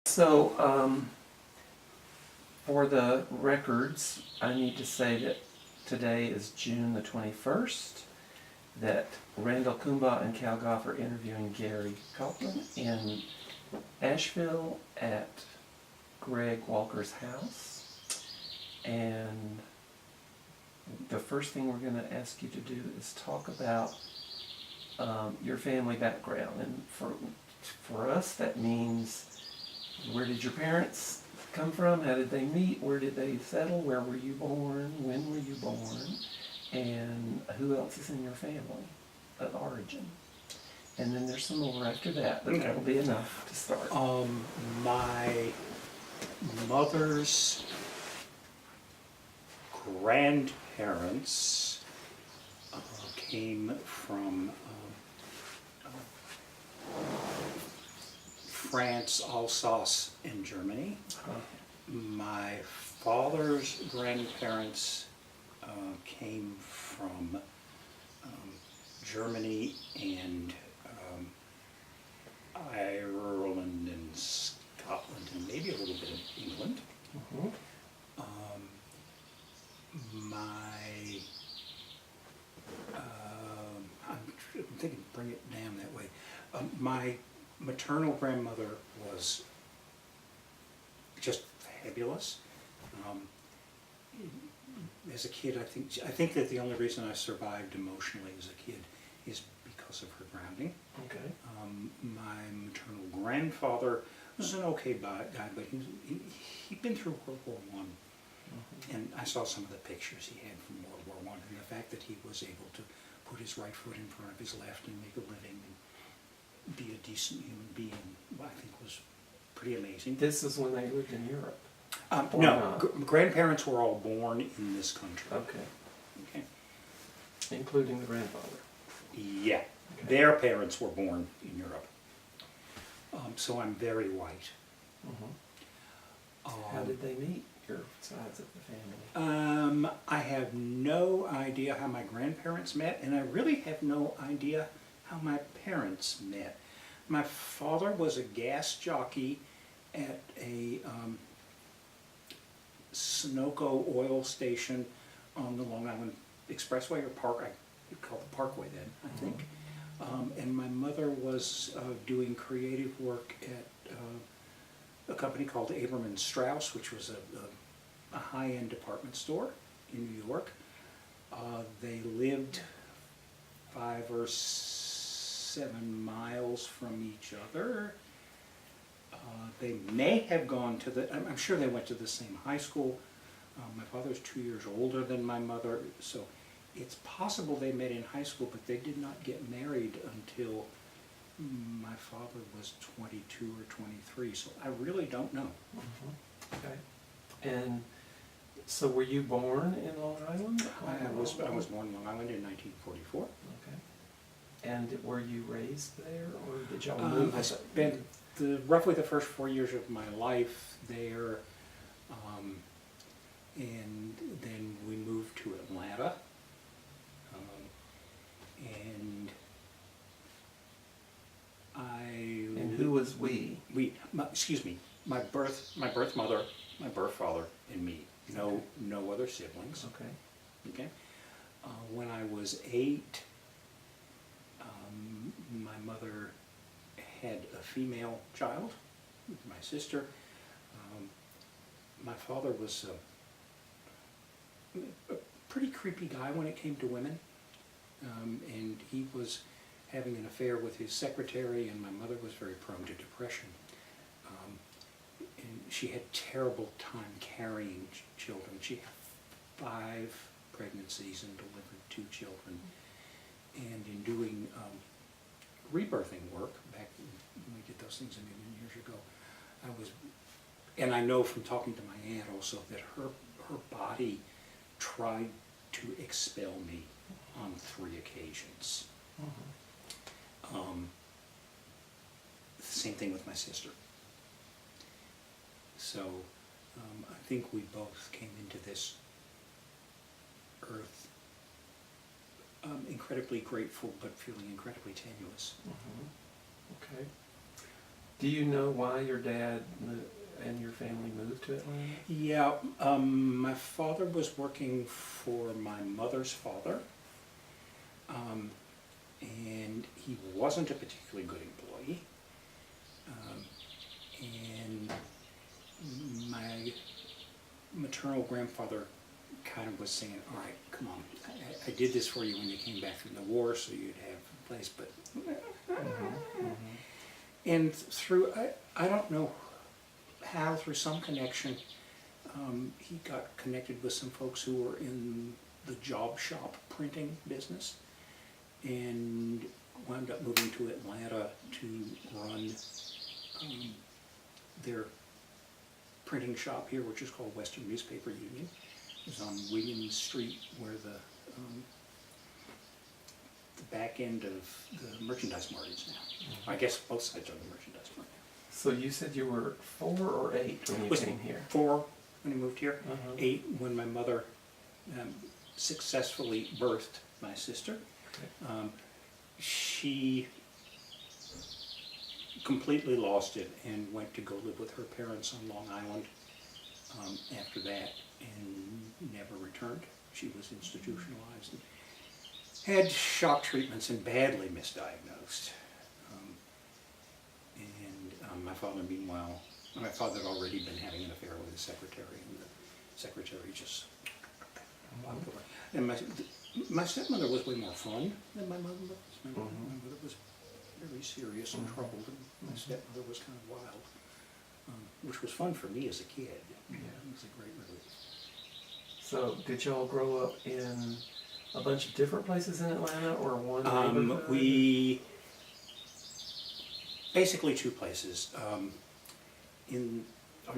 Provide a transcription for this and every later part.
So, for the records, I need to say that today is June the 21st, that Randall Kumba and Cal Goff are interviewing Gary Kaupman in Asheville at Greg Walker's house. And the first thing we're going to ask you to do is talk about your family background. And for us, that means, where did your parents come from? How did they meet? Where did they settle? Where were you born? When were you born? And who else is in your family of origin? And then there's some more after that, but that'll be enough to start. My mother's grandparents came from France, Alsace, and Germany. My father's grandparents came from Germany and Ireland and Scotland and maybe a little bit of England. Mhm. I'm thinking, bring it down that way. My maternal grandmother was just fabulous. As a kid, I think that the only reason I survived emotionally as a kid is because of her grounding. Okay. My maternal grandfather was an okay guy, but he'd been through World War I. Mhm. And I saw some of the pictures he had from World War I, and the fact that he was able to put his right foot in front of his left and make a living and be a decent human being, I think was pretty amazing. This is when they lived in Europe. Or No, not. grandparents were all born in this country. Okay. Okay. Including the grandfather. Yeah, Okay. their parents were born in Europe. So I'm very white. Mhm. How did they meet, your sides of the family? I have no idea how my grandparents met, and I really have no idea how my parents met. My father was a gas jockey at a Sunoco oil station on the Long Island Expressway, or Park, I called the Parkway then, I think. And my mother was doing creative work at a company called Aberman Strauss, which was a high-end department store in New York. They lived 5 or 7 miles from each other. They may have gone to I'm sure they went to the same high school. My father's 2 years older than my mother, so it's possible they met in high school, but they did not get married until my father was 22 or 23, so I really don't know. Mhm. Okay. And so were you born in Long Island? I was born in Long Island in 1944. Okay. And were you raised there, or did y'all move? I spent roughly the first 4 years of my life there, and then we moved to Atlanta, and And who was we? my birth mother, my birth father, and me. No other siblings. Okay. Okay. When I was 8, my mother had a female child with my sister. My father was a pretty creepy guy when it came to women, and he was having an affair with his secretary, and my mother was very prone to depression. And she had terrible time carrying children. She had 5 pregnancies and delivered 2 children. And in doing rebirthing work, back when we did those things a million years ago, and I know from talking to my aunt also that her body tried to expel me on 3 occasions. Mhm. Same thing with my sister. So I think we both came into this earth incredibly grateful, but feeling incredibly tenuous. Mhm. Okay. Do you know why your dad and your family moved to Atlanta? Yeah, my father was working for my mother's father, and he wasn't a particularly good employee. And my maternal grandfather kind of was saying, all right, come on, I did this for you when you came back from the war so you'd have a place, but... And through, I don't know how, through some connection, he got connected with some folks who were in the job shop printing business and wound up moving to Atlanta to run their printing shop here, which is called Western Newspaper Union. It was on Williams Street, where the back end of the merchandise mart is now. I guess both sides are the merchandise mart. So you said you were 4 or 8 when you came here? 4 when I moved here, 8 when my mother successfully birthed my sister. Okay. She completely lost it and went to go live with her parents on Long Island after that and never returned. She was institutionalized and had shock treatments and badly misdiagnosed. My father, meanwhile, my father had already been having an affair with his secretary, and the secretary just walked away. And my stepmother was way more fun than my mother was. My mother was very serious and troubled, and my stepmother was kind of wild, which was fun for me as a kid. Yeah, it was a great relief. So did y'all grow up in a bunch of different places in Atlanta, or one neighborhood? We basically 2 places. On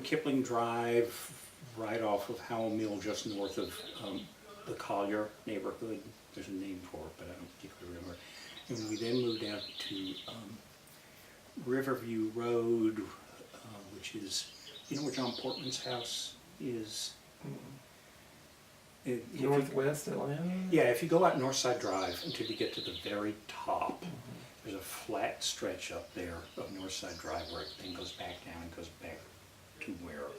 Kipling Drive, right off of Howell Mill, just north of the Collier neighborhood. There's a name for it, but I don't particularly remember. And we then moved out to Riverview Road, which is, you know where John Portman's house is? Northwest Atlanta? Yeah, if you go out Northside Drive until you get to the very top, there's a flat stretch up there of Northside Drive where it then goes back down and goes back to where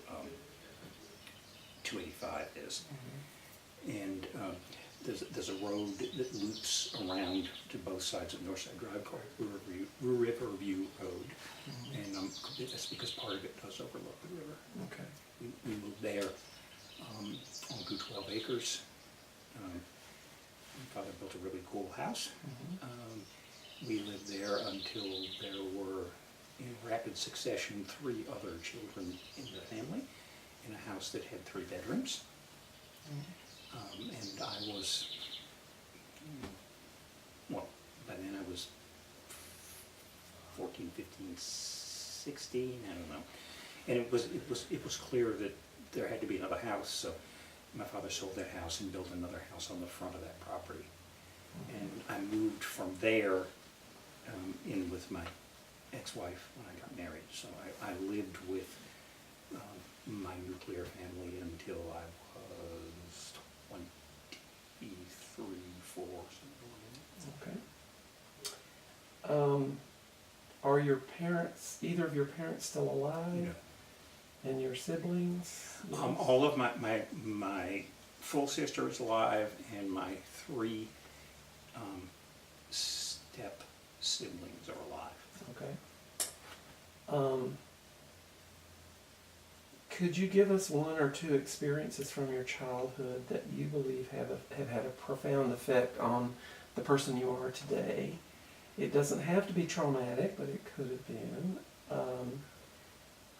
285 is. And there's a road that loops around to both sides of Northside Drive called Riverview Road. And that's because part of it does overlook the river. Okay. We moved there on 12 acres. My father built a really cool house. We lived there until there were, in rapid succession, 3 other children in the family in a house that had 3 bedrooms. And I was, well, by then I was 14, 15, 16, I don't know. And it was clear that there had to be another house, so my father sold that house and built another house on the front of that property. And I moved from there in with my ex-wife when I got married. So I lived with my nuclear family until I was 23, 4, something like that. Okay. Are your parents, either of your parents, still alive? No. And your siblings? All of my full sister is alive, and my 3 step siblings are alive. Okay. Could you give us 1 or 2 experiences from your childhood that you believe have had a profound effect on the person you are today? It doesn't have to be traumatic, but it could have been.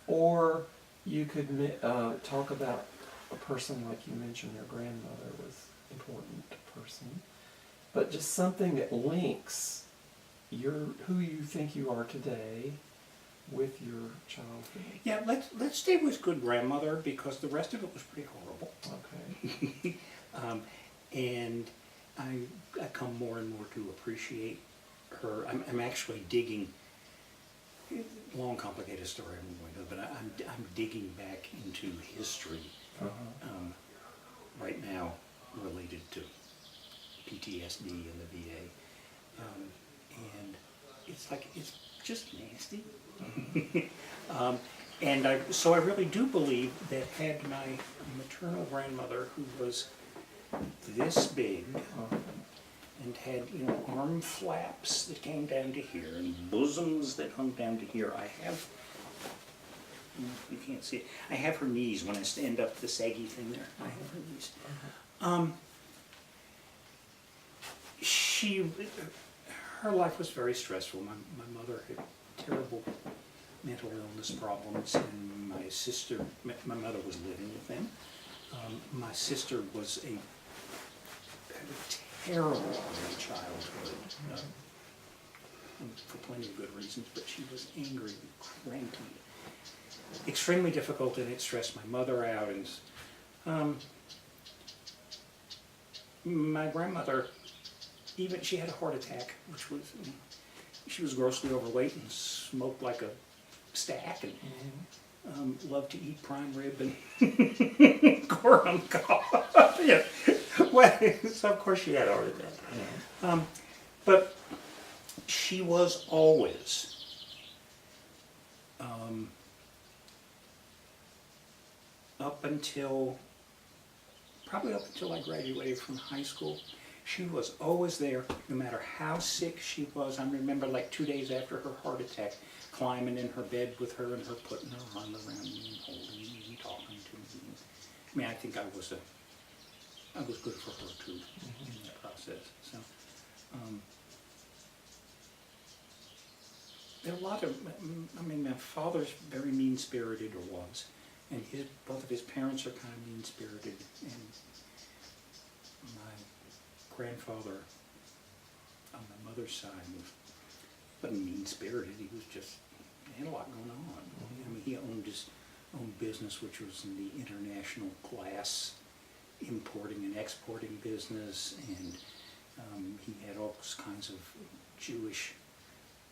Or you could talk about a person like you mentioned, your grandmother was an important person, but just something that links who you think you are today with your childhood. Yeah, let's stay with good grandmother, because the rest of it was pretty horrible. Okay. And I come more and more to appreciate her. I'm actually digging. Long, complicated story I'm going to, but I'm digging back into history right now related to PTSD and the VA, and it's like, it's just nasty. So I really do believe that had my maternal grandmother, who was this big, and had, you know, arm flaps that came down to here, and bosoms that hung down to here, I have, you can't see it, I have her knees when I stand up, the saggy thing there, I have her knees. Her life was very stressful. My mother had terrible mental illness problems, and my sister, my mother was living with them. My sister had a terrible early childhood, for plenty of good reasons, but she was angry and cranky, extremely difficult, and it stressed my mother out. And my grandmother, even she had a heart attack, which was, she was grossly overweight and smoked like a stack, and loved to eat prime rib and corn cob. Yeah. Well, so of course she had a heart attack. But she was always probably up until I graduated from high school, she was always there, no matter how sick she was. I remember like 2 days after her heart attack, climbing in her bed with her and her putting her arm around me and holding me and talking to me. I mean, I think I was good for her too in that process. So, there are a lot of, I mean, my father's very mean-spirited, or was, and both of his parents are kind of mean-spirited, and my grandfather on my mother's side wasn't mean-spirited. He was just, he had a lot going on. I mean, he owned his own business, which was in the international glass importing and exporting business, and he had all kinds of Jewish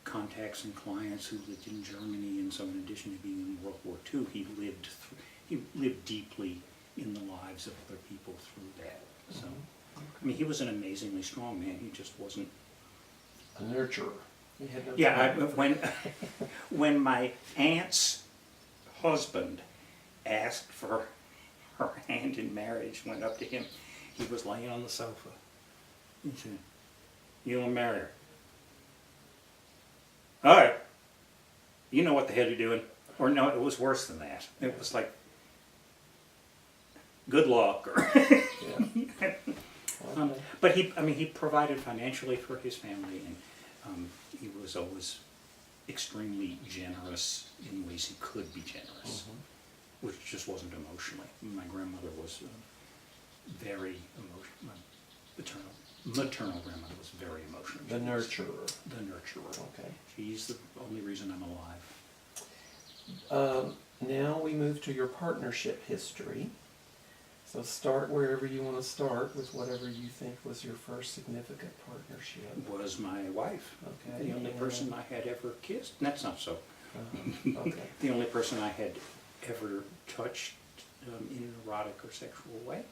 contacts and clients who lived in Germany, and so in addition to being in World War II, he lived deeply in the lives of other people through that. So, I mean, he was an amazingly strong man. He just wasn't a nurturer. Yeah, when my aunt's husband asked for her hand in marriage, went up to him, he was laying on the sofa. He said, "You want to marry her?" "All right. You know what the hell you're doing." Or no, it was worse than that. It was like, "Good luck." Yeah. But he provided financially for his family, and he was always extremely generous in ways he could be generous, which just wasn't emotionally. My grandmother was very emotional. My maternal grandmother was very emotional. The nurturer. The nurturer. Okay. She's the only reason I'm alive. Now we move to your partnership history. So start wherever you want to start with whatever you think was your first significant partnership. Was my wife. Okay. The only person I had ever kissed. That's not so. Okay. The only person I had ever touched in an erotic or sexual way.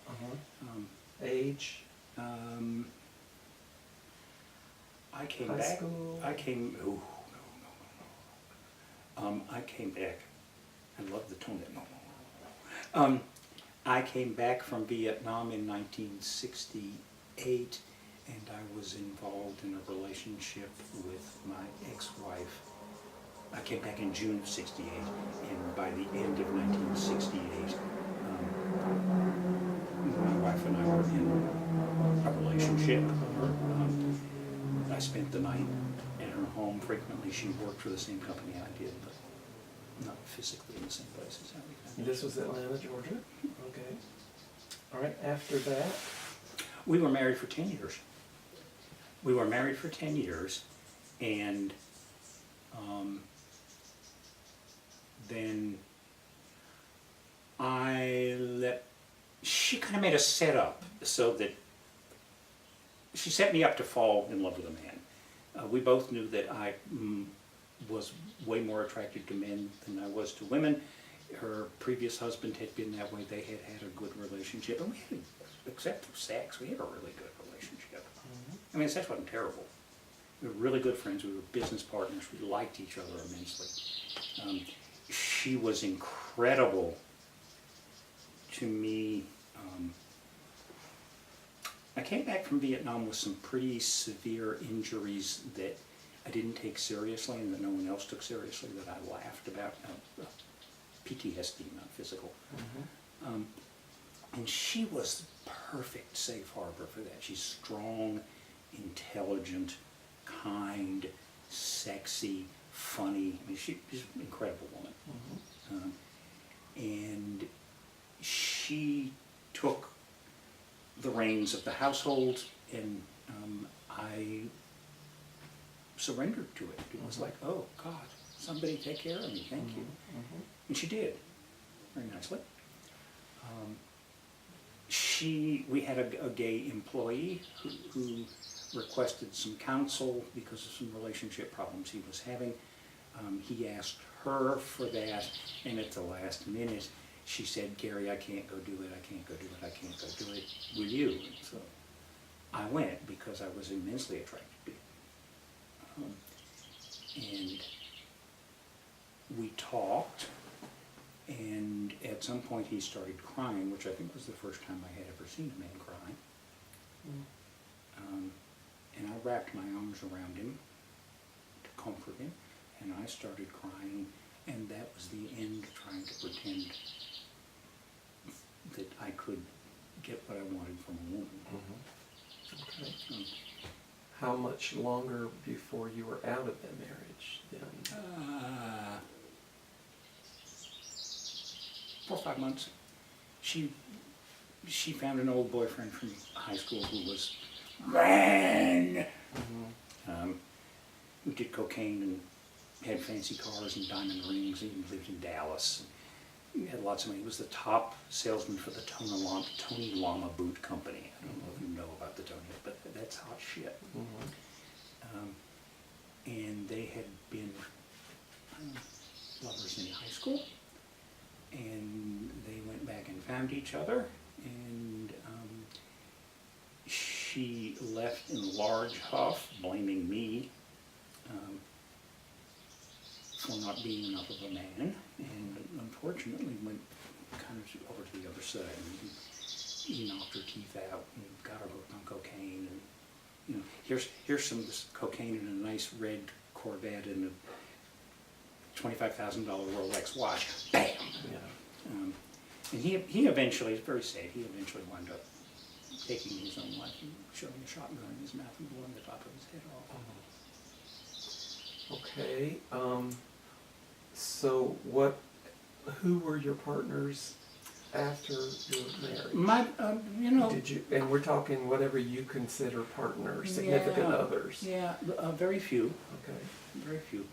Age? I came High back. school? I came. Oh, no. I came back. I love the tone. No. I came back from Vietnam in 1968, and I was involved in a relationship with my ex-wife. I came back in June of '68, and by the end of 1968, my wife and I were in a relationship. I spent the night at her home frequently. She worked for the same company I did, but not physically in the same place as how we found. This was Atlanta, Georgia? Okay. All right, after that? We were married for 10 years. We were married for 10 years, and then she kind of made a setup so that she set me up to fall in love with a man. We both knew that I was way more attracted to men than I was to women. Her previous husband had been that way. They had had a good relationship, and we had, except for sex, we had a really good relationship. I mean, sex wasn't terrible. We were really good friends. We were business partners. We liked each other immensely. She was incredible to me. I came back from Vietnam with some pretty severe injuries that I didn't take seriously and that no one else took seriously, that I laughed about. PTSD, not physical. Mm-hmm. And she was the perfect safe harbor for that. She's strong, intelligent, kind, sexy, funny. I mean, she's an incredible woman. Mm-hmm. And she took the reins of the household, and I surrendered to it. It was like, oh God, somebody take care of me, thank you. Mm-hmm. And she did, very nicely. We had a gay employee who requested some counsel because of some relationship problems he was having. He asked her for that, and at the last minute, she said, Gary, I can't go do it, I can't go do it, I can't go do it. Will you? And so I went because I was immensely attracted to him. And we talked, and at some point he started crying, which I think was the first time I had ever seen a man cry. And I wrapped my arms around him to comfort him, and I started crying, and that was the end, trying to pretend that I could get what I wanted from a woman. Mm-hmm. Okay. How much longer before you were out of the marriage then? 4 or 5 months. She found an old boyfriend from high school who was man, who did cocaine and had fancy cars and diamond rings. He lived in Dallas. He had lots of money. He was the top salesman for the Tony Lama Boot Company. I don't know if you know about the Tony, but that's hot shit. Mm-hmm. And they had been lovers in high school, and they went back and found each other, and she left in a large huff, blaming me for not being enough of a man, and unfortunately went kind of over to the other side. And he knocked her teeth out and got her hooked on cocaine. And you know, here's some of this cocaine in a nice red Corvette and a $25,000 Rolex watch. Bam. Yeah. And he eventually, it's very sad, he eventually wound up taking his own life and shoving a shotgun in his mouth and blowing the top of his head off. Okay. So who were your partners after your marriage? Did you, and we're talking whatever you consider partners, significant others. Yeah, very few. Okay. Very few.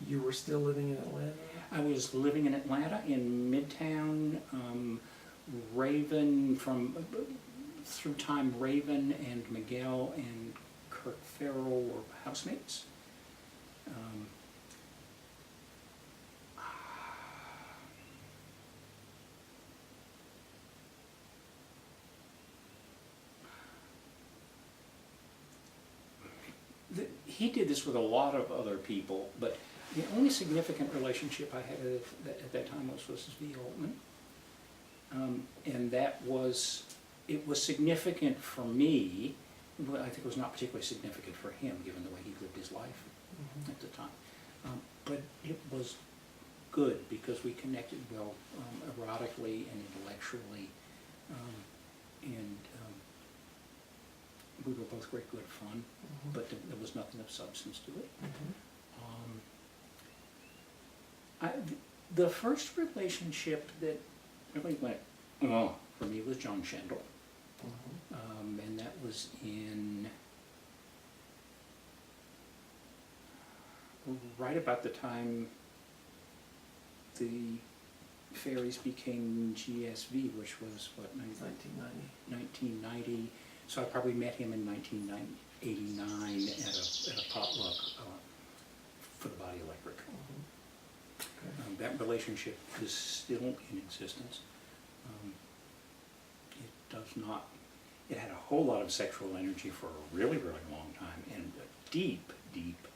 You were still living in Atlanta? I was living in Atlanta, in Midtown, Raven, through time Raven and Miguel and Kirk Farrell were housemates. He did this with a lot of other people, but the only significant relationship I had at that time was V. Altman. And it was significant for me. But I think it was not particularly significant for him, given the way he lived his life at the time. But it was good because we connected well erotically and intellectually, and we were both great good fun, but there was nothing of substance to it. The first relationship that really went for me was John Schendel. And that was right about the time the ferries became GSV, which was, what, 1990. So I probably met him in 1989 at a potluck for the Body Electric. Okay. That relationship is still in existence. it had a whole lot of sexual energy for a really, really long time, and a deep, deep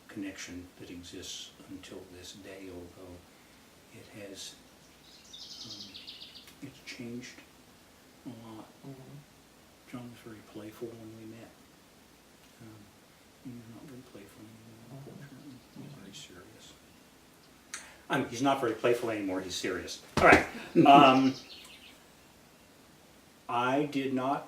connection that exists until this day, although it has, it's changed a lot. John was very playful when we met. He's not very playful anymore, unfortunately. He's very serious. He's not very playful anymore, he's serious. All right. I did not,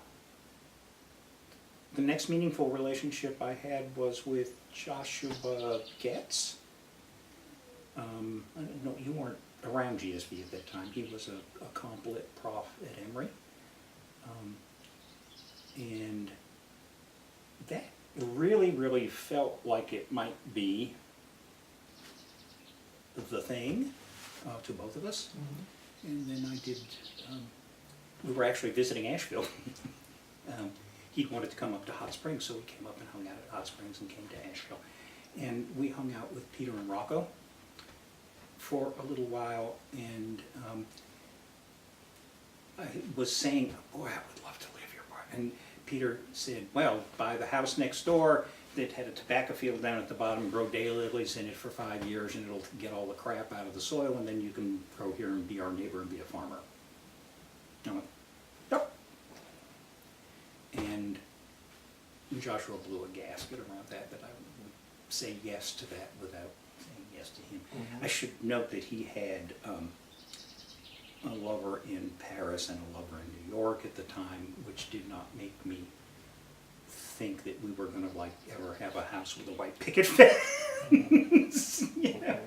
the next meaningful relationship I had was with Joshua Getz. I don't know, you weren't around GSV at that time. He was a comp lit prof at Emory. And that really, really felt like it might be the thing to both of us. And then I did, we were actually visiting Asheville. He wanted to come up to Hot Springs, so we came up and hung out at Hot Springs and came to Asheville. And we hung out with Peter and Rocco for a little while, and I was saying, boy, I would love to live here. And Peter said, well, buy the house next door that had a tobacco field down at the bottom, grow daylilies in it for 5 years, and it'll get all the crap out of the soil, and then you can grow here and be our neighbor and be a farmer. I went, yep. And Joshua blew a gasket around that I would say yes to that without saying yes to him. I should note that he had a lover in Paris and a lover in New York at the time, which did not make me think that we were going to like ever have a house with a white picket fence. Yeah.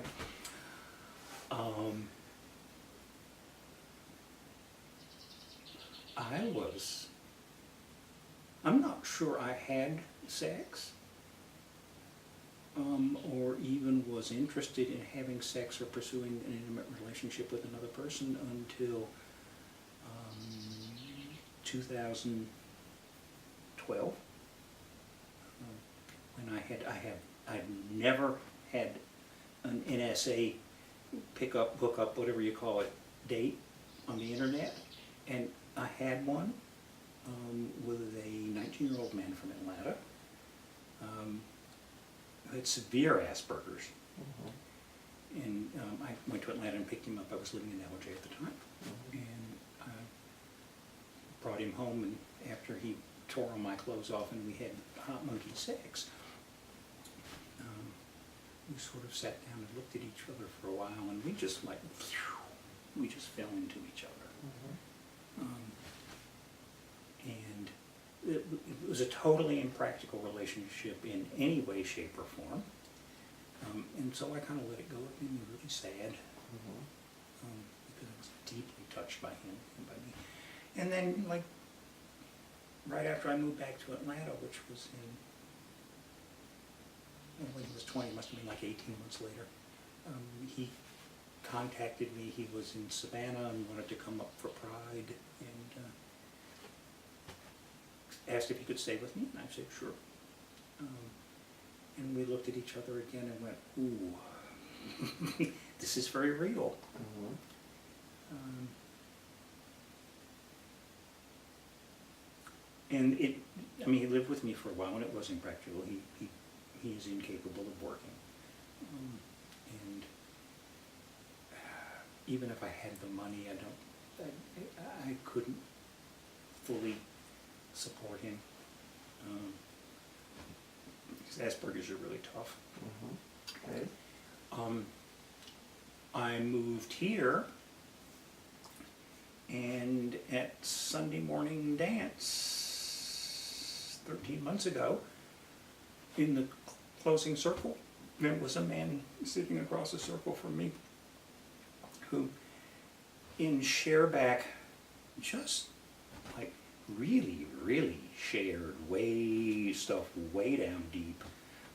I'm not sure I had sex, or even was interested in having sex or pursuing an intimate relationship with another person until 2012, when I'd never had an NSA pickup, hookup, whatever you call it, date on the internet, and I had one with a 19-year-old man from Atlanta who had severe Asperger's. And I went to Atlanta and picked him up. I was living in LJ at the time. And I brought him home, and after he tore all my clothes off and we had hot monkey sex, we sort of sat down and looked at each other for a while, and we just like, we just fell into each other. And it was a totally impractical relationship in any way, shape, or form. And so I kind of let it go. It made me really sad, because I was deeply touched by him and by me. And then, like, right after I moved back to Atlanta, which was when he was 20, it must have been like 18 months later, he contacted me. He was in Savannah and wanted to come up for Pride, and asked if he could stay with me, and I said, sure. And we looked at each other again and went, ooh, this is very real. And he lived with me for a while, and it was impractical. He is incapable of working. And even if I had the money, I couldn't fully support him. Asperger's are really tough. Okay. I moved here, and at Sunday morning dance 13 months ago, in the closing circle, there was a man sitting across the circle from me who, in shareback, just like really, really shared stuff way down deep,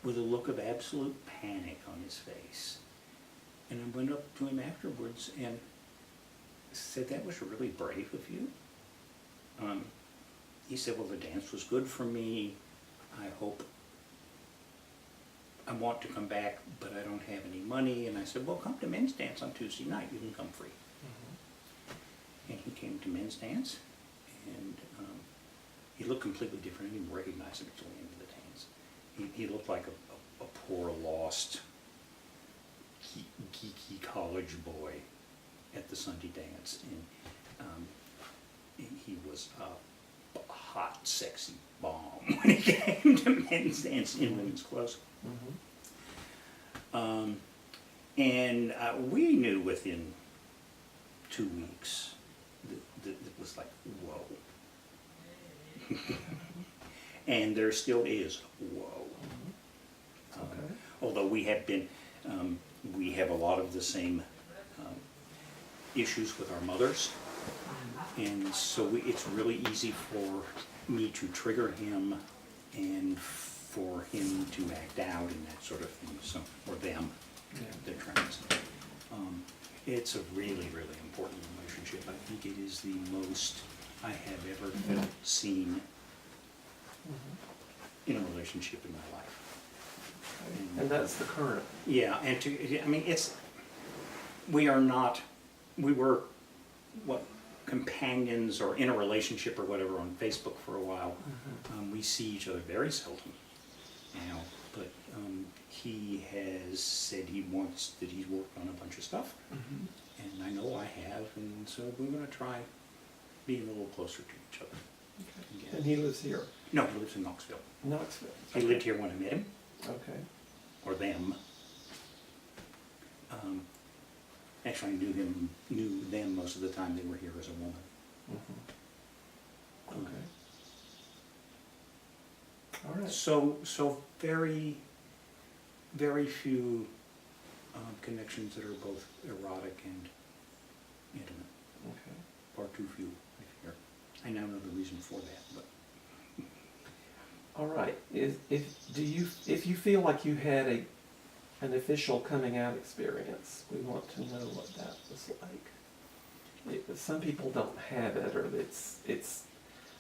with a look of absolute panic on his face. And I went up to him afterwards and said, that was really brave of you. He said, well, the dance was good for me. I want to come back, but I don't have any money. And I said, well, come to men's dance on Tuesday night. You can come free. And he came to men's dance, and he looked completely different. I didn't even recognize him until the end of the dance. He looked like a poor, lost, geeky college boy at the Sunday dance. And he was a hot, sexy bomb when it came to men's dance in women's clothes. Mm-hmm. And we knew within 2 weeks that it was like, whoa. And there still is, whoa. Okay. Although we have been, we have a lot of the same issues with our mothers. And so it's really easy for me to trigger him and for him to act out and that sort of thing, so, or them, Yeah. they're trans. It's a really, really important relationship. I think it is the most I have ever felt seen in a relationship in my life. And that's the current. Yeah, and I mean, we were, what, companions or in a relationship or whatever on Facebook for a while. We see each other very seldom now, but he has said he's worked on a bunch of stuff, and I know I have, and so we're going to try being a little closer to each other. Okay. Again. And he lives here. No, he lives in Knoxville. Knoxville. He lived here when I met him, Okay. or them. Actually, I knew them most of the time they were here as a woman. Mm-hmm. Okay. All right. So very, very few connections that are both erotic and intimate. Okay. Far too few, I fear. I now know the reason for that, but All right. If you feel like you had an official coming out experience, we want to know what that was like. Some people don't have it, or it's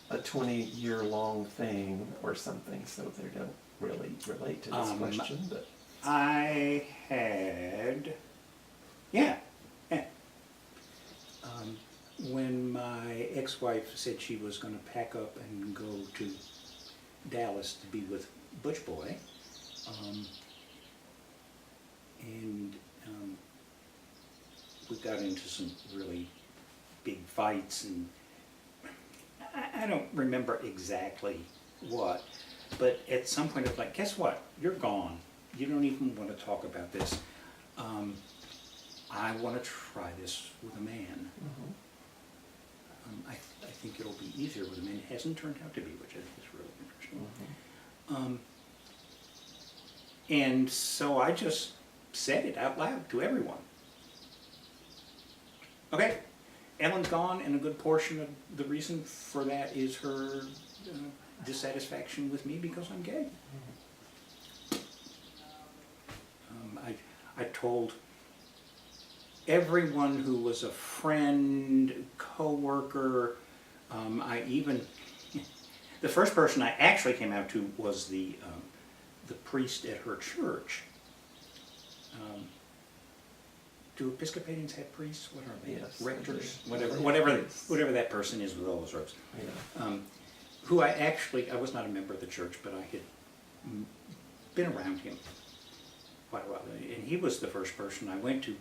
a 20-year-long thing or something, so they don't really relate to this question. But I had, yeah. When my ex-wife said she was going to pack up and go to Dallas to be with Butch Boy, and we got into some really big fights, and I don't remember exactly what, but at some point it was like, guess what? You're gone. You don't even want to talk about this. I want to try this with a man. I think it'll be easier with a man. It hasn't turned out to be, which I think is really interesting. And so I just said it out loud to everyone. Okay, Ellen's gone, and a good portion of the reason for that is her dissatisfaction with me because I'm gay. I told everyone who was a friend, co-worker, I even, the first person I actually came out to was the priest at her church. Do Episcopalians have priests? What are they? Yes, Rectors? they do. Whatever that person is with all those robes. yeah. Who I was not a member of the church, but I had been around him quite a while. And he was the first person I went to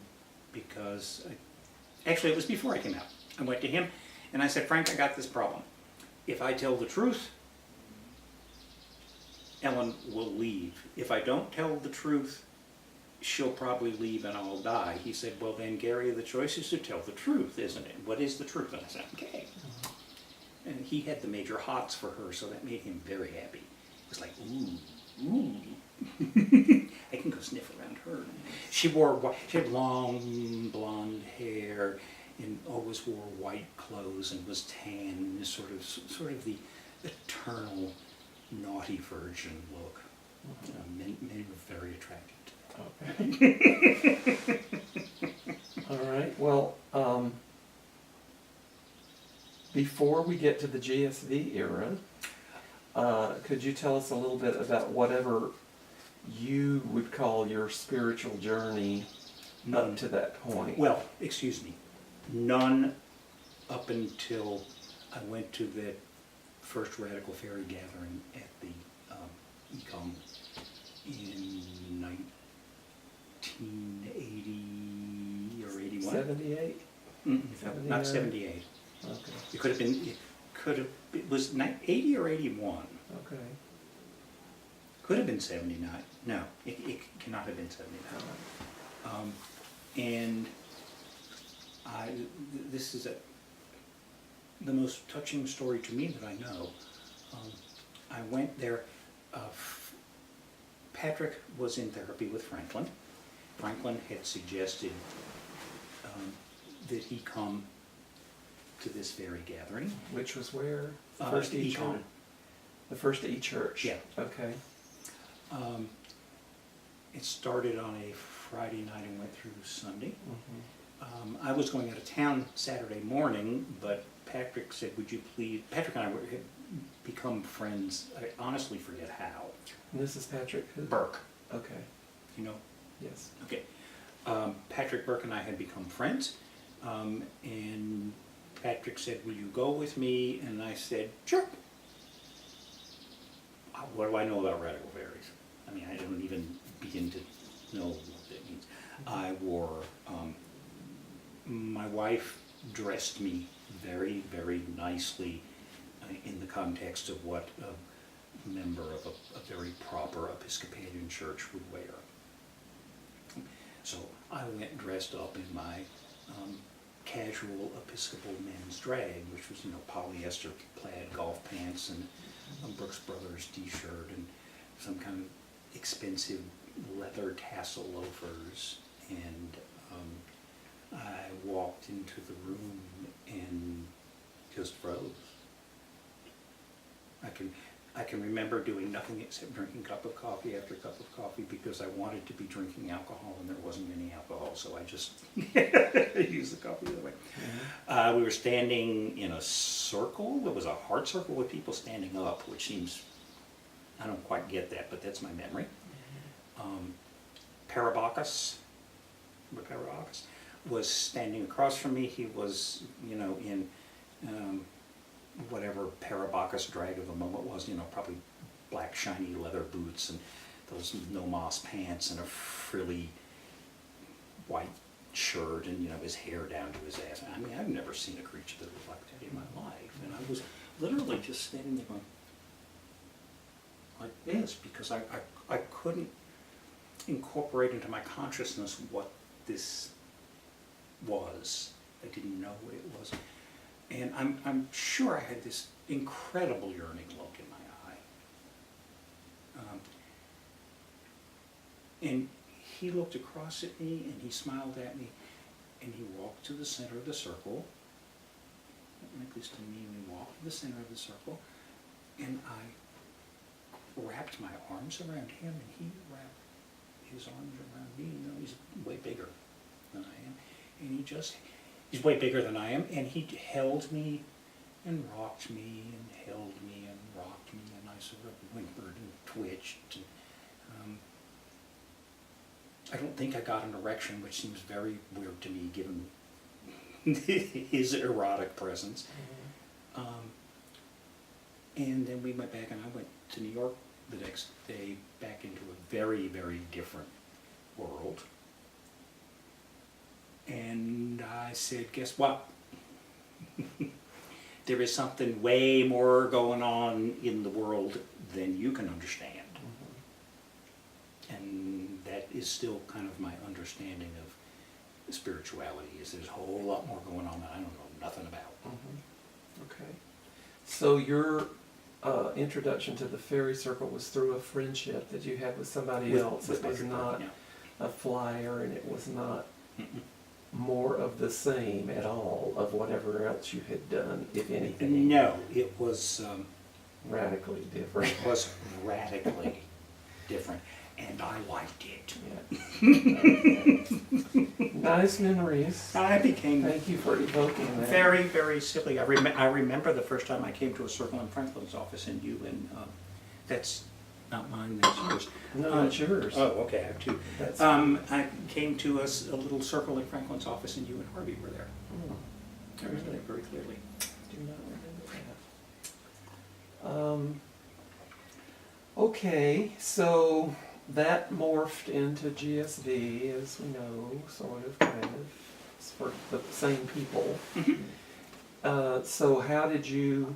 because, actually it was before I came out. I went to him and I said, Frank, I got this problem. If I tell the truth, Ellen will leave. If I don't tell the truth, she'll probably leave and I'll die. He said, well then, Gary, the choice is to tell the truth, isn't it? What is the truth? And I said, okay. And he had the major hots for her, so that made him very happy. It was like, ooh. I can go sniff around her. She had long blonde hair and always wore white clothes and was tan, sort of the eternal naughty virgin look. Men were very attracted to that. Okay. All right. Well, before we get to the GSV era, could you tell us a little bit about whatever you would call your spiritual journey up to that point? Well, excuse me, none up until I went to that first Radical Fairy gathering at the Ecom in 1980 or 81. 78? Not 78. Okay. It could have been, it was 80 or 81. Okay. Could have been 79. No, it cannot have been 79. And this is the most touching story to me that I know. I went there, Patrick was in therapy with Franklin. Franklin had suggested that he come to this fairy gathering. Which was where? The first Econ. The first E-Church? Yeah. Okay. It started on a Friday night and went through Sunday. Mm-hmm. I was going out of town Saturday morning, but Patrick said, would you please, Patrick and I had become friends, I honestly forget how. And this is Patrick who? Burke, Okay. you know? Yes. Okay. Patrick Burke and I had become friends, and Patrick said, will you go with me? And I said, sure. What do I know about radical fairies? I mean, I don't even begin to know what that means. I wore, my wife dressed me very, very nicely in the context of what a member of a very proper Episcopalian church would wear. So I went dressed up in my casual Episcopal men's drag, which was, you know, polyester plaid golf pants and a Brooks Brothers t-shirt and some kind of expensive leather tassel loafers, and I walked into the room and just froze. I can remember doing nothing except drinking cup of coffee after cup of coffee because I wanted to be drinking alcohol and there wasn't any alcohol, so I just used the coffee the other way. Mm-hmm. We were standing in a circle. It was a heart circle with people standing up, which seems, I don't quite get that, but that's my memory. Parabacus was standing across from me. He was, you know, in whatever Parabacus drag of the moment was, you know, probably black shiny leather boots and those no moss pants and a frilly white shirt and, you know, his hair down to his ass. I mean, I've never seen a creature that looked like that in my life. And I was literally just standing there going like this because I couldn't incorporate into my consciousness what this was. I didn't know what it was. And I'm sure I had this incredible yearning look in my eye. And he looked across at me and he smiled at me and he walked to the center of the circle. Like this to me, and we walked to the center of the circle and I wrapped my arms around him and he wrapped his arms around me. You know, he's way bigger than I am. And he's way bigger than I am, and he held me and rocked me and held me and rocked me, and I sort of whimpered and twitched. And, I don't think I got an erection, which seems very weird to me given his erotic presence. Mm-hmm. And then we went back and I went to New York the next day, back into a very, very different world. And I said, guess what? There is something way more going on in the world than you can understand. Mm-hmm. And that is still kind of my understanding of spirituality, is there's a whole lot more going on that I don't know nothing about. Mm-hmm. Okay. So your introduction to the fairy circle was through a friendship that you had with somebody else. It was not a flyer, and it was not more of the same at all of whatever else you had done, if anything. No, it was radically different. It was radically different, and I liked it. Yeah. Nice memories. Thank you for evoking that. Very, very silly. I remember the first time I came to a circle in Franklin's office, and that's not mine, that's yours. No, it's yours. Oh, okay, I have two. I came to a little circle at Franklin's office, and you and Harvey were there. I remember that very clearly. Do not remember Okay, so that morphed into GSV, as we know, sort of, kind of, for the same people. So how did you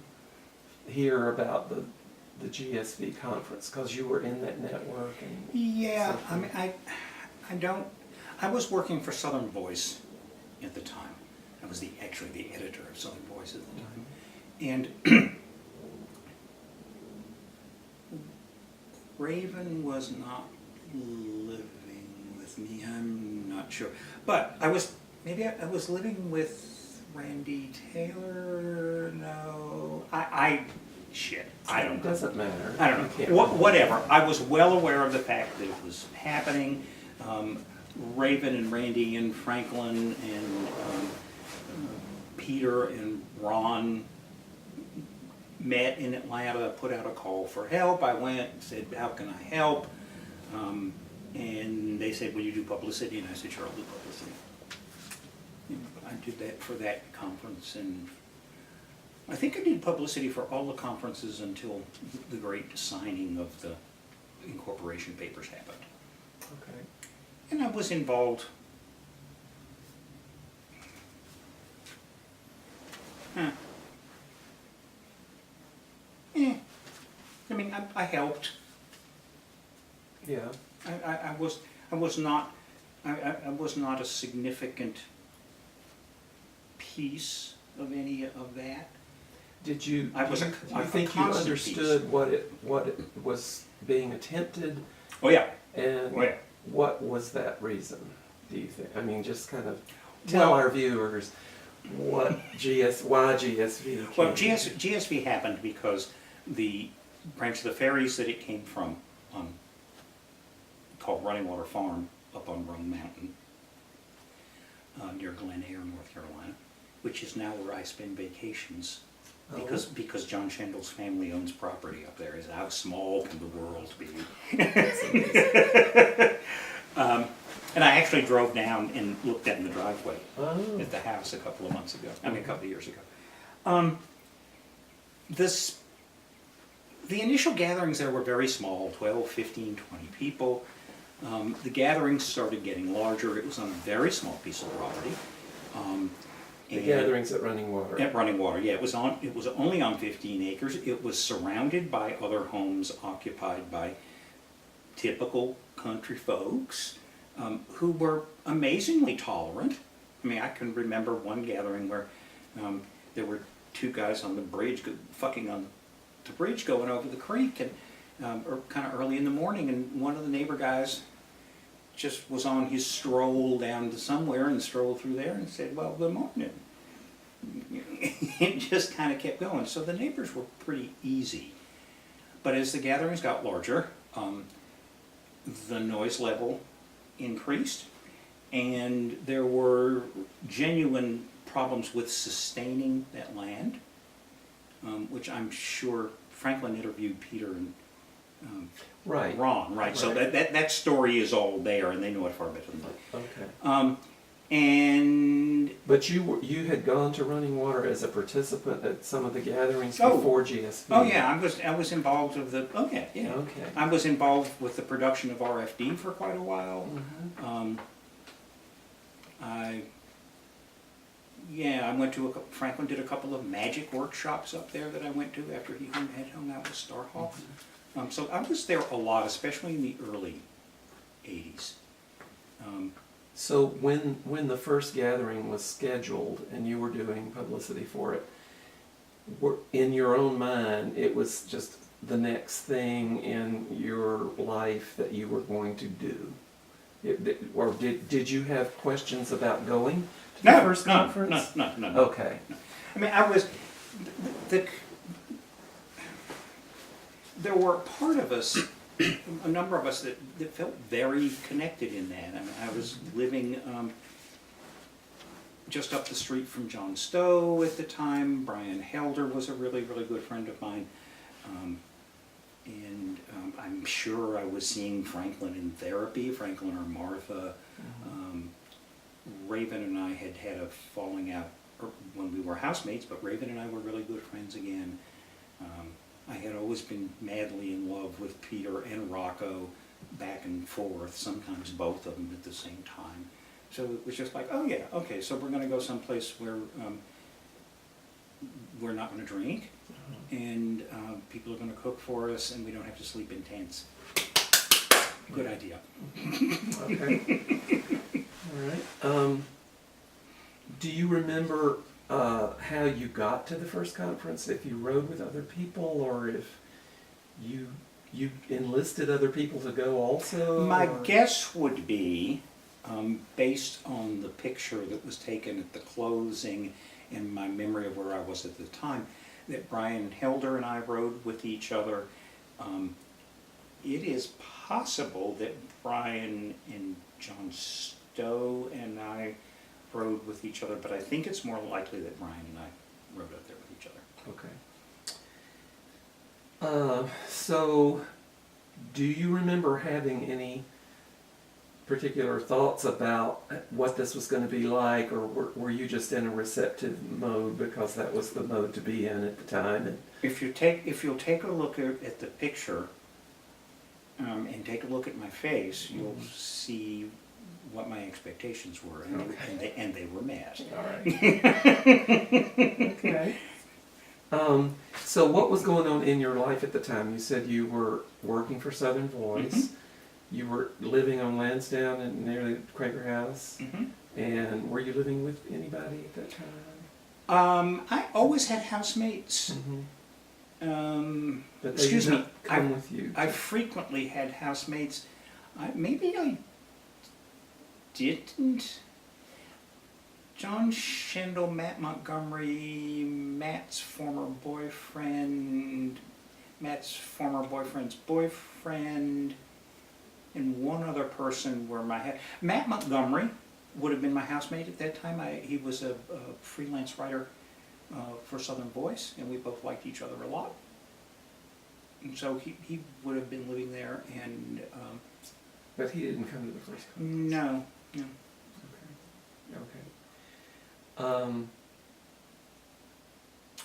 hear about the GSV conference? Because you were in that network and Yeah, so I mean, I was working for Southern Voice at the time. I was actually the editor of Southern Voice at the time. And Raven was not living with me, I'm not sure. But I was living with Randy Taylor, no, shit, I don't it know. doesn't matter. I You don't can't know. remember. Whatever. I was well aware of the fact that it was happening. Raven and Randy and Franklin and Peter and Ron met in Atlanta, put out a call for help. I went, said, how can I help? And they said, will you do publicity? And I said, sure, I'll do publicity. And I did that for that conference, and I think I did publicity for all the conferences until the great signing of the incorporation papers happened. Okay. And I was involved. I mean, I helped. Yeah. I was not a significant piece of any of that. Did you? I was do a- you, do a you think you constant understood what it was being attempted, Oh yeah. and Oh yeah. what was that reason? Do you think? I mean, just kind of tell Well- our viewers why GSV. Well, came. GSV happened because the branch of the ferries that it came from, called Running Water Farm up on Rome Mountain, near Glen Eyre, North Carolina, which is now where I spend vacations. Because John Schendel's family owns property up there. Is how small can the world be? And I actually drove down and looked down the driveway Oh. at the house a couple of months ago. I mean, a couple of years ago. The initial gatherings there were very small, 12, 15, 20 people. The gatherings started getting larger. It was on a very small piece of property. The gatherings at Running Water. At Running Water, yeah. It was only on 15 acres. It was surrounded by other homes occupied by typical country folks who were amazingly tolerant. I mean, I can remember one gathering where there were two guys on the bridge fucking on the bridge going over the creek, and or kind of early in the morning, and one of the neighbor guys just was on his stroll down to somewhere and strolled through there and said, well, good morning. It just kind of kept going. So the neighbors were pretty easy. But as the gatherings got larger, the noise level increased, and there were genuine problems with sustaining that land, which I'm sure Franklin interviewed Peter and Right. Ron, right? So that story is all there, and they know it far better than I. Okay. And But you had gone to Running Water as a participant at some of the gatherings Oh. before GSV. oh yeah, I was involved with the yeah. Okay. I was involved with the production of RFD for quite a while. Mhm. I went to Franklin did a couple of magic workshops up there that I went to after he had hung out with Starhawk. So I was there a lot, especially in the early 80s. So when the first gathering was scheduled and you were doing publicity for it, in your own mind, it was just the next thing in your life that you were going to do? Or did you have questions about going to the first conference? No. Okay. I mean, there were part of us, a number of us that felt very connected in that. I mean, I was living just up the street from John Stowe at the time. Brian Helder was a really, really good friend of mine. And I'm sure I was seeing Franklin in therapy, Franklin or Martha. Raven and I had a falling out when we were housemates, but Raven and I were really good friends again. I had always been madly in love with Peter and Rocco, back and forth, sometimes both of them at the same time. So it was just like, oh yeah, okay, so we're gonna go someplace where we're not gonna drink, and people are gonna cook for us, and we don't have to sleep in tents. Good idea. Okay. All right. Do you remember how you got to the first conference? If you rode with other people, or if you enlisted other people to go also? My or? guess would be, based on the picture that was taken at the closing and my memory of where I was at the time, that Brian Helder and I rode with each other. It is possible that Brian and John Stowe and I rode with each other, but I think it's more likely that Brian and I rode up there with each other. Okay. So, do you remember having any particular thoughts about what this was going to be like, or were you just in a receptive mode because that was the mode to be in at the time? And If you'll take a look at the picture, and take a look at my face, you'll see what my expectations were, and they were met. all right. Okay. So what was going on in your life at the time? You said you were working for Southern Voice. Mm-hmm. You were living on Lansdowne near the Quaker House. Mm-hmm. And were you living with anybody at that time? I always had housemates. But they Excuse did me, not come with you. I frequently had housemates. Maybe I didn't. John Schindel, Matt Montgomery, Matt's former boyfriend, Matt's former boyfriend's boyfriend, and one other person were Matt Montgomery would have been my housemate at that time. He was a freelance writer for Southern Voice, and we both liked each other a lot. And so he would have been living there, and But he didn't come to the first conference? no. Okay.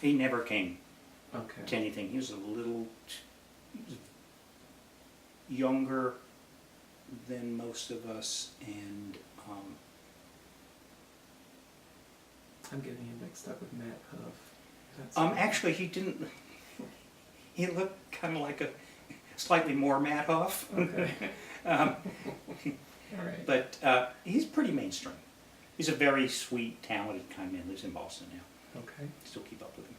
He never came Okay. to anything. He was a little younger than most of us, and I'm getting him mixed up with Matt Huff. actually he didn't. He looked kind of like a slightly more Matt Huff. Okay. All right. But he's pretty mainstream. He's a very sweet, talented kind of man. Lives in Boston now. Okay. Still keep up with him.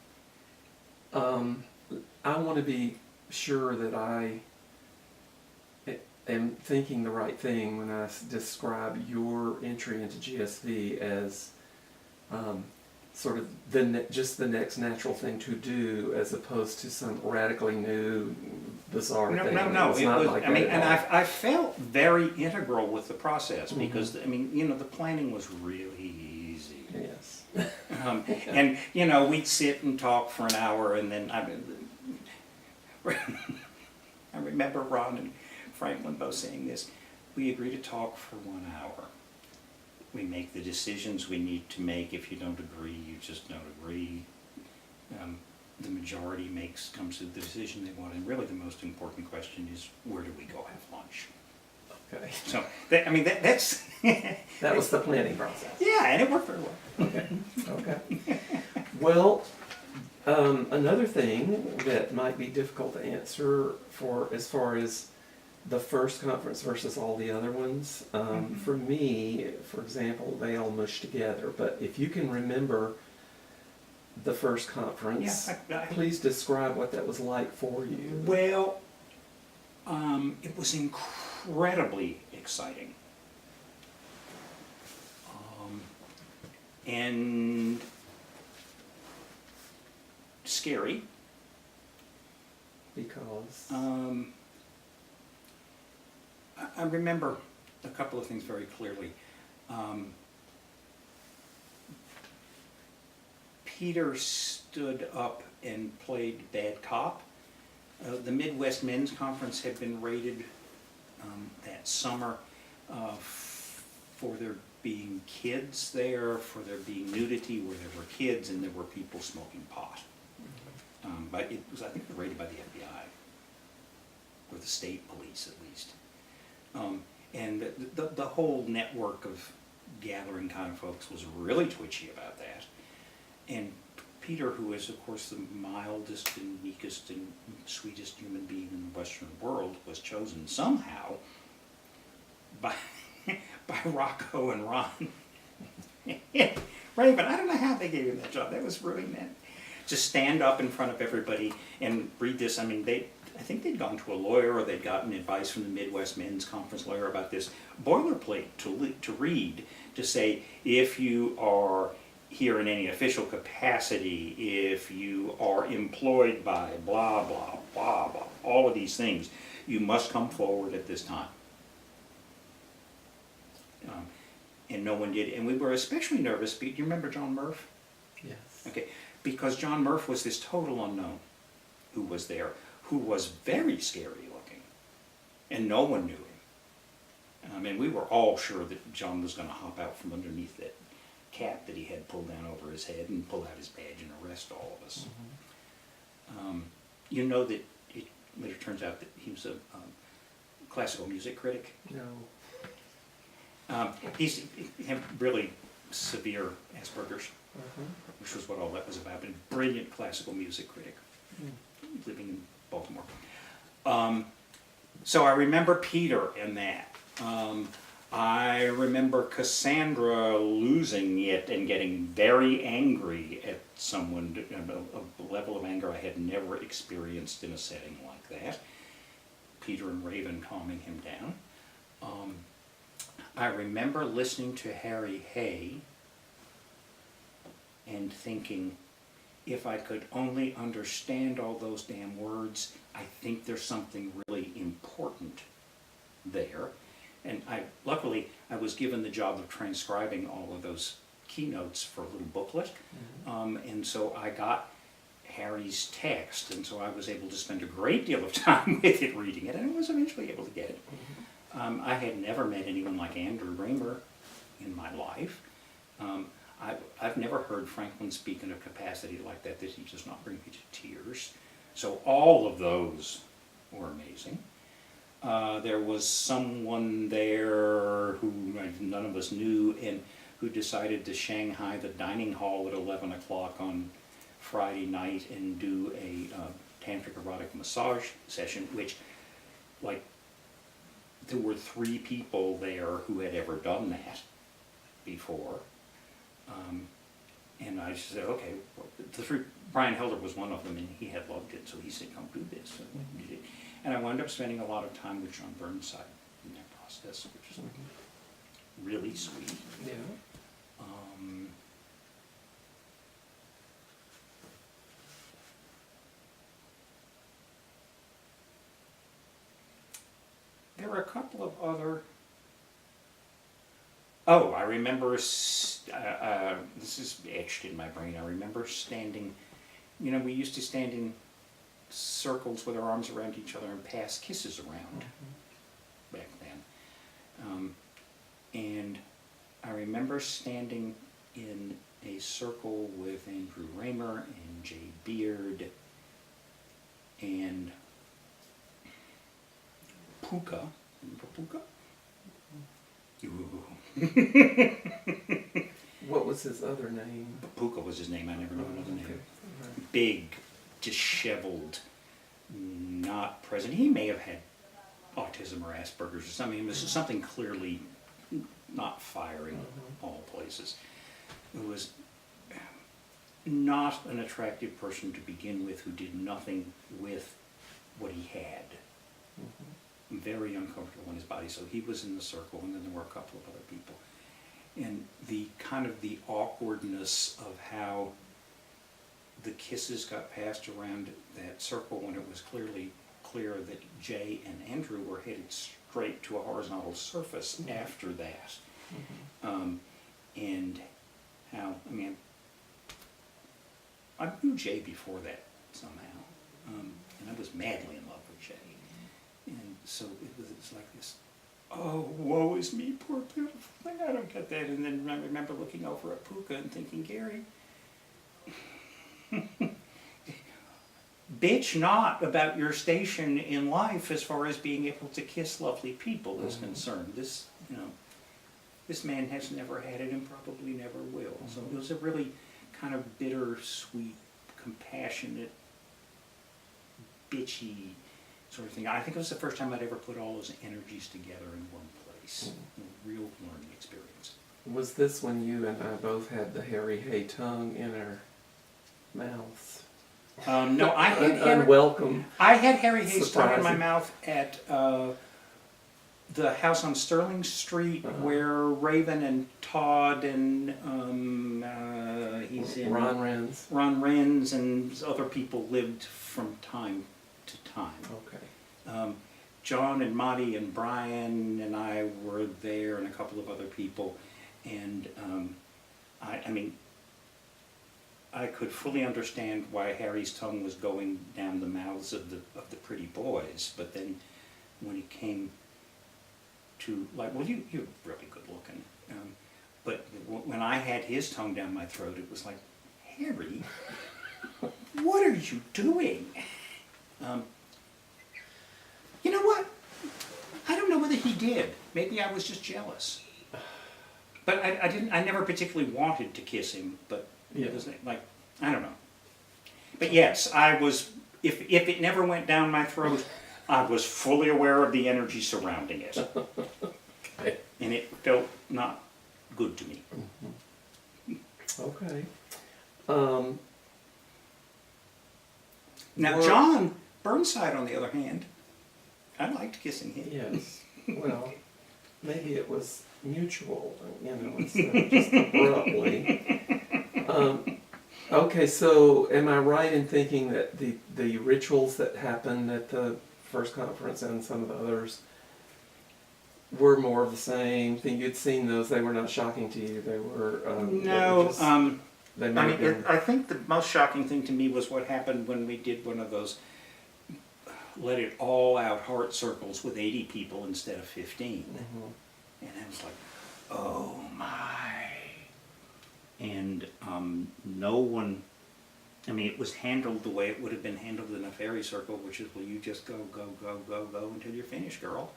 I want to be sure that I am thinking the right thing when I describe your entry into GSV as sort of just the next natural thing to do, as opposed to some radically new, bizarre thing. No. It's not like that at and all. I felt very integral with the process, Mm-hmm. because the planning was really easy. Yes. And we'd sit and talk for an hour, and then I remember Ron and Franklin both saying this: we agree to talk for 1 hour. We make the decisions we need to make. If you don't agree, you just don't agree. The majority comes to the decision they want, and really the most important question is, where do we go have lunch? Okay. So that's That was the planning process. yeah, and it worked very well. Okay. Okay. Well, another thing that might be difficult to answer as far as the first conference versus all the other ones, for me, for example, they all mush together. But if you can remember the first conference, Yeah, please describe what that was like for you. Well, it was incredibly exciting. And scary. Because I remember a couple of things very clearly. Peter stood up and played bad cop. The Midwest Men's Conference had been raided that summer for there being kids there, for there being nudity where there were kids and there were people smoking pot. But it was, I think, raided by the FBI, or the state police at least. And the whole network of gathering kind of folks was really twitchy about that. And Peter, who is of course the mildest and meekest and sweetest human being in the Western world, was chosen somehow by Rocco and Ron. Raven, I don't know how they gave him that job. That was really meant to stand up in front of everybody and read this. I mean, I think they'd gone to a lawyer, or they'd gotten advice from the Midwest Men's Conference lawyer about this boilerplate to read, to say, if you are here in any official capacity, if you are employed by blah, blah, blah, blah, all of these things, you must come forward at this time. And no one did. And we were especially nervous. Do you remember John Murph? Yes. Okay, because John Murph was this total unknown who was there, who was very scary looking, and no one knew him. I mean, we were all sure that John was going to hop out from underneath that cap that he had pulled down over his head and pull out his badge and arrest all of us. Mm-hmm. You know that it later turns out that he was a classical music critic. No. He had really severe Asperger's, which was what all that was about. But a brilliant classical music critic, living in Baltimore. So I remember Peter in that. I remember Cassandra losing it and getting very angry at someone, a level of anger I had never experienced in a setting like that. Peter and Raven calming him down. I remember listening to Harry Hay and thinking, if I could only understand all those damn words, I think there's something really important there. And luckily, I was given the job of transcribing all of those keynotes for a little booklet. And so I got Harry's text, and so I was able to spend a great deal of time with it, reading it, and I was eventually able to get it. I had never met anyone like Andrew Raymer in my life. I've never heard Franklin speak in a capacity like that he does not bring me to tears. So all of those were amazing. There was someone there who none of us knew and who decided to Shanghai the dining hall at 11 o'clock on Friday night and do a tantric erotic massage session, which, like, there were 3 people there who had ever done that before. And I said, okay, Brian Helder was one of them, and he had loved it, so he said, come do this. So we did it. And I wound up spending a lot of time with John Burnside in that process, which is really sweet. Yeah. There were a couple of other... Oh, I remember, this is etched in my brain, I remember standing, we used to stand in circles with our arms around each other and pass kisses around back then. And I remember standing in a circle with Andrew Raymer and Jay Beard and Puka. Remember Puka? What was his other name? Puka was his name. I never know another name. Okay. Big, disheveled, not present. He may have had autism or Asperger's or something. It was something clearly not firing all places. It was not an attractive person to begin with, who did nothing with what he had. Very uncomfortable in his body, so he was in the circle, and then there were a couple of other people. And the kind of the awkwardness of how the kisses got passed around that circle when it was clearly clear that Jay and Andrew were headed straight to a horizontal surface after that. And how, I knew Jay before that somehow, and I was madly in love with Jay. And so it's like this, oh, woe is me, poor pitiful thing, I don't get that. And then I remember looking over at Puka and thinking, Gary, bitch not about your station in life as far as being able to kiss lovely people is concerned. This, you know, this man has never had it and probably never will. So it was a really kind of bittersweet, compassionate, bitchy sort of thing. I think it was the first time I'd ever put all those energies together in one place. A real learning experience. Was this when you and I both had the Harry Hay tongue in our mouths? No, I had Unwelcome. I had Harry Hayes tongue in my Surprising. mouth at the house on Sterling Street where Raven and Todd and he's in Ron Renz. Ron Renz and other people lived from time to time. Okay. John and Monty and Brian and I were there and a couple of other people, and I mean, I could fully understand why Harry's tongue was going down the mouths of the pretty boys, but then when it came to, like, well, you're really good looking, but when I had his tongue down my throat, it was like, Harry, what are you doing? You know what? I don't know whether he did. Maybe I was just jealous. But I never particularly wanted to kiss him, but it was like, I don't know. But yes, I was, if it never went down my throat, I was fully aware of the energy surrounding it. Okay. And it felt not good to me. Okay. Now, Well- John Burnside, on the other hand, I liked kissing him. Yes. Well, maybe it was mutual, you know, instead of just abruptly. Okay, so am I right in thinking that the rituals that happened at the first conference and some of the others were more of the same thing? You'd seen those; they were not shocking to you. They were No, they may have been. I think the most shocking thing to me was what happened when we did one of those let it all out heart circles with 80 people instead of 15. And I was like, oh my. And no one, I mean, it was handled the way it would have been handled in a fairy circle, which is, well, you just go, go, go, go, go until you're finished, girl.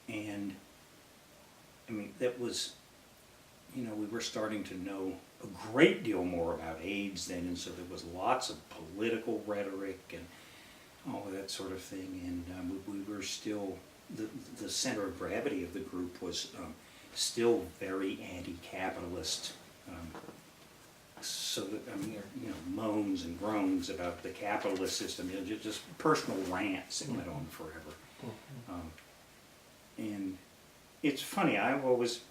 And I mean, that was, you know, we were starting to know a great deal more about AIDS then, and so there was lots of political rhetoric and all of that sort of thing, and we were still, the center of gravity of the group was still very anti-capitalist, so that, I mean, you know, moans and groans about the capitalist system, you know, just personal rants that went on forever. And it's funny, I've always,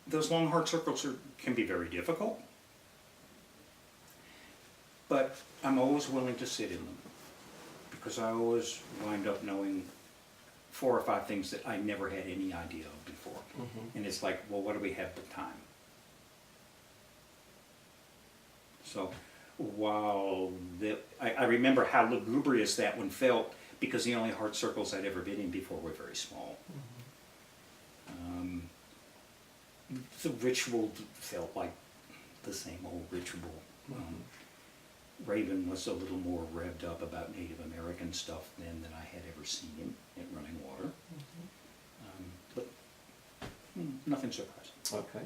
those long heart circles can be very difficult, but I'm always willing to sit in them, because I always wind up knowing 4 or 5 things that I never had any idea of before. And it's like, well, what do we have but time? So while I remember how lugubrious that one felt, because the only heart circles I'd ever been in before were very small. The ritual felt like the same old ritual. Raven was a little more revved up about Native American stuff then than I had ever seen him at Running Water. But nothing surprising. Okay.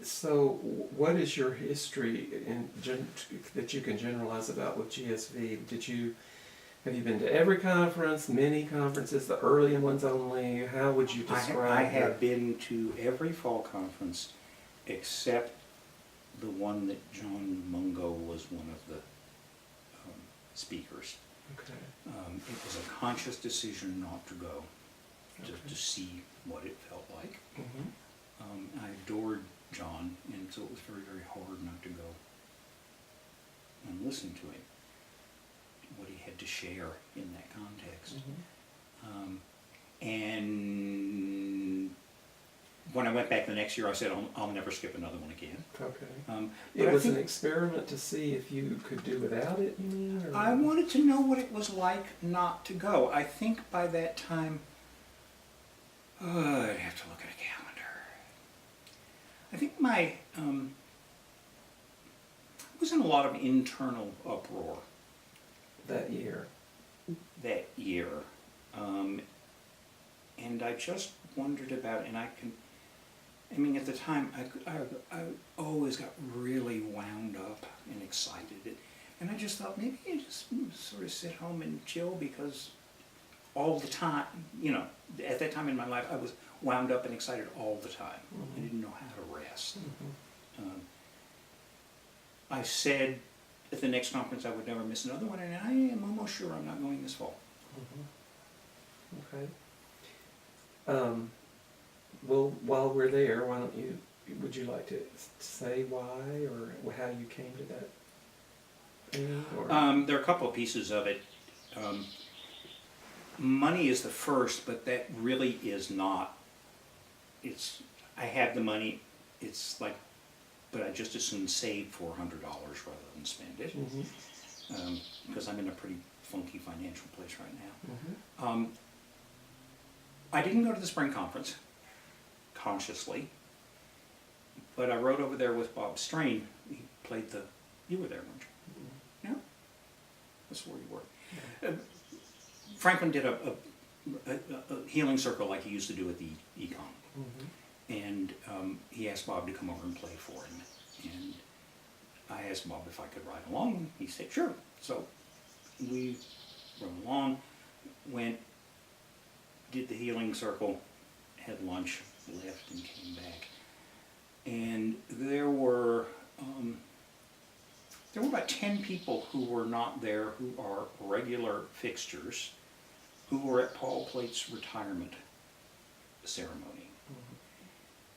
So, what is your history that you can generalize about with GSV? Have you been to every conference, many conferences, the early ones only? How would you describe? I have been to every fall conference except the one that John Mungo was one of the speakers. Okay. It was a conscious decision not to go, to see what it felt like. I adored John, and so it was very, very hard not to go and listen to him, what he had to share in that context. And when I went back the next year, I said, I'll never skip another one again. Okay. It was an experiment to see if you could do without it, you mean? Or? I wanted to know what it was like not to go. I think by that time, I'd have to look at a calendar. I think I was in a lot of internal uproar that year? that year. And I just wondered about, and I mean, at the time, I always got really wound up and excited. And I just thought, maybe I just sort of sit home and chill, because all the time, you know, at that time in my life, I was wound up and excited all the time. I didn't know how to rest. I said at the next conference I would never miss another one, and I am almost sure I'm not going this fall. Okay. Well, while we're there, why don't you, would you like to say why or how you came to that thing? Or? There are a couple of pieces of it. Money is the first, but that really is not. I have the money, it's like, but I just as soon save $400 rather than spend it, because I'm in a pretty funky financial place right now. I didn't go to the spring conference, consciously, but I rode over there with Bob Strain. He played you were there, weren't you? No? That's where you were. Franklin did a healing circle like he used to do at the Econ. And he asked Bob to come over and play for him. And I asked Bob if I could ride along, and he said, sure. So we rode along, did the healing circle, had lunch, left, and came back. And there were about 10 people who were not there, who are regular fixtures, who were at Paul Plate's retirement ceremony.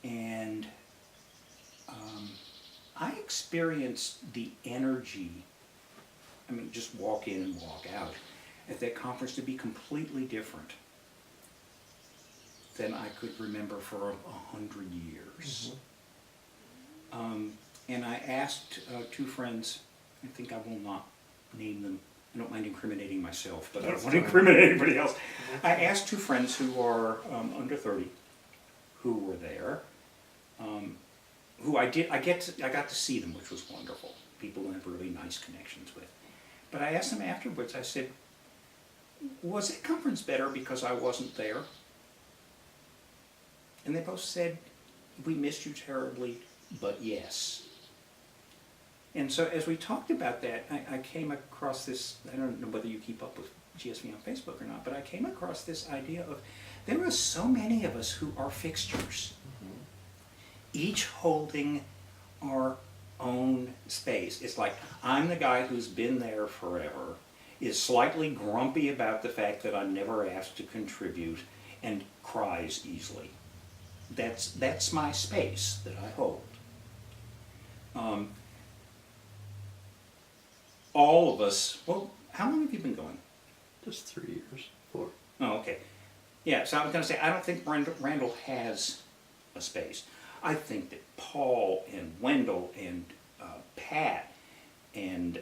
And I experienced the energy, I mean, just walk in and walk out, at that conference to be completely different than I could remember for 100 years. And I asked two friends, I think I will not name them, I don't mind incriminating myself, but I don't want to incriminate anybody else. I asked two friends who are under 30, who were there, who I got to see them, which was wonderful. People who I have really nice connections with. But I asked them afterwards, I said, was that conference better because I wasn't there? And they both said, we missed you terribly, but yes. And so as we talked about that, I came across this, I don't know whether you keep up with GSV on Facebook or not, but I came across this idea of, there are so many of us who are fixtures, each holding our own space. It's like, I'm the guy who's been there forever, is slightly grumpy about the fact that I'm never asked to contribute, and cries easily. That's my space that I hold. All of us, well, how long have you been going? Just 3 years, 4. Oh, okay. Yeah, so I was going to say, I don't think Randall has a space. I think that Paul and Wendell and Pat and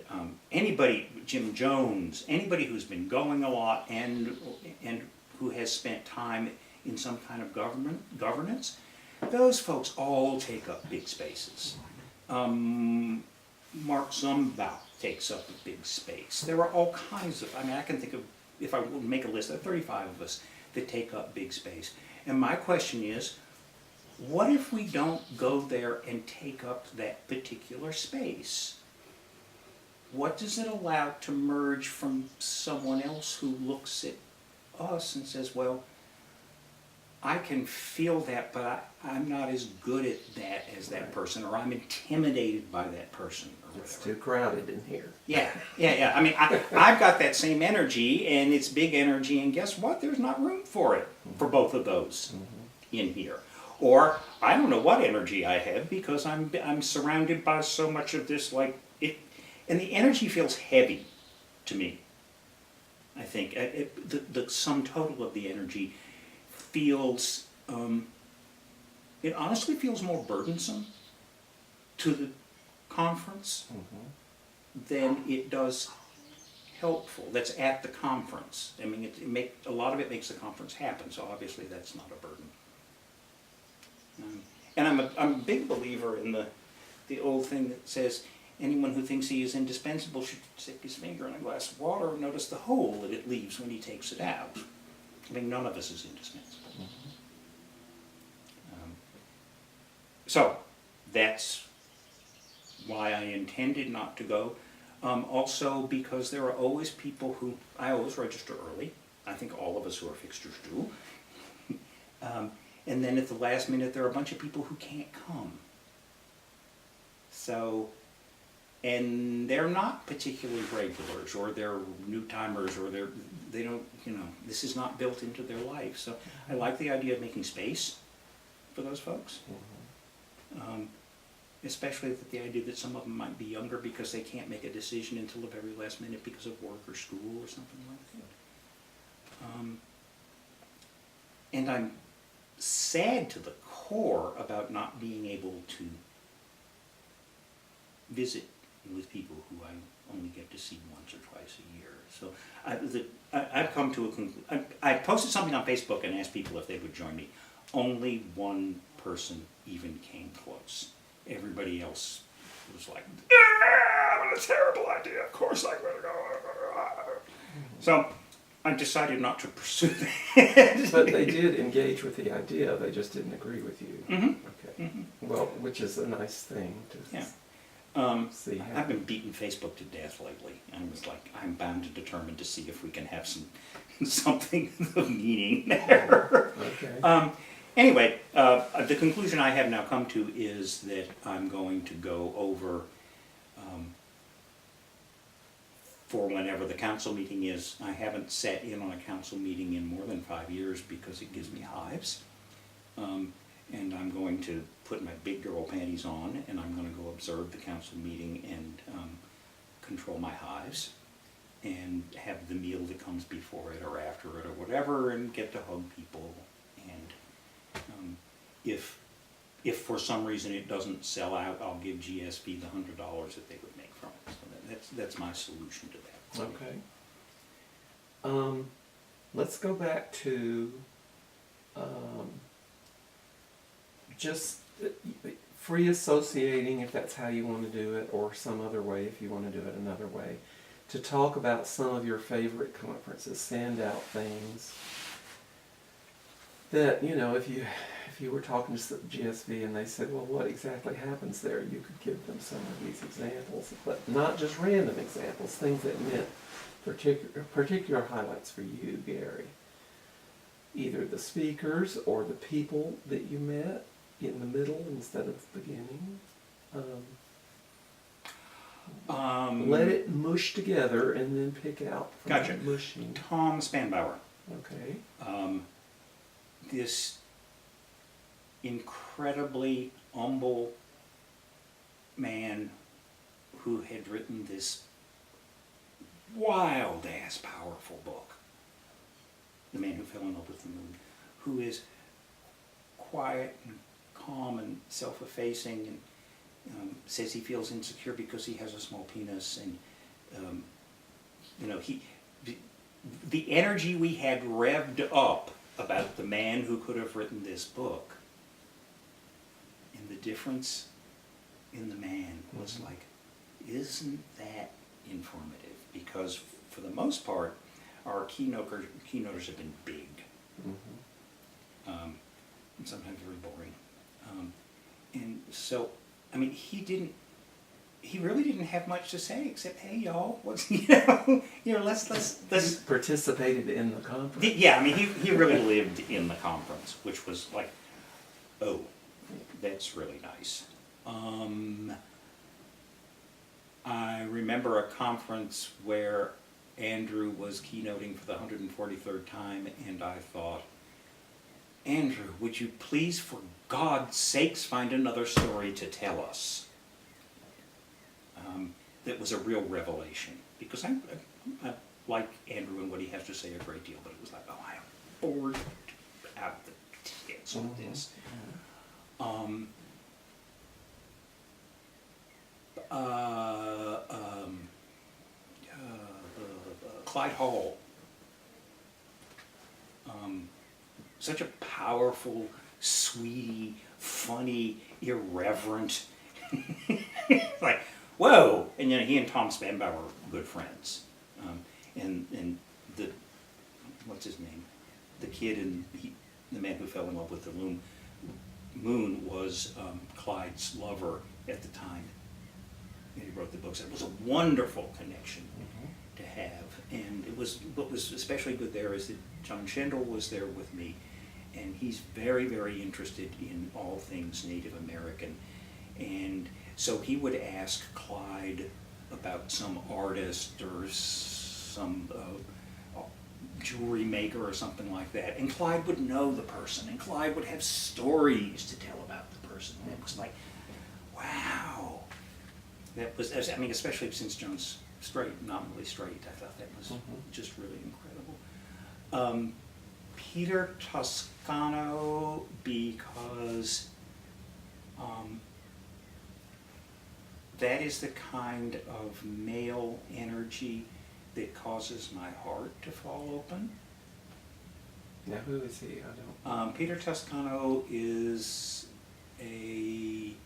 anybody, Jim Jones, anybody who's been going a lot and who has spent time in some kind of governance, those folks all take up big spaces. Mark Zumbaugh takes up a big space. There are all kinds of, I mean, I can think of, if I would make a list, of 35 of us that take up big space. And my question is, what if we don't go there and take up that particular space? What does it allow to merge from someone else who looks at us and says, well, I can feel that, but I'm not as good at that as that person, or I'm intimidated by that person, or whatever. It's too crowded in here. Yeah. I mean, I've got that same energy, and it's big energy, and guess what? There's not room for it, for both of those in here. Or, I don't know what energy I have, because I'm surrounded by so much of this, like, and the energy feels heavy to me, I think. The sum total of the energy feels, it honestly feels more burdensome to the conference than it does helpful. That's at the conference. I mean, a lot of it makes the conference happen, so obviously that's not a burden. And I'm a big believer in the old thing that says, anyone who thinks he is indispensable should stick his finger in a glass of water and notice the hole that it leaves when he takes it out. I mean, none of us is indispensable. So, that's why I intended not to go. Also because there are always people who, I always register early. I think all of us who are fixtures do. And then at the last minute there are a bunch of people who can't come. So, and they're not particularly regulars, or they're new timers, or they don't, this is not built into their life. So I like the idea of making space for those folks. Especially with the idea that some of them might be younger because they can't make a decision until the very last minute because of work or school or something like that. And I'm sad to the core about not being able to visit with people who I only get to see once or twice a year. So I've come to a conclusion. I posted something on Facebook and asked people if they would join me. Only one person even came close. Everybody else was like, what a terrible idea, of course I'm going to go. So I decided not to pursue that. But they did engage with the idea, they just didn't agree with you. Mm-hmm. Okay. Mm-hmm. Well, which is a nice thing to Yeah. see. I've been beating Facebook to death lately. I was like, I'm bound and determined to see if we can have something of meaning there. Okay. Anyway, the conclusion I have now come to is that I'm going to go over, for whenever the council meeting is. I haven't sat in on a council meeting in more than 5 years because it gives me hives. And I'm going to put my big girl panties on, and I'm going to go observe the council meeting and control my hives, and have the meal that comes before it or after it or whatever, and get to hug people. And if for some reason it doesn't sell out, I'll give GSV the $100 that they would make from it. So that's my solution to that. Okay. Let's go back to just free associating, if that's how you want to do it, or some other way if you want to do it another way, to talk about some of your favorite conferences, standout things that, if you were talking to GSV and they said, well, what exactly happens there, you could give them some of these examples, but not just random examples, things that meant particular highlights for you, Gary. Either the speakers or the people that you met in the middle instead of the beginning. Let it mush together and then pick out from Gotcha. that mushing. Tom Spanbauer. Okay. This incredibly humble man who had written this wild-ass powerful book, The Man Who Fell in Love with the Moon, who is quiet and calm and self-effacing, and says he feels insecure because he has a small penis, and the energy we had revved up about the man who could have written this book, and the difference in the man was like, isn't that informative? Because for the most part, our keynoters have been big, and sometimes very boring. And so, I mean, he really didn't have much to say except, hey y'all, let's He participated in the conference. yeah, I mean, he really lived in the conference, which was like, oh, that's really nice. I remember a conference where Andrew was keynoting for the 143rd time, and I thought, Andrew, would you please, for God's sakes, find another story to tell us? That was a real revelation, because I like Andrew and what he has to say a great deal, but it was like, oh, I am bored out of the tits with this. Clyde Hall. Such a powerful, sweetie, funny, irreverent. Like, whoa! And he and Tom Spanbauer were good friends. And the, what's his name? The kid and the man who fell in love with the moon was Clyde's lover at the time. And he wrote the books. It was a wonderful connection to have. And what was especially good there is that John Schendel was there with me, and he's very, very interested in all things Native American. And so he would ask Clyde about some artist or some jewelry maker or something like that, and Clyde would know the person, and Clyde would have stories to tell about the person. And it was like, wow. That was, I mean, especially since John's straight, nominally straight, I thought that was just really incredible. Peter Toscano, because that is the kind of male energy that causes my heart to fall open. Now, who is he? I don't. Peter Toscano is he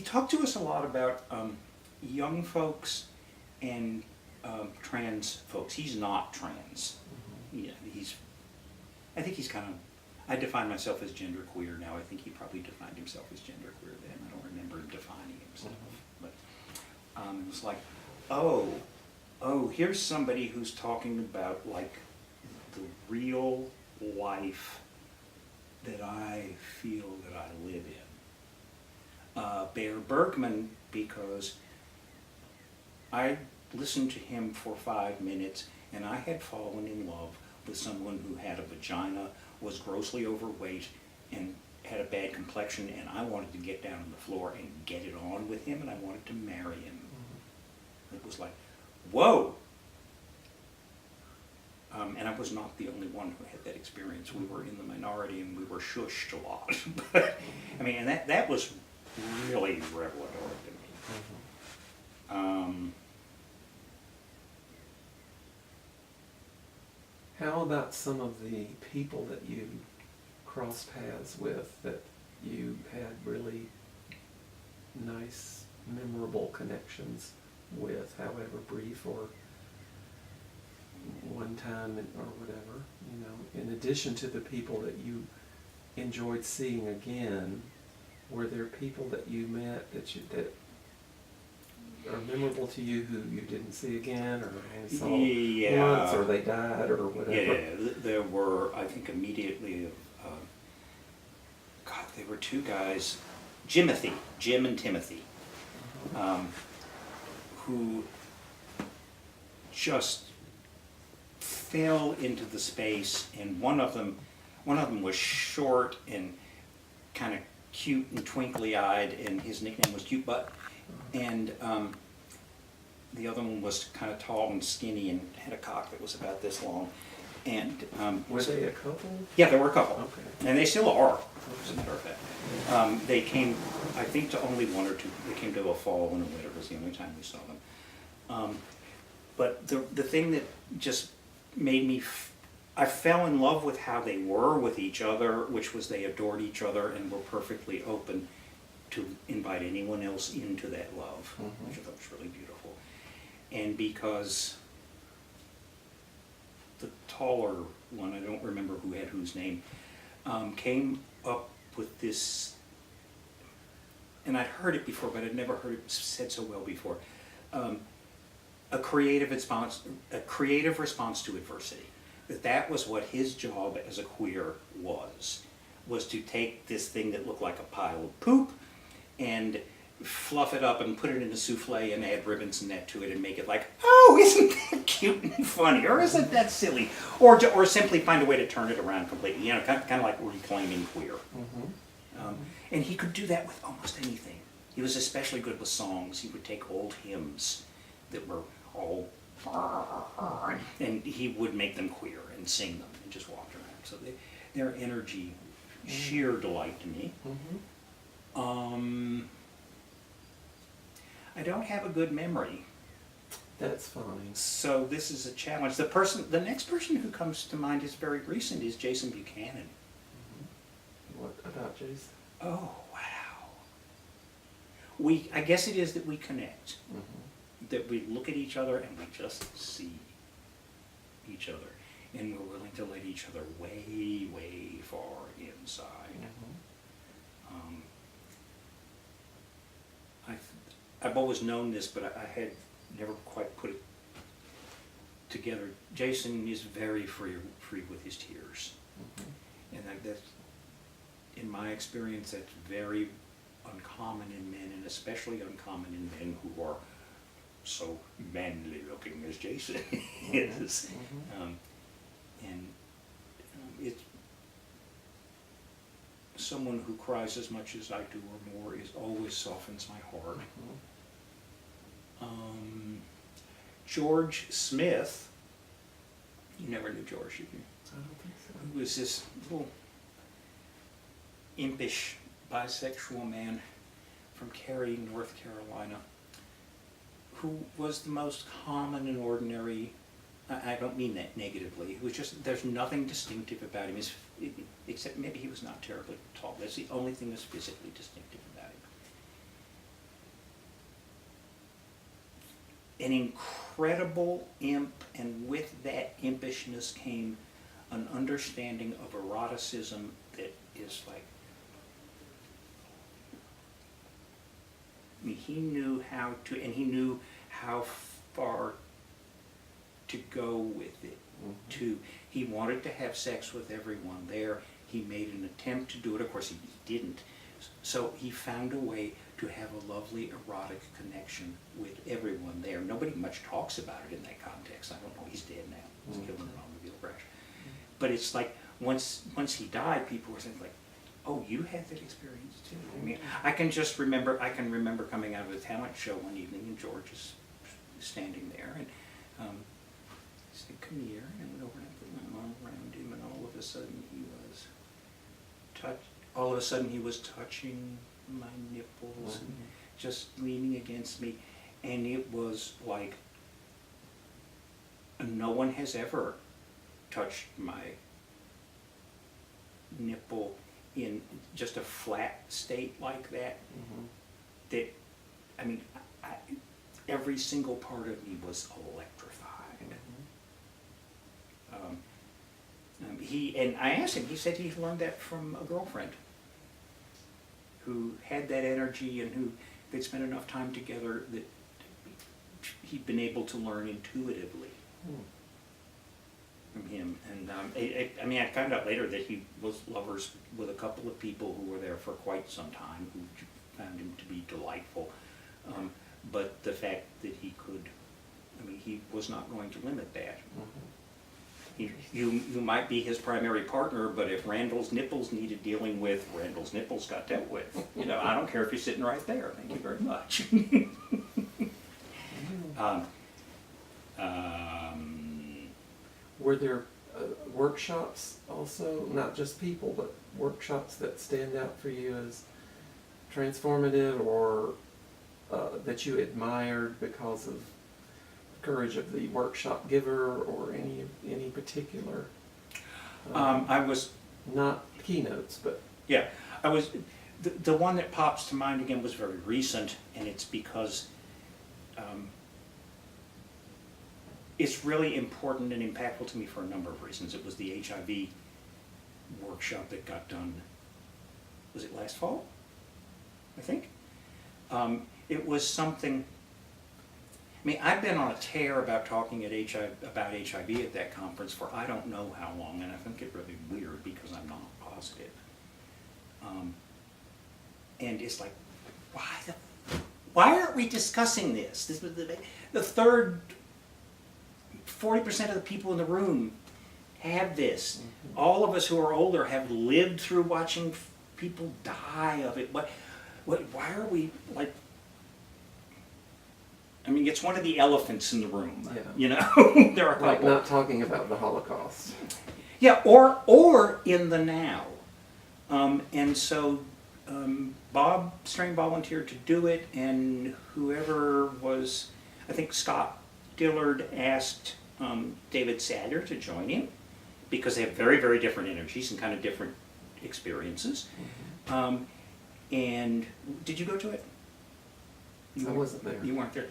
talked to us a lot about young folks and trans folks. He's not trans. Yeah, I think he's kind of, I define myself as genderqueer now. I think he probably defined himself as genderqueer then. I don't remember him defining himself. But it was like, oh, here's somebody who's talking about like the real life that I feel that I live in. Bear Bergman, because I listened to him for 5 minutes and I had fallen in love with someone who had a vagina, was grossly overweight, and had a bad complexion, and I wanted to get down on the floor and get it on with him, and I wanted to marry him. It was like, whoa! And I was not the only one who had that experience. We were in the minority and we were shushed a lot. But, I mean, and that was really revelatory to me. How about some of the people that you crossed paths with that you had really nice, memorable connections with, however brief or one time or whatever, you know, in addition to the people that you enjoyed seeing again, were there people that you met that are memorable to you who you didn't see again, or only saw once, or they died, or whatever? Yeah, there were, I think immediately, there were two guys, Jim and Timothy, who just fell into the space, and one of them was short and kind of cute and twinkly-eyed, and his nickname was Cute Butt, and the other one was kind of tall and skinny and had a cock that was about this long. And were they a couple? Yeah, they were a couple. Okay. And they still are, as a matter of fact. They came, I think, to only one or two. They came to a fall and a winter was the only time we saw them. But the thing that just made me, I fell in love with how they were with each other, which was they adored each other and were perfectly open to invite anyone else into that love, which I thought was really beautiful. And because the taller one, I don't remember who had whose name, came up with this, and I'd heard it before, but I'd never heard it said so well before, a creative response to adversity. That was what his job as a queer was to take this thing that looked like a pile of poop and fluff it up and put it in a souffle and add ribbons and that to it and make it like, oh, isn't that cute and funny, or isn't that silly, or simply find a way to turn it around completely, you know, kind of like reclaiming queer. And he could do that with almost anything. He was especially good with songs. He would take old hymns that were all, and he would make them queer and sing them and just walk around. So their energy, sheer delight to me. I don't have a good memory. That's fine. So this is a challenge. The next person who comes to mind is very recent, is Jason Buchanan. What about Jason? Oh, wow. I guess it is that we connect. Mm-hmm. That we look at each other and we just see each other. And we're willing to let each other way, way far inside. Mm-hmm. I've always known this, but I had never quite put it together. Jason is very free with his tears. Mm-hmm. And that's, in my experience, that's very uncommon in men, and especially uncommon in men who are so manly looking as Jason is. Mm-hmm. It's someone who cries as much as I do or more always softens my heart. Mm-hmm. George Smith, you never knew George, did you? I don't think so. Who was this little impish bisexual man from Cary, North Carolina, who was the most common and ordinary. I don't mean that negatively. It was just, there's nothing distinctive about him, except maybe he was not terribly tall. That's the only thing that's physically distinctive about him. An incredible imp, and with that impishness came an understanding of eroticism that is like, I mean, he knew how to, and he knew how far to go with it. Mm-hmm. He wanted to have sex with everyone there. He made an attempt to do it. Of course, he didn't. So he found a way to have a lovely erotic connection with everyone there. Nobody much talks about it in that context. I don't know. He's dead now. He was killed in an automobile crash. But it's like once he died, people were saying like, "Oh, you had that experience too." I mean, I can remember coming out of a talent show one evening, and George is standing there, and he said, "Come here," and I went over and I put my arm around him, and all of a sudden he was touching my nipples and just leaning against me, and it was like no one has ever touched my nipple in just a flat state like that. Mm-hmm. That, I mean, every single part of me was electrified. And I asked him, he said he learned that from a girlfriend who had that energy and who they'd spent enough time together that he'd been able to learn intuitively from him. And I mean, I found out later that he was lovers with a couple of people who were there for quite some time who found him to be delightful. But the fact that he could, I mean, he was not going to limit that. Mm-hmm. You might be his primary partner, but if Randall's nipples needed dealing with, Randall's nipples got dealt with. You know, I don't care if you're sitting right there. Thank you very much. Were there workshops also, not just people, but workshops that stand out for you as transformative, or that you admired because of courage of the workshop giver, or any particular? I was not keynotes, but yeah. I was the one that pops to mind again was very recent, and it's because it's really important and impactful to me for a number of reasons. It was the HIV workshop that got done. Was it last fall? I think. It was something. I mean, I've been on a tear about talking about HIV at that conference for I don't know how long, and I think it really weird because I'm not positive. And it's like, why aren't we discussing this? This was the third, 40% of the people in the room have this. Mm-hmm. All of us who are older have lived through watching people die of it. Why are we like? I mean, it's one of the elephants in the room. Yeah. You know, there are like not talking about the Holocaust. Yeah, or in the now, and so Bob Strain volunteered to do it, and whoever was, I think Scott Dillard asked David Sadler to join him because they have very, very different energies and kind of different experiences. And did you go to it? I wasn't there. You weren't there.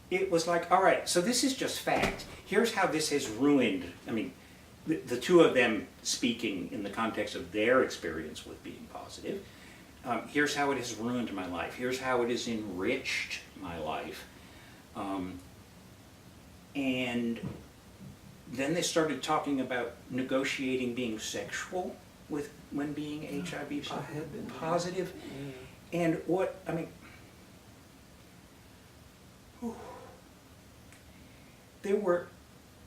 It was like, all right, so this is just fact. Here's how this has ruined, I mean, the two of them speaking in the context of their experience with being positive. Here's how it has ruined my life. Here's how it has enriched my life. And then they started talking about negotiating being sexual when being HIV I had been positive. Yeah. And what, I mean, there were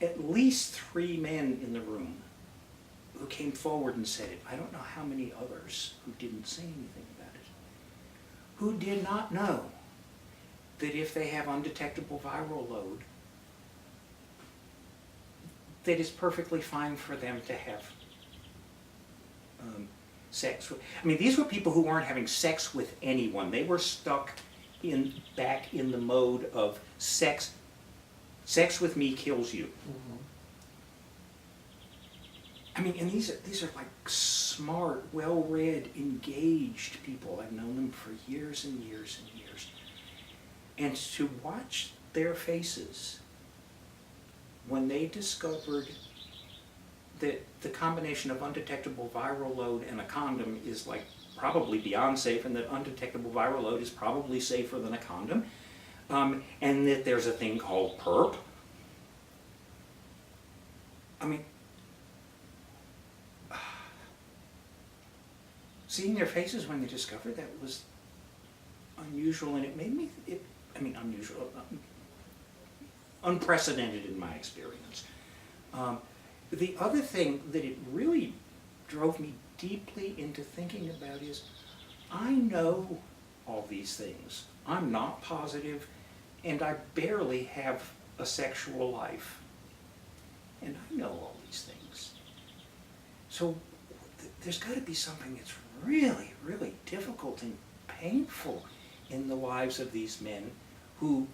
at least 3 men in the room who came forward and said it. I don't know how many others who didn't say anything about it, who did not know that if they have undetectable viral load, that it's perfectly fine for them to have sex with. I mean, these were people who weren't having sex with anyone. They were stuck back in the mode of sex. Sex with me kills you. I mean, and these are like smart, well-read, engaged people. I've known them for years and years and years. And to watch their faces when they discovered that the combination of undetectable viral load and a condom is like probably beyond safe, and that undetectable viral load is probably safer than a condom, and that there's a thing called PERP. I mean, seeing their faces when they discovered that was unusual, and it made me, unusual, unprecedented in my experience. The other thing that it really drove me deeply into thinking about is, I know all these things. I'm not positive, and I barely have a sexual life. And I know all these things. So there's got to be something that's really, really difficult and painful in the lives of these men who,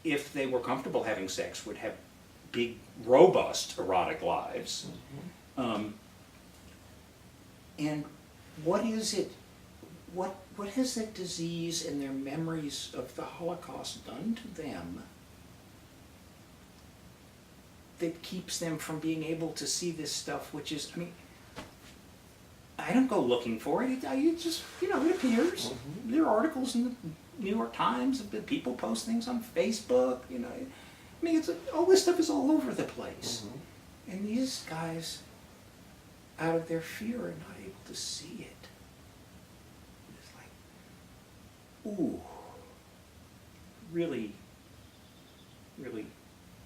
if they were comfortable having sex, would have big, robust, erotic lives. And what is it, what has that disease and their memories of the Holocaust done to them that keeps them from being able to see this stuff, which is, I mean, I don't go looking for it. It just, it appears. There are articles in the New York Times, people post things on Facebook, I mean, all this stuff is all over the place. And these guys, out of their fear, are not able to see it. It's like, ooh, really, really.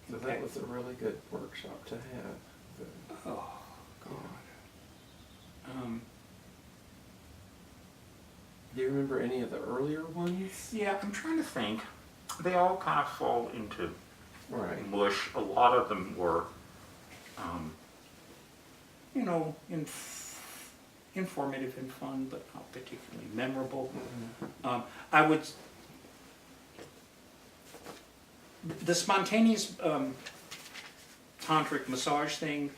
So that was a really good workshop to have. Oh, God. Do you remember any of the earlier ones? Yeah, I'm trying to think. They all kind of fall into mush. A lot of them were, informative and fun, but not particularly memorable. The spontaneous tantric massage thing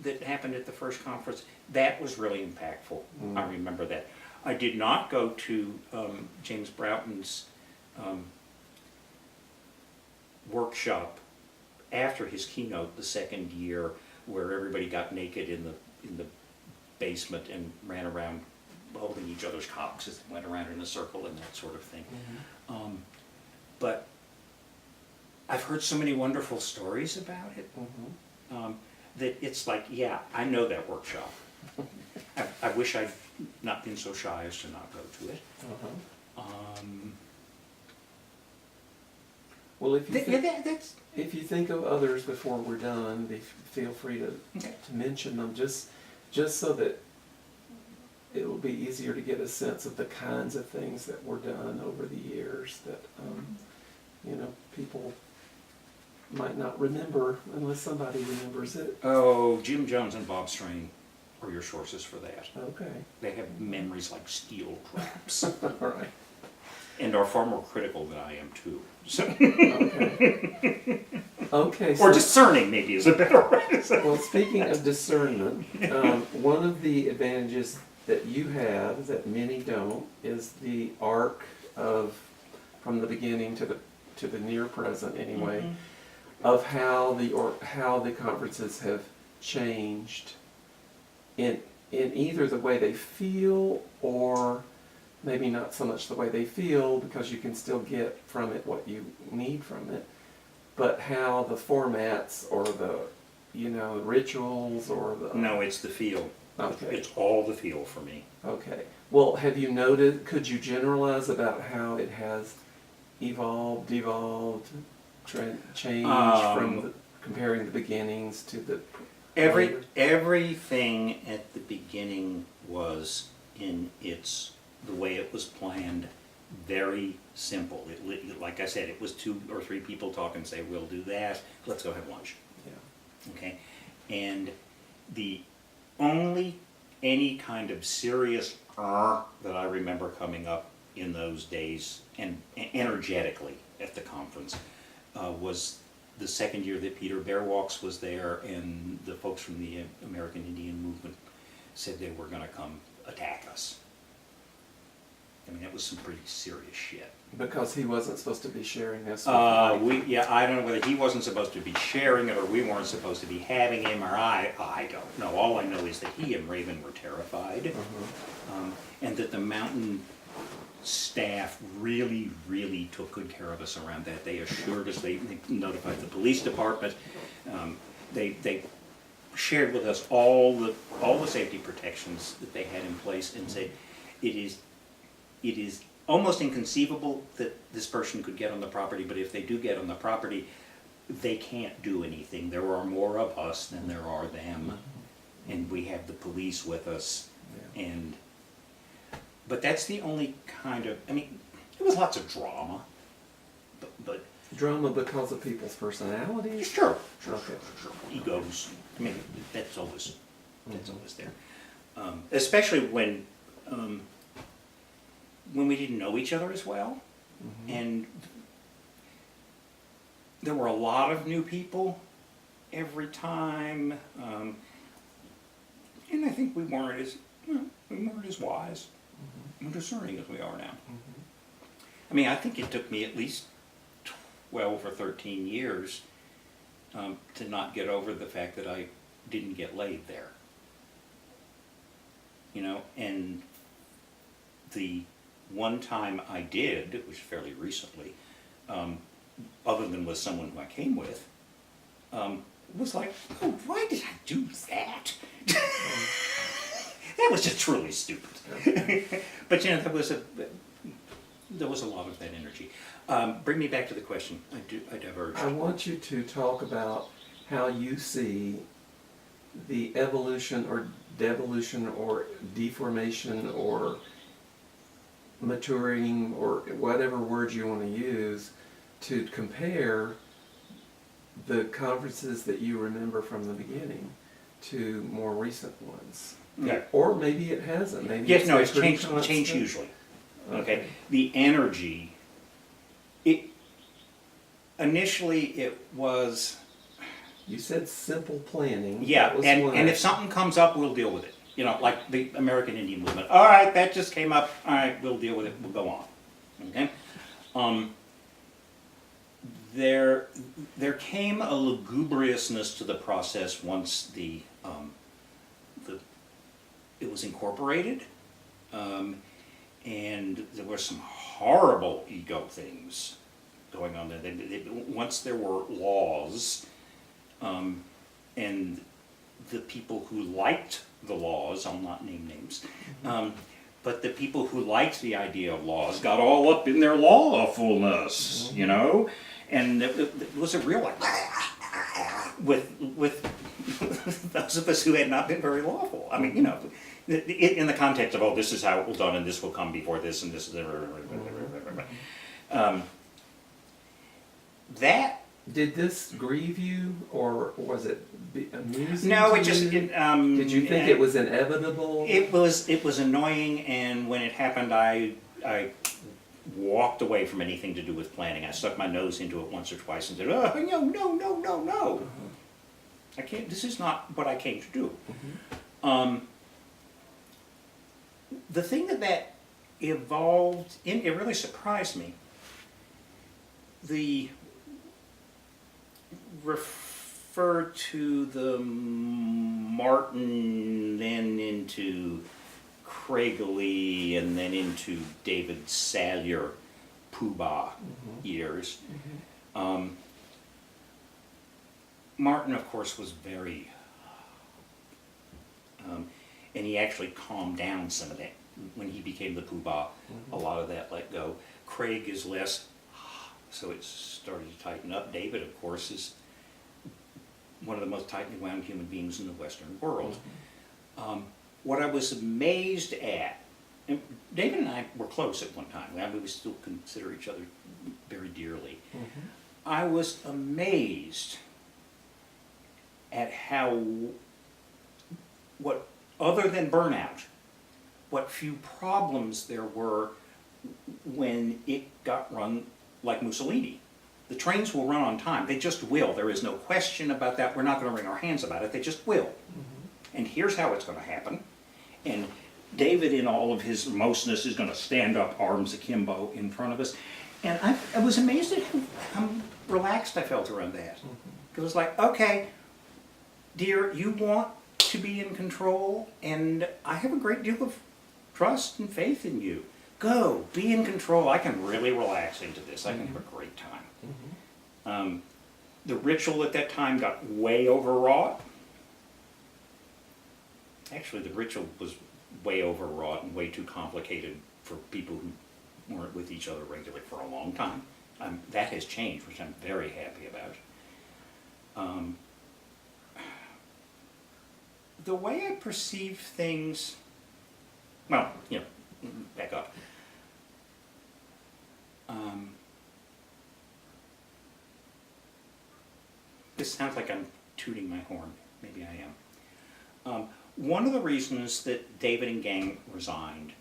that happened at the first conference, that was really impactful. I remember that. I did not go to James Broughton's workshop after his keynote the second year, where everybody got naked in the basement and ran around holding each other's cocks as they went around in a circle and that sort of thing. But I've heard so many wonderful stories about it that it's like, yeah, I know that workshop. I wish I'd not been so shy as to not go to it. Well, if you think of others before we're done, feel free to mention them, just so that it will be easier to get a sense of the kinds of things that were done over the years that people might not remember unless somebody remembers it. Oh, Jim Jones and Bob Strain are your sources for that. Okay. They have memories like steel traps. All right. And are far more critical than I am too. So Okay. Okay, Or discerning, maybe, is a better way to say. well, speaking of discernment, one of the advantages that you have that many don't is the arc of from the beginning to the near present anyway of how the conferences have changed in either the way they feel or maybe not so much the way they feel because you can still get from it what you need from it, but how the formats or the rituals or the No, it's the feel. Okay. It's all the feel for me. Okay. Well, have you noted, could you generalize about how it has evolved, devolved, changed from comparing the beginnings to the later? Everything at the beginning was in the way it was planned, very simple. Like I said, it was 2 or 3 people talk and say, we'll do that, let's go have lunch. Yeah. Okay? And the only any kind of serious that I remember coming up in those days and energetically at the conference was the second year that Peter Bearwalks was there and the folks from the American Indian movement said they were going to come attack us. I mean, that was some pretty serious shit. Because he wasn't supposed to be sharing this with I don't know whether he wasn't supposed to be sharing it or we weren't supposed to be having him or I don't know. All I know is that he and Raven were terrified and that the mountain staff really, really took good care of us around that. They assured us, they notified the police department, they shared with us all the safety protections that they had in place and said, it is almost inconceivable that this person could get on the property, but if they do get on the property, they can't do anything. There are more of us than there are them, and we have the police with us. Yeah. But that's the only kind of, I mean, there was lots of drama, but drama because of people's personalities? sure, Okay. egos. I mean, that's always there. Especially when we didn't know each other as well, and there were a lot of new people every time, and I think we weren't as wise and discerning as we are now. I mean, I think it took me at least 12 or 13 years to not get over the fact that I didn't get laid there. And the one time I did, it was fairly recently, other than with someone who I came with, was like, oh, why did I do that? That was just truly stupid. But there was a lot of that energy. Bring me back to the question. I diverged. I want you to talk about how you see the evolution or devolution or deformation or maturing or whatever word you want to use to compare the conferences that you remember from the beginning to more recent ones. Yeah. Or maybe it hasn't. Maybe Yes, no, it's pretty changed constant. usually. Okay. The energy, initially it was, You said simple planning. yeah, That was and one. if something comes up, we'll deal with it. Like the American Indian movement. All right, that just came up. All right, we'll deal with it. We'll go on. Okay. There came a lugubriousness to the process once it was incorporated, and there were some horrible ego things going on there. Once there were laws, and the people who liked the laws, I'll not name names, but the people who liked the idea of laws got all up in their lawfulness, and it was a real like with those of us who had not been very lawful. I mean, in the context of, oh, this is how it was done, and this will come before this, and this is that. Did this grieve you, or was it amusing? No, to it just. you? Did Did you think it was inevitable? It was annoying, and when it happened, I walked away from anything to do with planning. I stuck my nose into it once or twice and said, oh, no. I can't, this is not what I came to do. The thing that evolved, it really surprised me. The refer to the Martin, then into Craigley, and then into David Salyer Poobah years. Martin, of course, was very, and he actually calmed down some of that when he became the Poobah. A lot of that let go. Craig is less, so it started to tighten up. David, of course, is one of the most tightly wound human beings in the Western world. What I was amazed at, and David and I were close at one time. I mean, we still consider each other very dearly. I was amazed at how, what other than burnout, what few problems there were when it got run like Mussolini. The trains will run on time. They just will. There is no question about that. We're not going to wring our hands about it. They just will. And here's how it's going to happen. And David, in all of his mostness, is going to stand up, arms akimbo, in front of us. And I was amazed at how relaxed I felt around that. It was like, okay, dear, you want to be in control, and I have a great deal of trust and faith in you. Go, be in control. I can really relax into this. I can have a great time. The ritual at that time got way overwrought. Actually, the ritual was way overwrought and way too complicated for people who weren't with each other regularly for a long time. That has changed, which I'm very happy about. The way I perceive things, well, back up. This sounds like I'm tooting my horn. Maybe I am. One of the reasons that David and gang resigned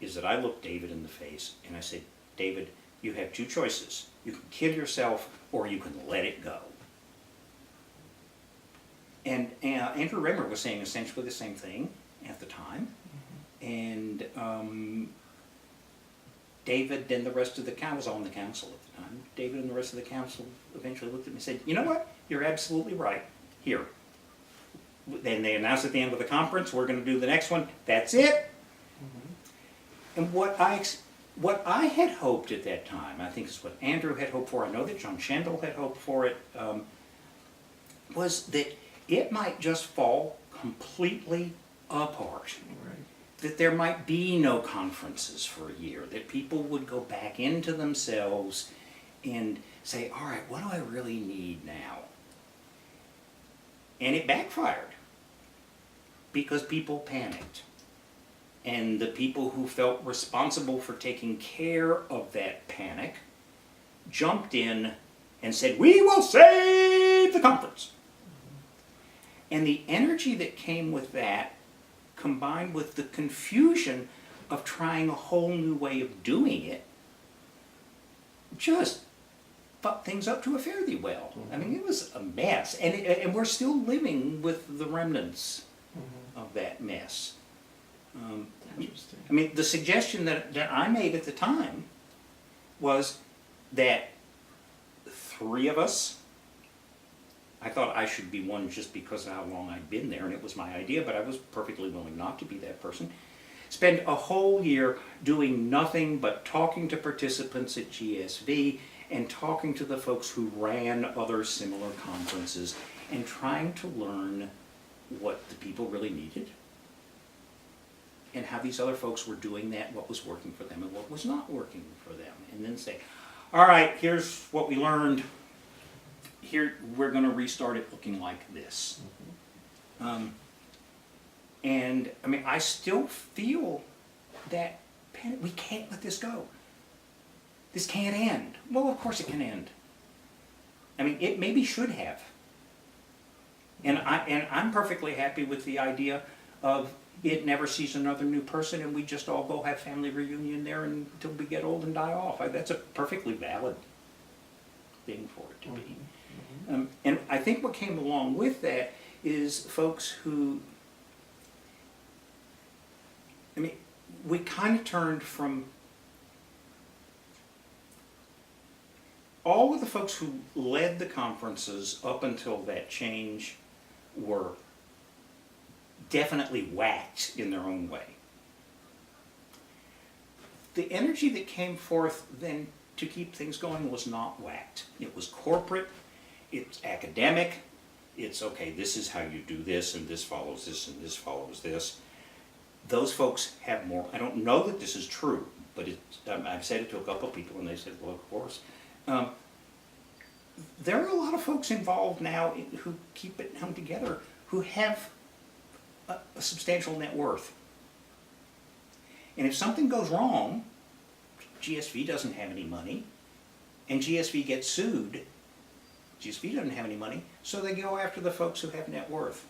is that I looked David in the face and I said, David, you have two choices. You can kill yourself or you can let it go. And Andrew Rimmer was saying essentially the same thing at the time. And David and the rest of the council, I was on the council at the time, David and the rest of the council eventually looked at me and said, you know what, you're absolutely right, here. Then they announced at the end of the conference, we're going to do the next one, that's it. And what I had hoped at that time, I think is what Andrew had hoped for, I know that John Shendel had hoped for it, was that it might just fall completely apart. That there might be no conferences for a year, that people would go back into themselves and say, all right, what do I really need now? And it backfired because people panicked. And the people who felt responsible for taking care of that panic jumped in and said, we will save the conference. And the energy that came with that, combined with the confusion of trying a whole new way of doing it, just fucked things up to a fare thee well. I mean, it was a mess. And we're still living with the remnants of that mess. I mean, the suggestion that I made at the time was that three of us, I thought I should be one just because of how long I'd been there, and it was my idea, but I was perfectly willing not to be that person. Spend a whole year doing nothing but talking to participants at GSV and talking to the folks who ran other similar conferences and trying to learn what the people really needed and how these other folks were doing that, what was working for them and what was not working for them. And then say, all right, here's what we learned. Here, we're going to restart it looking like this. And, I mean, I still feel that we can't let this go. This can't end. Well, of course it can end. I mean, it maybe should have. And I'm perfectly happy with the idea of it never sees another new person, and we just all go have family reunion there until we get old and die off. That's a perfectly valid thing for it to be. And I think what came along with that is folks who, I mean, we kind of turned from all of the folks who led the conferences up until that change were definitely whacked in their own way. The energy that came forth then to keep things going was not whacked. It was corporate, it's academic, it's okay, this is how you do this, and this follows this, and this follows this. Those folks have more. I don't know that this is true, but I've said it to a couple of people, and they said, well, of course. There are a lot of folks involved now who keep it hung together, who have a substantial net worth. And if something goes wrong, GSV doesn't have any money, and GSV gets sued, GSV doesn't have any money, so they go after the folks who have net worth.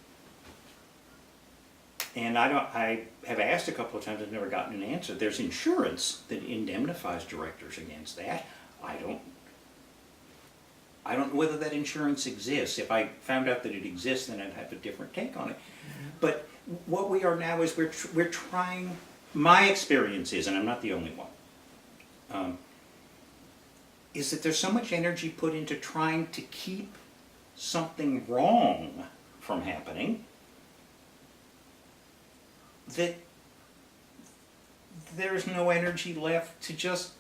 And I have asked a couple of times, I've never gotten an answer. There's insurance that indemnifies directors against that. I don't know whether that insurance exists. If I found out that it exists, then I'd have a different take on it. But what we are now is we're trying, my experience is, and I'm not the only one, is that there's so much energy put into trying to keep something wrong from happening that there's no energy left to just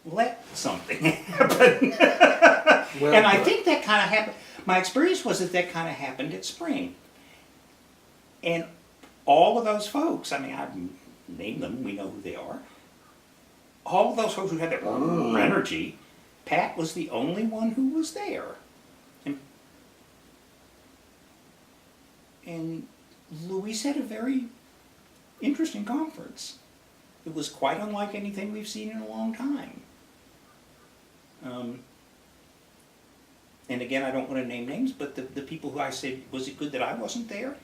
let something happen. Well, and I think that kind of happened. My experience was that kind of happened at Spring. And all of those folks, I mean, I've named them, we know who they are. All of those folks who had that energy, Pat was the only one who was there. And Luis had a very interesting conference. It was quite unlike anything we've seen in a long time. And again, I don't want to name names, but the people who I said, was it good that I wasn't there,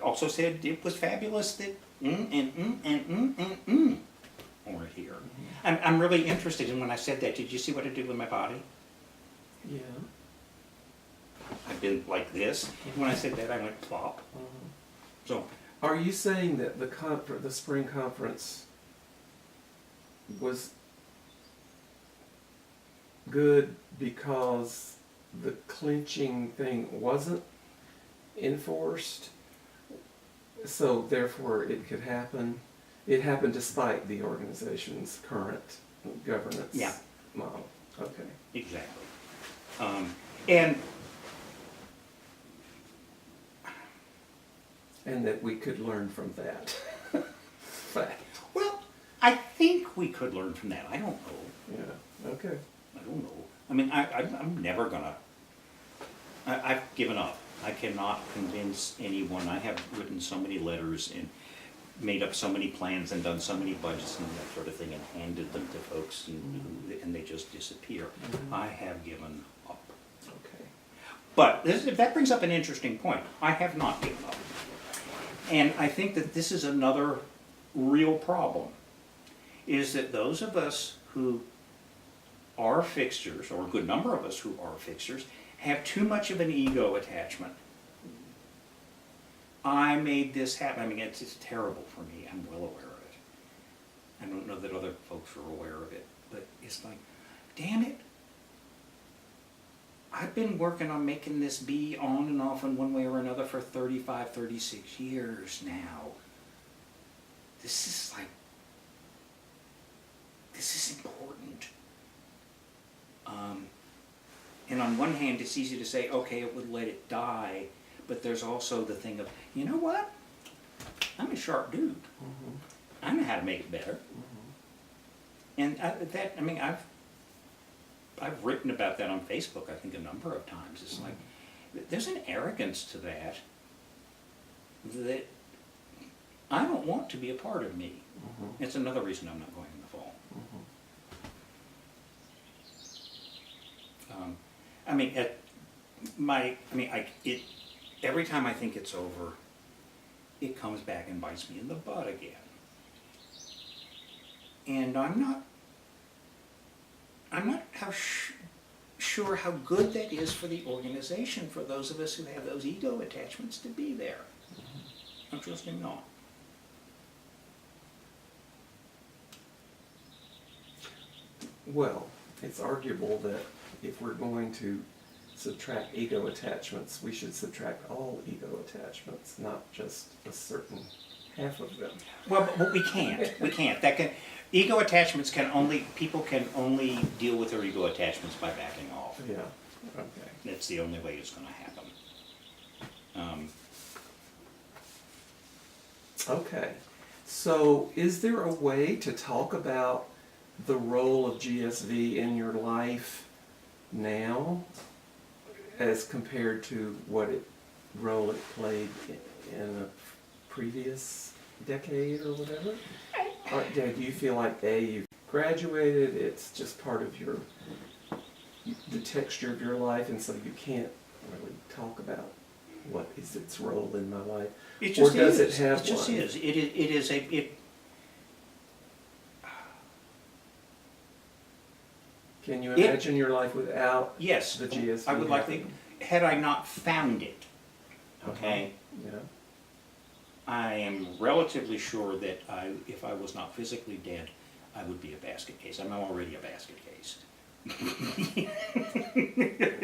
also said it was fabulous that weren't here. I'm really interested in when I said that. Did you see what I did with my body? Yeah. I've been like this. When I said that, I went plop. So, Are you saying that the spring conference was good because the clinching thing wasn't enforced, so therefore it could happen? It happened despite the organization's current governance model. Okay. exactly. And that we could learn from that. Fact. well, I think we could learn from that. I don't know. Yeah. Okay. I don't know. I mean, I'm never gonna. I've given up. I cannot convince anyone. I have written so many letters and made up so many plans and done so many budgets and that sort of thing and handed them to folks and they just disappear. I have given up. Okay. But that brings up an interesting point. I have not given up. And I think that this is another real problem, is that those of us who are fixtures, or a good number of us who are fixtures, have too much of an ego attachment. I made this happen. I mean, it's terrible for me. I'm well aware of it. I don't know that other folks are aware of it, but it's like, damn it. I've been working on making this be on and off in one way or another for 35, 36 years now. This is like, this is important. And on one hand, it's easy to say, okay, it would let it die, but there's also the thing of, you know what? I'm a sharp dude. I know how to make it better. And I've written about that on Facebook, I think, a number of times. It's like, there's an arrogance to that I don't want to be a part of me. It's another reason I'm not going in the fall. every time I think it's over, it comes back and bites me in the butt again. And I'm not sure how good that is for the organization, for those of us who have those ego attachments, to be there. I'm trusting not. Well, it's arguable that if we're going to subtract ego attachments, we should subtract all ego attachments, not just a certain half of them. Well, but we can't. We can't. Ego attachments people can only deal with their ego attachments by backing off. Yeah, okay. That's the only way it's going to happen. Okay, so is there a way to talk about the role of GSV in your life now as compared to what role it played in a previous decade or whatever? Or do you feel like you've graduated, it's just part of the texture of your life, and so you can't really talk about what is its role in my life? It just or does is. it have It just one? is. It is a. Can you imagine your life without Yes, the GSV? I would like to. happening? Had I not found it, okay, Yeah. I am relatively sure that if I was not physically dead, I would be a basket case. I'm already a basket case.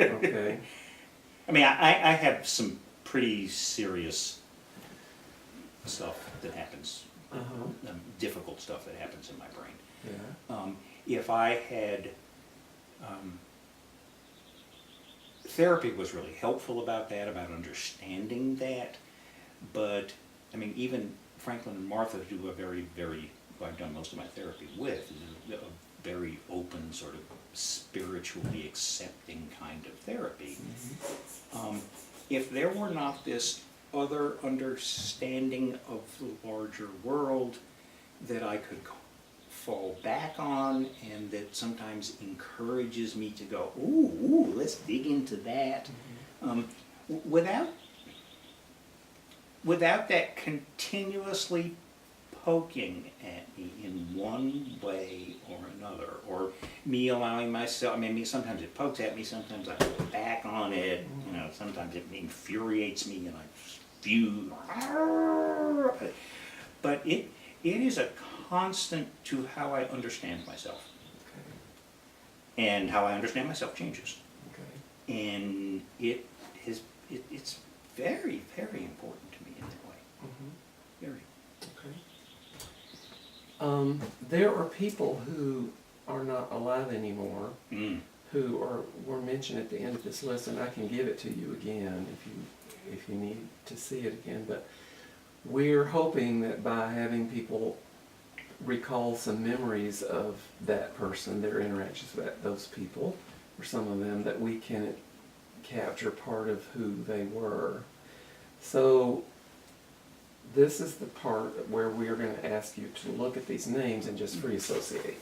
Okay. I mean, I have some pretty serious stuff that happens, Uh-huh. difficult stuff that happens in my brain. Yeah. If I had, therapy was really helpful about that, about understanding that, but, I mean, even Franklin and Martha do a very, very, who I've done most of my therapy with, is a very open, sort of spiritually accepting kind of therapy. If there were not this other understanding of the larger world that I could fall back on, and that sometimes encourages me to go, ooh, let's dig into that. Without that continuously poking at me in one way or another, or me allowing myself, I mean, sometimes it pokes at me, sometimes I go back on it, sometimes it infuriates me and I spew. But it is a constant to how I understand myself. Okay. And how I understand myself changes. Okay. And it's very, very important to me in that way. Mm-hmm. Very. Okay. There are people who are not alive anymore who were mentioned at the end of this list, and I can give it to you again if you need to see it again. But we're hoping that by having people recall some memories of that person, their interactions with those people, or some of them, that we can capture part of who they were. So this is the part where we are going to ask you to look at these names and just free associate.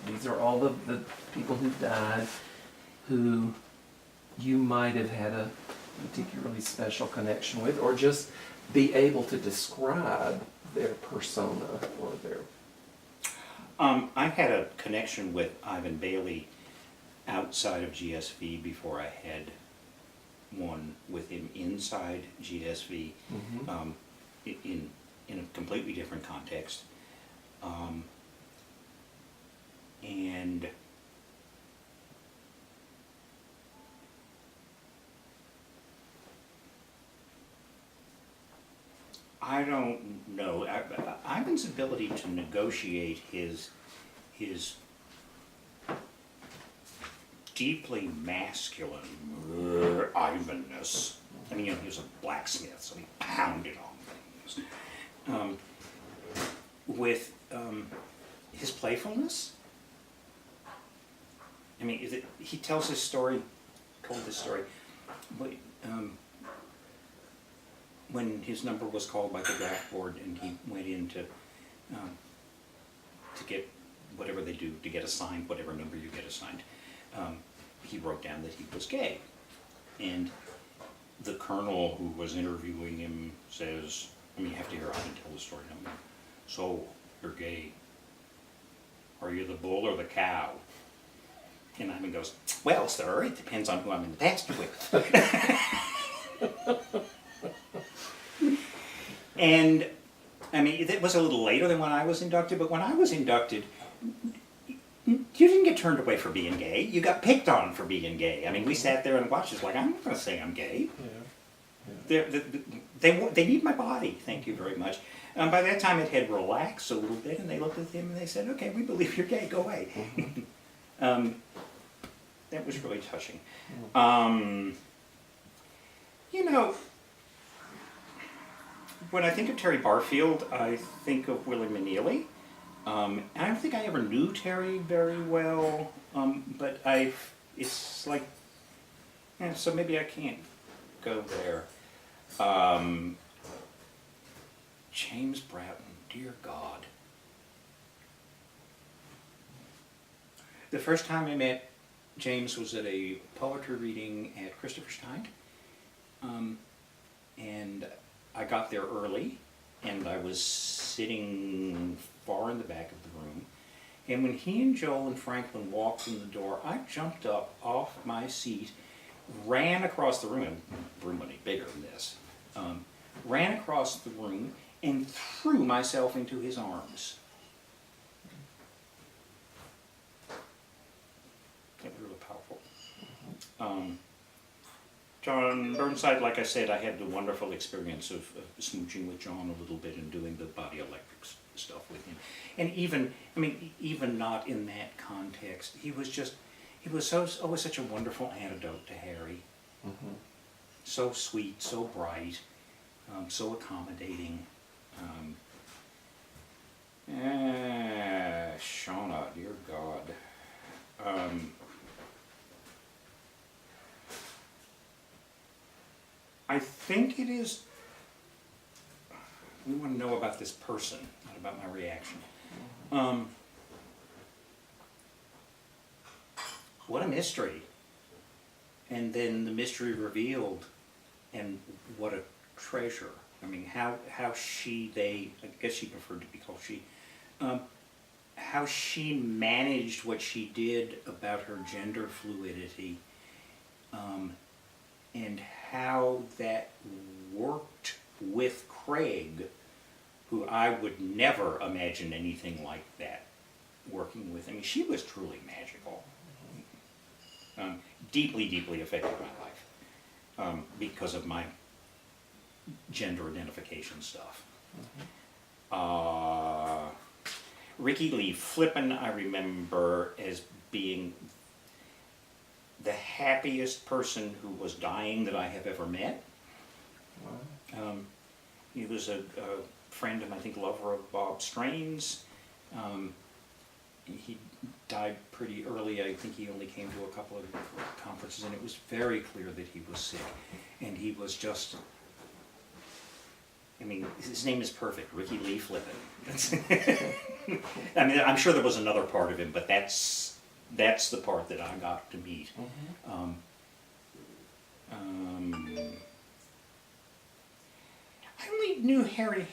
These are all the people who died, who you might have had a particularly special connection with, or just be able to describe their persona or their... I had a connection with Ivan Bailey outside of GSV before I had one with him inside GSV, in a completely different context. And I don't know. Ivan's ability to negotiate his deeply masculine Ivanness. I mean, he was a blacksmith, so he pounded on things. With his playfulness. I mean, he tells this story, told this story, but, when his number was called by the draft board and he went in to get whatever they do, to get assigned whatever number you get assigned, he wrote down that he was gay. And the colonel who was interviewing him says, I mean, you have to hear Ivan tell the story. Now. So, you're gay. Are you the bull or the cow? And Ivan goes, well, sir, it depends on who I'm in the pasture with. And, I mean, it was a little later than when I was inducted, but when I was inducted, you didn't get turned away for being gay. You got picked on for being gay. I mean, we sat there and watched. It's like, I'm not going to say I'm gay. They need my body, thank you very much. By that time, it had relaxed a little bit, and they looked at him and they said, okay, we believe you're gay, go away. That was really touching. You know, when I think of Terry Barfield, I think of Willie McNeely. And I don't think I ever knew Terry very well, but it's like, yeah, so maybe I can't go there. James Bratton, dear God. The first time I met James was at a poetry reading at Christopher Stein. And I got there early, and I was sitting far in the back of the room. And when he and Joel and Franklin walked in the door, I jumped up off my seat, ran across the room, and the room wasn't bigger than this, ran across the room and threw myself into his arms. That was really powerful. John Burnside, like I said, I had the wonderful experience of smooching with John a little bit and doing the body electric stuff with him. And even not in that context, he was always such a wonderful antidote to Harry. Mm-hmm. So sweet, so bright, so accommodating. Shauna, dear God. I think it is, we want to know about this person, not about my reaction. What a mystery. And then the mystery revealed, and what a treasure. I mean, how I guess she preferred to be called she, how she managed what she did about her gender fluidity, and how that worked with Craig, who I would never imagine anything like that working with. I mean, she was truly magical. Deeply, deeply affected my life because of my gender identification stuff. Ricky Lee Flippin, I remember as being the happiest person who was dying that I have ever met. He was a friend and I think lover of Bob Strain's. He died pretty early. I think he only came to a couple of conferences, and it was very clear that he was sick. And he was just, I mean, his name is perfect, Ricky Lee Flippin. I mean, I'm sure there was another part of him, but that's the part that I got to meet. I only knew Harry,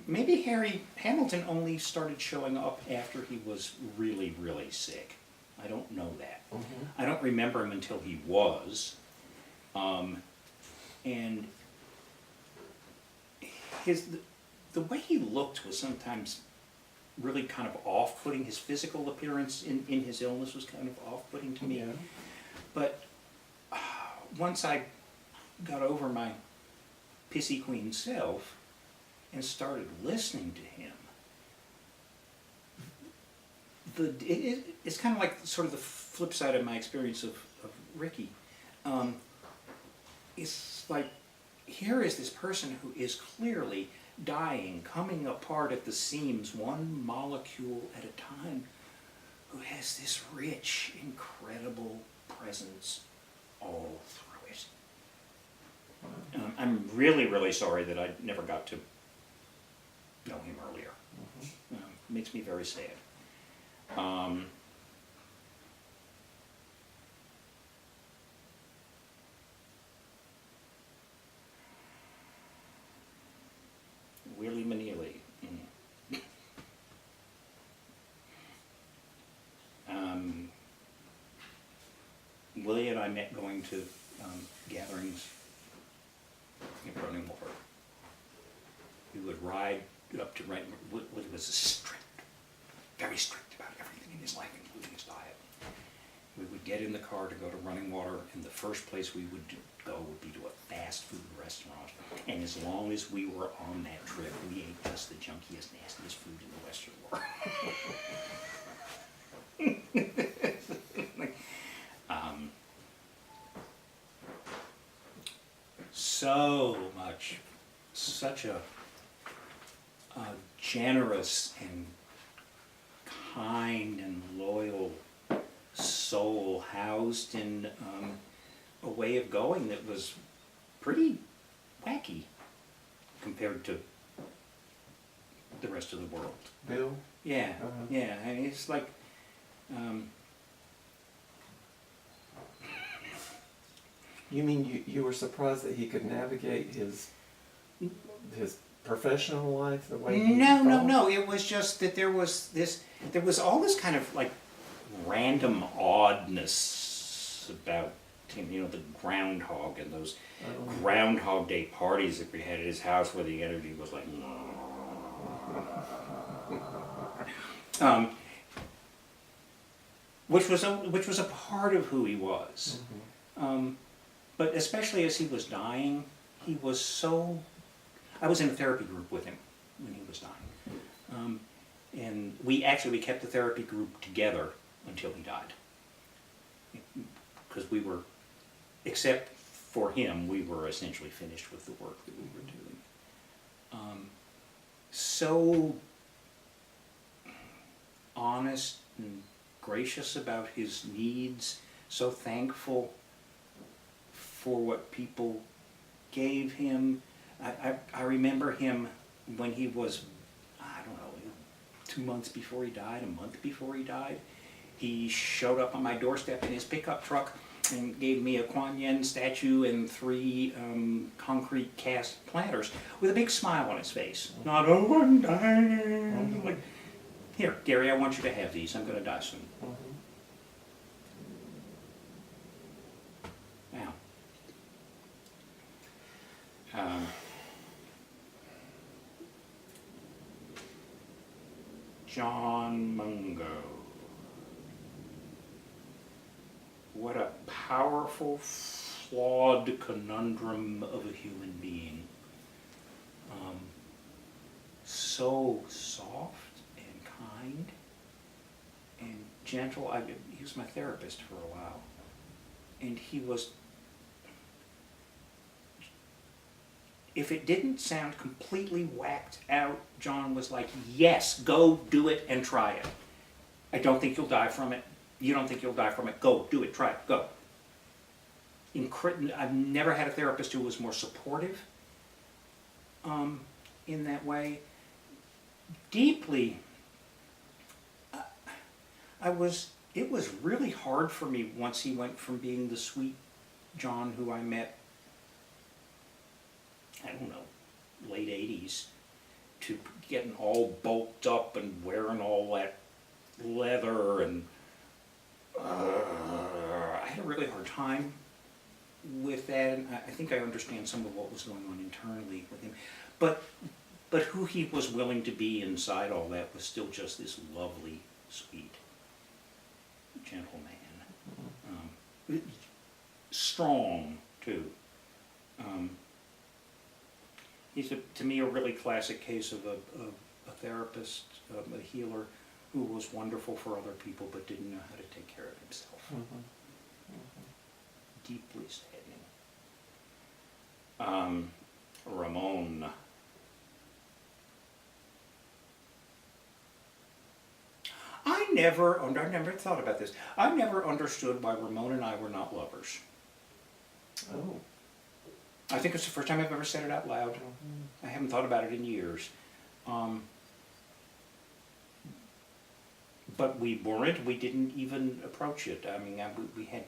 maybe Harry Hamilton only started showing up after he was really, really sick. I don't know that. I don't remember him until he was. And the way he looked was sometimes really kind of off-putting. His physical appearance in his illness was kind of off-putting to me. Yeah. But once I got over my pissy queen self and started listening to him, it's kind of like sort of the flip side of my experience of Ricky. It's like, here is this person who is clearly dying, coming apart at the seams, one molecule at a time, who has this rich, incredible presence all through it. I'm really, really sorry that I never got to know him earlier. Makes me very sad. Willie and I met going to gatherings in Running Water. We would ride up to Willie was strict, very strict about everything in his life, including his diet. We would get in the car to go to Running Water, and the first place we would go would be to a fast food restaurant. And as long as we were on that trip, we ate just the junkiest, nastiest food in the Western world. So much, such a generous and kind and loyal soul housed in a way of going that was pretty wacky compared to the rest of the world. Bill? Yeah, yeah. I mean, it's like, You mean you were surprised that he could navigate his professional life the way he no. It was just that there was all this kind of like random oddness about him. You know, the groundhog and those Groundhog Day parties that we had at his house where the energy was like. Which was a part of who he was. But especially as he was dying, he was so. I was in a therapy group with him when he was dying, and we kept the therapy group together until he died. Because we were, except for him, we were essentially finished with the work that we were doing. So honest and gracious about his needs, so thankful for what people gave him. I remember him when he was, I don't know, 2 months before he died, a month before he died. He showed up on my doorstep in his pickup truck and gave me a Kuan Yin statue and 3 concrete cast planters with a big smile on his face. Not, oh, I'm dying. Like, here, Gary, I want you to have these. I'm going to die soon. Now, John Mungo. What a powerful, flawed conundrum of a human being. So soft and kind and gentle. He was my therapist for a while. And he was, if it didn't sound completely whacked out, John was like, yes, go do it and try it. I don't think you'll die from it. You don't think you'll die from it. Go, do it, try it, go. I've never had a therapist who was more supportive in that way. Deeply, it was really hard for me once he went from being the sweet John who I met, I don't know, late 80s, to getting all bulked up and wearing all that leather, and I had a really hard time with that, and I think I understand some of what was going on internally with him, but who he was willing to be inside all that was still just this lovely, sweet, gentle man. Strong, too. He's, to me, a really classic case of a therapist, a healer, who was wonderful for other people but didn't know how to take care of himself. Deeply saddening. Ramon. I never thought about this. I never understood why Ramon and I were not lovers. Oh. I think it's the first time I've ever said it out loud. I haven't thought about it in years. But we weren't. We didn't even approach it. I mean, we had...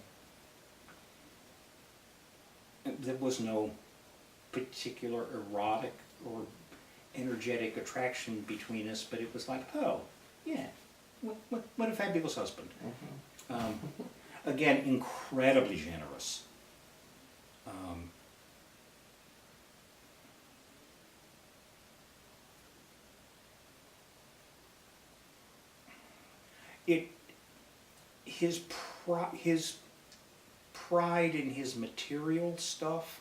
There was no particular erotic or energetic attraction between us, but it was like, oh, yeah, what a fabulous husband. again, incredibly generous. It his pride in his material stuff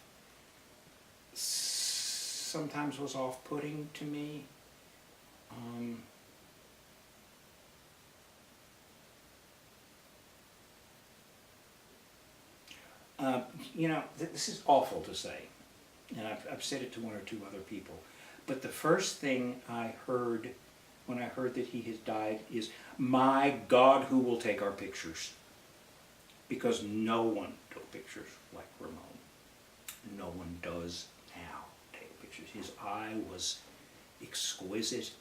sometimes was off-putting to me. You know, this is awful to say, and I've said it to one or two other people, but the first thing I heard when I heard that he had died is, my God, who will take our pictures? Because no one took pictures like Ramon. No one does now take pictures. His eye was exquisite,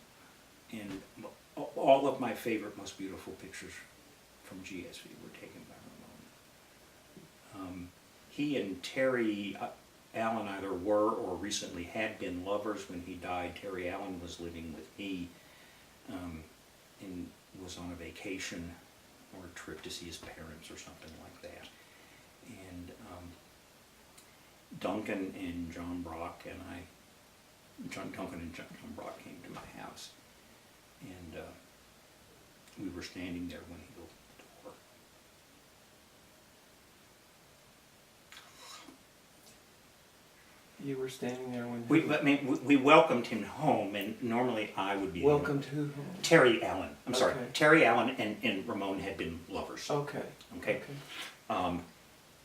and all of my favorite, most beautiful pictures from GSV were taken by Ramon. He and Terry Allen either were or recently had been lovers when he died. Terry Allen was living with me and was on a vacation or a trip to see his parents or something like that. And Duncan and John Brock and Duncan and John Brock came to my house, and we were standing there when he opened the door. You were standing there when We welcomed him home, and normally I would be welcomed who? Terry Allen. I'm sorry, Okay. Terry Allen and Ramon had been lovers. Okay. Okay.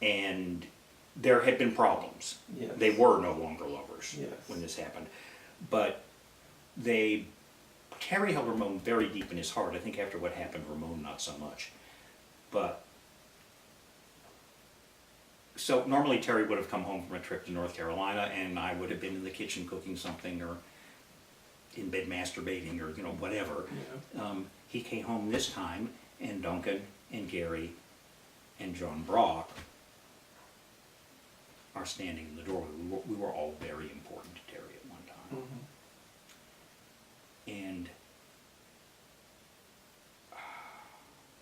And there had been problems. Yes. They were no longer lovers Yes. when this happened. But Terry held Ramon very deep in his heart. I think after what happened, Ramon not so much. But, so normally Terry would have come home from a trip to North Carolina, and I would have been in the kitchen cooking something, or in bed masturbating, or, you know, whatever. Yeah. He came home this time, and Duncan and Gary and John Brock are standing in the doorway. We were all very important to Terry at one time. Mm-hmm. And,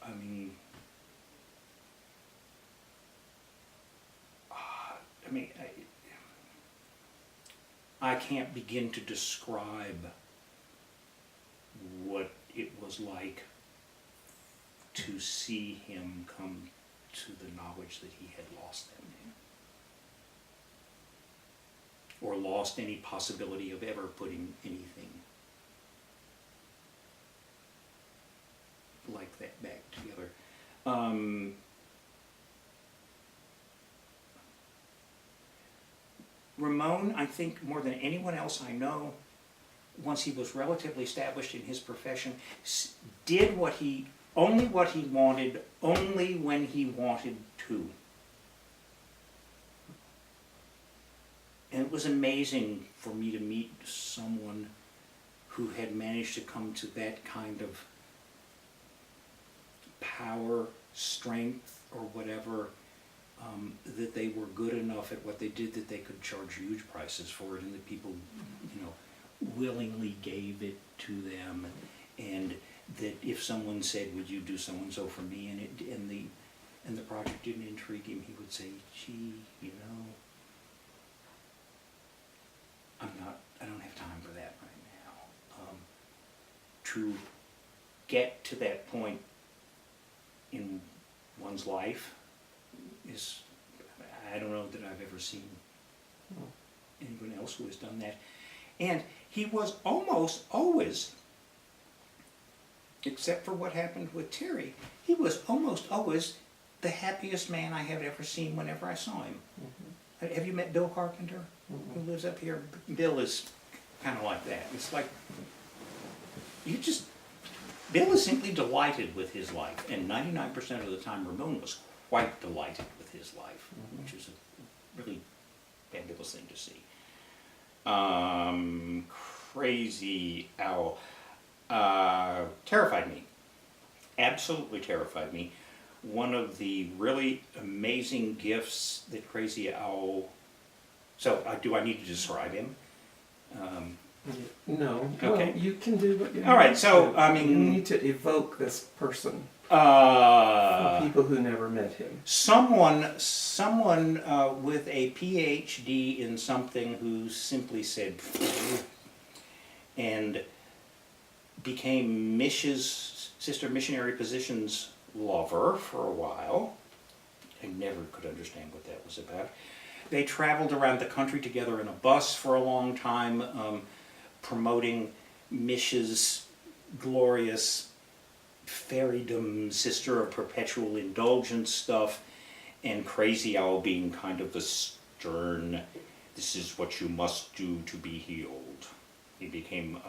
I mean, I can't begin to describe what it was like to see him come to the knowledge that he had lost that man, or lost any possibility of ever putting anything like that back together. Ramon, I think more than anyone else I know, once he was relatively established in his profession, did only what he wanted, only when he wanted to. And it was amazing for me to meet someone who had managed to come to that kind of power, strength, or whatever, that they were good enough at what they did that they could charge huge prices for it, and that people, you know, willingly gave it to them, and that if someone said, "Would you do so and so for me?" and the project didn't intrigue him, he would say, "Gee, you know, I don't have time for that right now." To get to that point in one's life is, I don't know that I've ever seen anyone else who has done that. And he was almost always, except for what happened with Terry, he was almost always the happiest man I have ever seen whenever I saw him. Mm-hmm. Have you met Bill Carpenter, who lives up here? Bill is kind of like that. It's like, Bill is simply delighted with his life, and 99% of the time Ramon was quite delighted with his life, which is a really fabulous thing to see. Crazy Owl. Terrified me. Absolutely terrified me. One of the really amazing gifts that Crazy Owl... So, do I need to describe him? No. Okay. Well, you can do what you All right, need so, to. I mean... You need to evoke this person. For people who never met him. Someone with a PhD in something who simply said and became Mish's Sister Missionary Position's lover for a while. I never could understand what that was about. They traveled around the country together in a bus for a long time, promoting Mish's glorious fairydom, Sister of Perpetual Indulgence stuff, and Crazy Owl being kind of the stern, this is what you must do to be healed. He became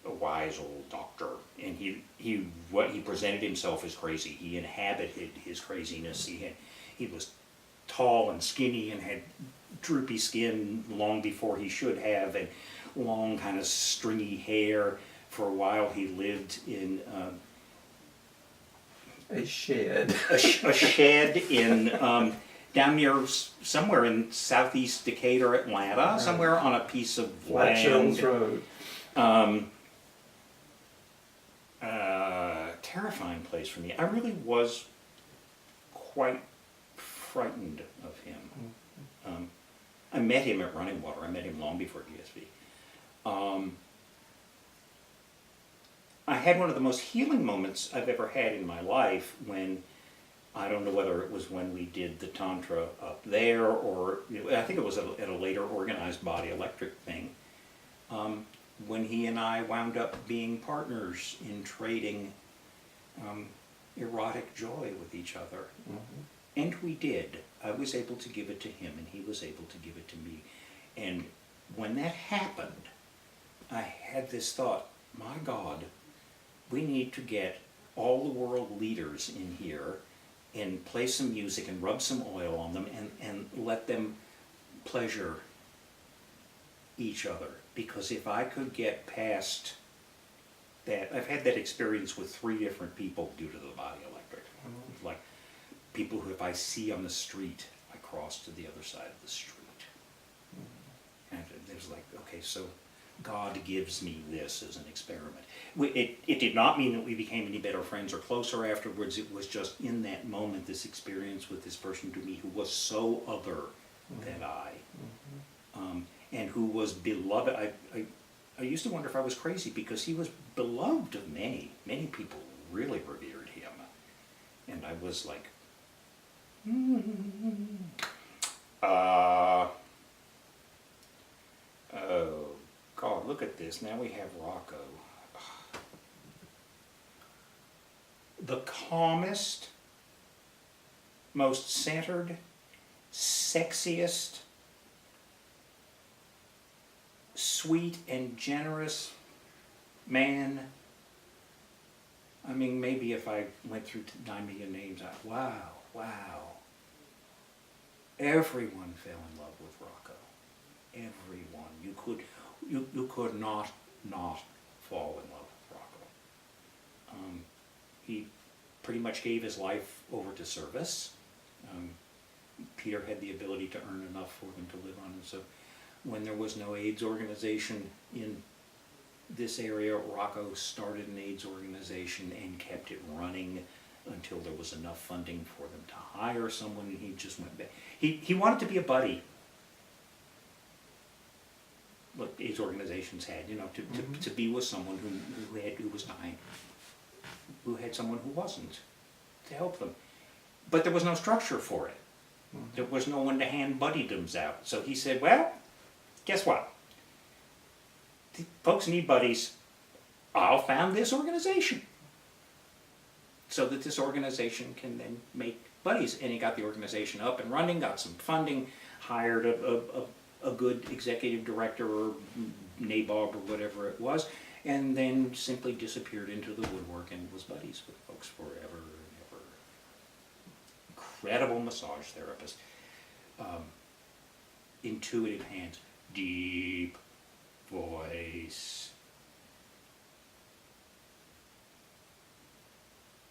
a wise old doctor, and he presented himself as crazy. He inhabited his craziness. He was tall and skinny and had droopy skin long before he should have, and long kind of stringy hair. For a while he lived in A shed. a shed in down near somewhere in southeast Decatur, Atlanta, Right. somewhere on a piece of Flat Shoals land. Road. Terrifying place for me. I really was quite frightened of him. I met him at Running Water. I met him long before DSV. I had one of the most healing moments I've ever had in my life when, I don't know whether it was when we did the Tantra up there or, I think it was at a later organized body electric thing, when he and I wound up being partners in trading erotic joy with each other. And we did. I was able to give it to him and he was able to give it to me. And when that happened, I had this thought, my God, we need to get all the world leaders in here and play some music and rub some oil on them and let them pleasure each other. Because if I could get past that, I've had that experience with 3 different people due to the body electric. Like people who if I see on the street, I cross to the other side of the street. And it was like, okay, so God gives me this as an experiment. It did not mean that we became any better friends or closer afterwards. It was just in that moment, this experience with this person to me who was so other than I, and who was beloved. I used to wonder if I was crazy because he was beloved of many. Many people really revered him. And I was like, oh, God, look at this. Now we have Rocco. The calmest, most centered, sexiest, sweet and generous man. I mean, maybe if I went through 9 million names, wow. Everyone fell in love with Rocco. Everyone. You could not fall in love with Rocco. He pretty much gave his life over to service. Peter had the ability to earn enough for them to live on, and so when there was no AIDS organization in this area, Rocco started an AIDS organization and kept it running until there was enough funding for them to hire someone, and he just went back. He wanted to be a buddy. What AIDS organizations had, to be with someone who was dying, who had someone who wasn't, to help them. But there was no structure for it. There was no one to hand buddydoms out. So he said, well, guess what? The folks need buddies. I'll found this organization so that this organization can then make buddies. And he got the organization up and running, got some funding, hired a good executive director or nabob or whatever it was, and then simply disappeared into the woodwork and was buddies with folks forever and ever. Incredible massage therapist. Intuitive hands, deep voice,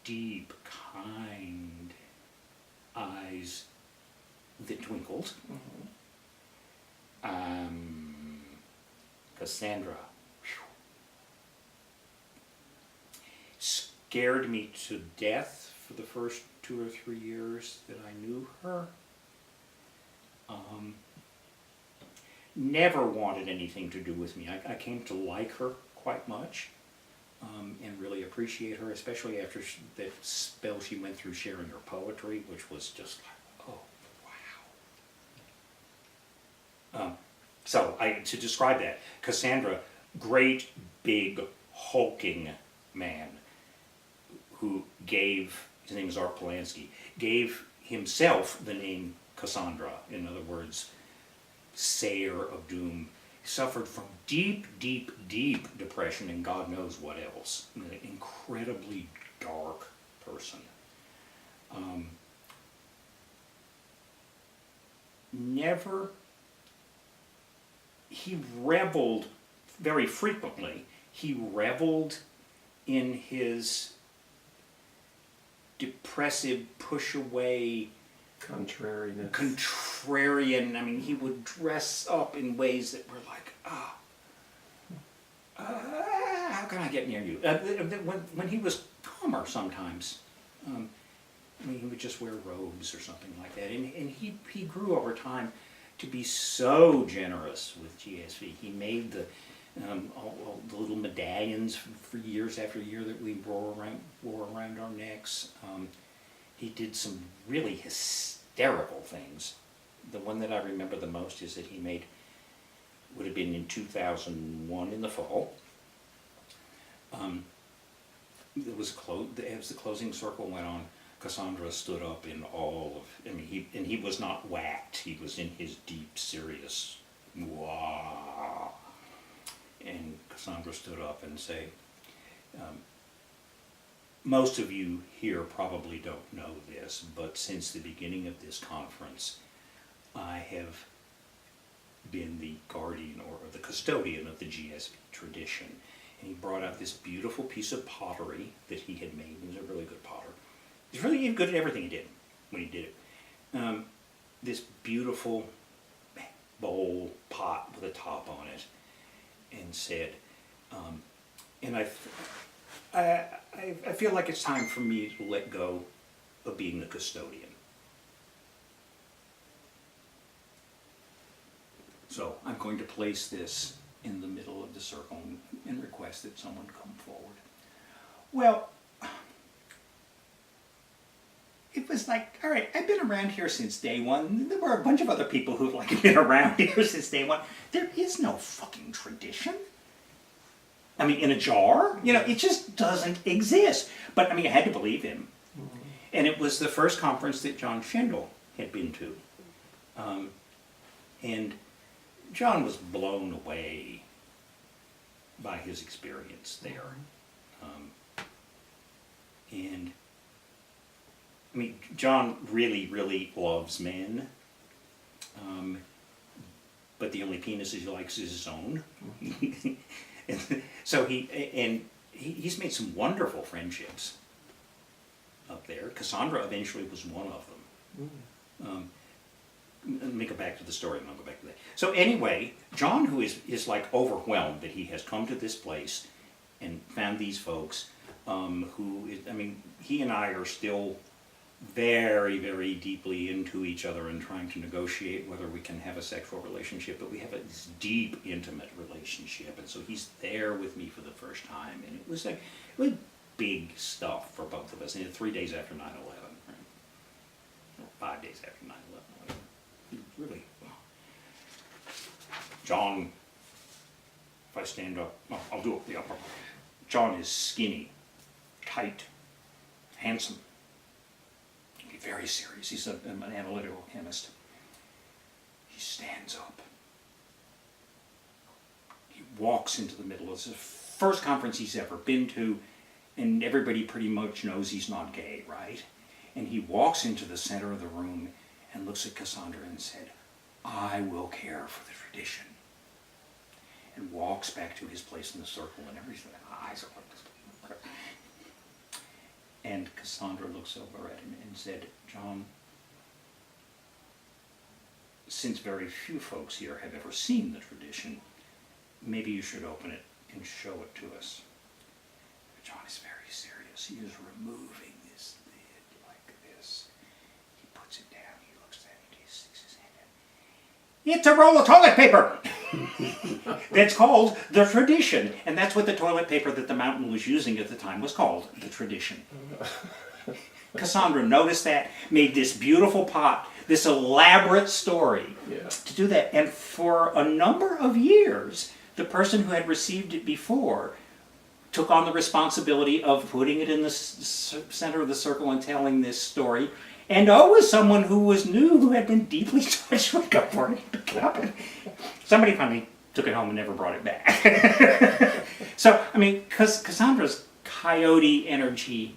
deep, kind eyes that twinkled. Cassandra, scared me to death for the first 2 or 3 years that I knew her. Never wanted anything to do with me. I came to like her quite much, and really appreciate her, especially after that spell she went through sharing her poetry, which was just like, oh, wow. To describe that, Cassandra, great, big, hulking man who gave, his name is Art Polanski, gave himself the name Cassandra. In other words, sayer of doom. He suffered from deep, deep, deep depression and God knows what else. An incredibly dark person. He reveled very frequently. He reveled in his depressive, push away, Contrariness. contrarian. I mean, he would dress up in ways that were like, how can I get near you? When he was calmer sometimes, he would just wear robes or something like that. And he grew over time to be so generous with GSV. He made all the little medallions for years after year that we wore around our necks. He did some really hysterical things. The one that I remember the most is that he made, would have been in 2001 in the fall. As the closing circle went on, Cassandra stood up in all of, he was not whacked, he was in his deep, serious, wah. And Cassandra stood up and said, most of you here probably don't know this, but since the beginning of this conference, I have been the guardian or the custodian of the GSV tradition. And he brought out this beautiful piece of pottery that he had made. He was a really good potter. He was really good at everything he did when he did it. This beautiful bowl pot with a top on it, and said, and I feel like it's time for me to let go of being the custodian. So I'm going to place this in the middle of the circle and request that someone come forward. Well, it was like, all right, I've been around here since day one. There were a bunch of other people who've been around here since day one. There is no fucking tradition. In a jar? It just doesn't exist. But, I had to believe him. Mm-hmm. And it was the first conference that John Schendel had been to. And John was blown away by his experience there. John really, really loves men. But the only penis he likes is his own. And so he's made some wonderful friendships up there. Cassandra eventually was one of them. Let me go back to the story and I'll go back to that. So anyway, John, who is overwhelmed that he has come to this place and found these folks, he and I are still very, very deeply into each other and trying to negotiate whether we can have a sexual relationship, but we have this deep, intimate relationship, and so he's there with me for the first time, and it was big stuff for both of us, and 3 days after 9/11, right? Or 5 days after 9/11, really. John, if I stand up, I'll do it the upper. John is skinny, tight, handsome. Very serious. He's an analytical chemist. He stands up. He walks into the middle. It's the first conference he's ever been to, and everybody pretty much knows he's not gay, right? And he walks into the center of the room and looks at Cassandra and said, I will care for the tradition. And walks back to his place in the circle, and everybody's eyes are like this. And Cassandra looks over at him and said, John, since very few folks here have ever seen the tradition, maybe you should open it and show it to us. John is very serious. as he is removing this lid like this, he puts it down, he looks at it, he sticks his hand in. It's a roll of toilet paper! That's called the Tradition. And that's what the toilet paper that the mountain was using at the time was called, the Tradition. Cassandra noticed that, made this beautiful pot, this elaborate story to do that. And for a number of years, the person who had received it before took on the responsibility of putting it in the center of the circle and telling this story. And was someone who was new, who had been deeply touched with Kaupman. Somebody finally took it home and never brought it back. So, I mean, Cassandra's coyote energy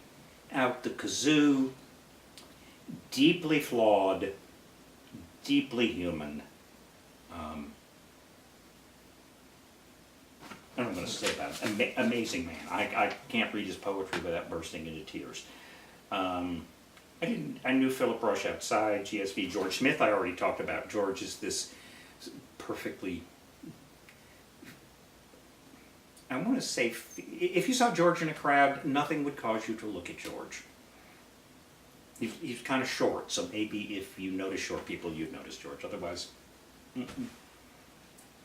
out the kazoo, deeply flawed, deeply human. I don't know what to say about it. Amazing man. I can't read his poetry without bursting into tears. I knew Philip Rush outside, GSV. George Smith I already talked about. George is this perfectly, I want to say, if you saw George in a crowd, nothing would cause you to look at George. He's kind of short, so maybe if you notice short people, you'd notice George. Otherwise,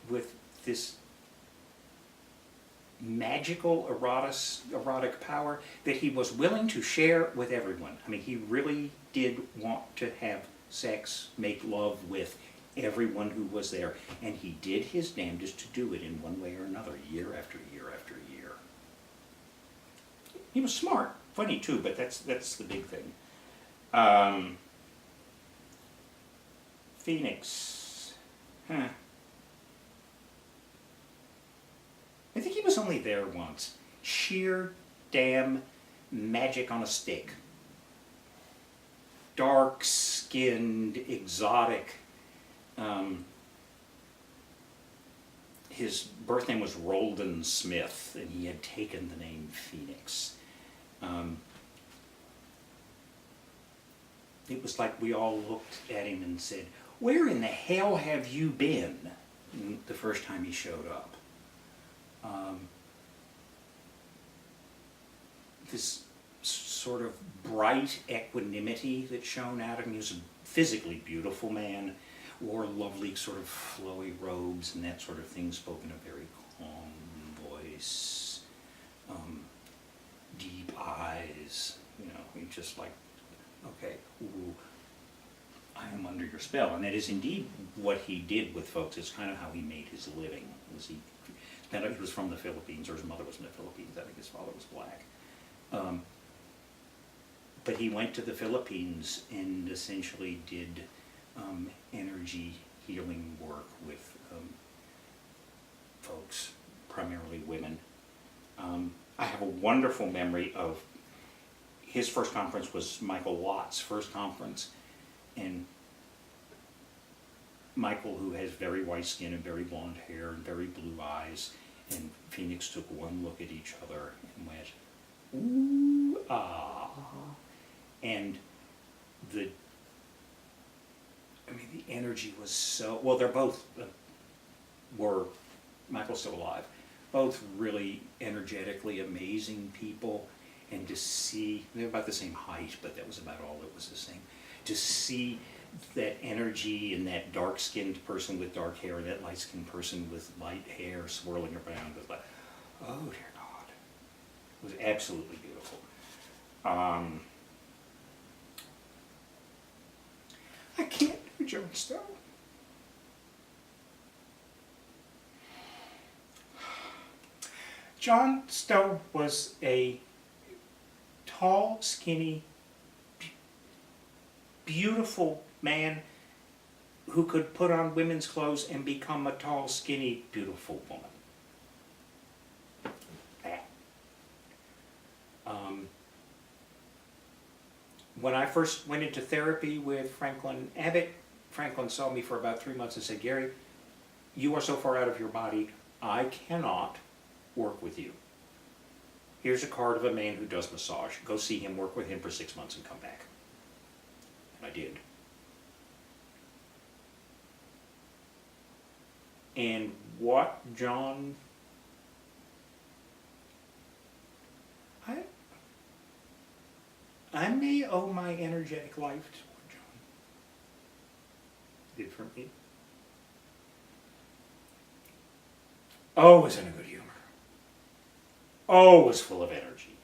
with this magical erotic power that he was willing to share with everyone. I mean, he really did want to have sex, make love with everyone who was there, and he did his damnedest to do it in one way or another, year after year after year. He was smart, funny too, but that's the big thing. Phoenix. I think he was only there once. Sheer damn magic on a stick. Dark-skinned, exotic. His birth name was Roldan Smith, and he had taken the name Phoenix. It was like we all looked at him and said, "Where in the hell have you been?" the first time he showed up. This sort of bright equanimity that shone out of him. He was a physically beautiful man, wore lovely sort of flowy robes and that sort of thing, spoke in a very calm voice, deep eyes, you know, he just like, okay, ooh, I am under your spell. And that is indeed what he did with folks. It's kind of how he made his living. He was from the Philippines, or his mother was from the Philippines. I think his father was black. But he went to the Philippines and essentially did energy healing work with folks, primarily women. I have a wonderful memory of his first conference was Michael Lott's first conference, and Michael, who has very white skin and very blonde hair and very blue eyes, and Phoenix took one look at each other and went, ooh, ah. And the energy was so, well, they're both, Michael's still alive, both really energetically amazing people, and to see, they're about the same height, but that was about all that was the same, to see that energy in that dark-skinned person with dark hair and that light-skinned person with light hair swirling around, was like, oh dear God. It was absolutely beautiful. I can't do John Stowe. John Stowe was a tall, skinny, beautiful man who could put on women's clothes and become a tall, skinny, beautiful woman. That. When I first went into therapy with Franklin Abbott, Franklin saw me for about 3 months and said, Gary, you are so far out of your body, I cannot work with you. Here's a card of a man who does massage. Go see him, work with him for 6 months and come back. And I did. And what John, I may owe my energetic life to what John did for me. Always in a good humor. Always full of energy.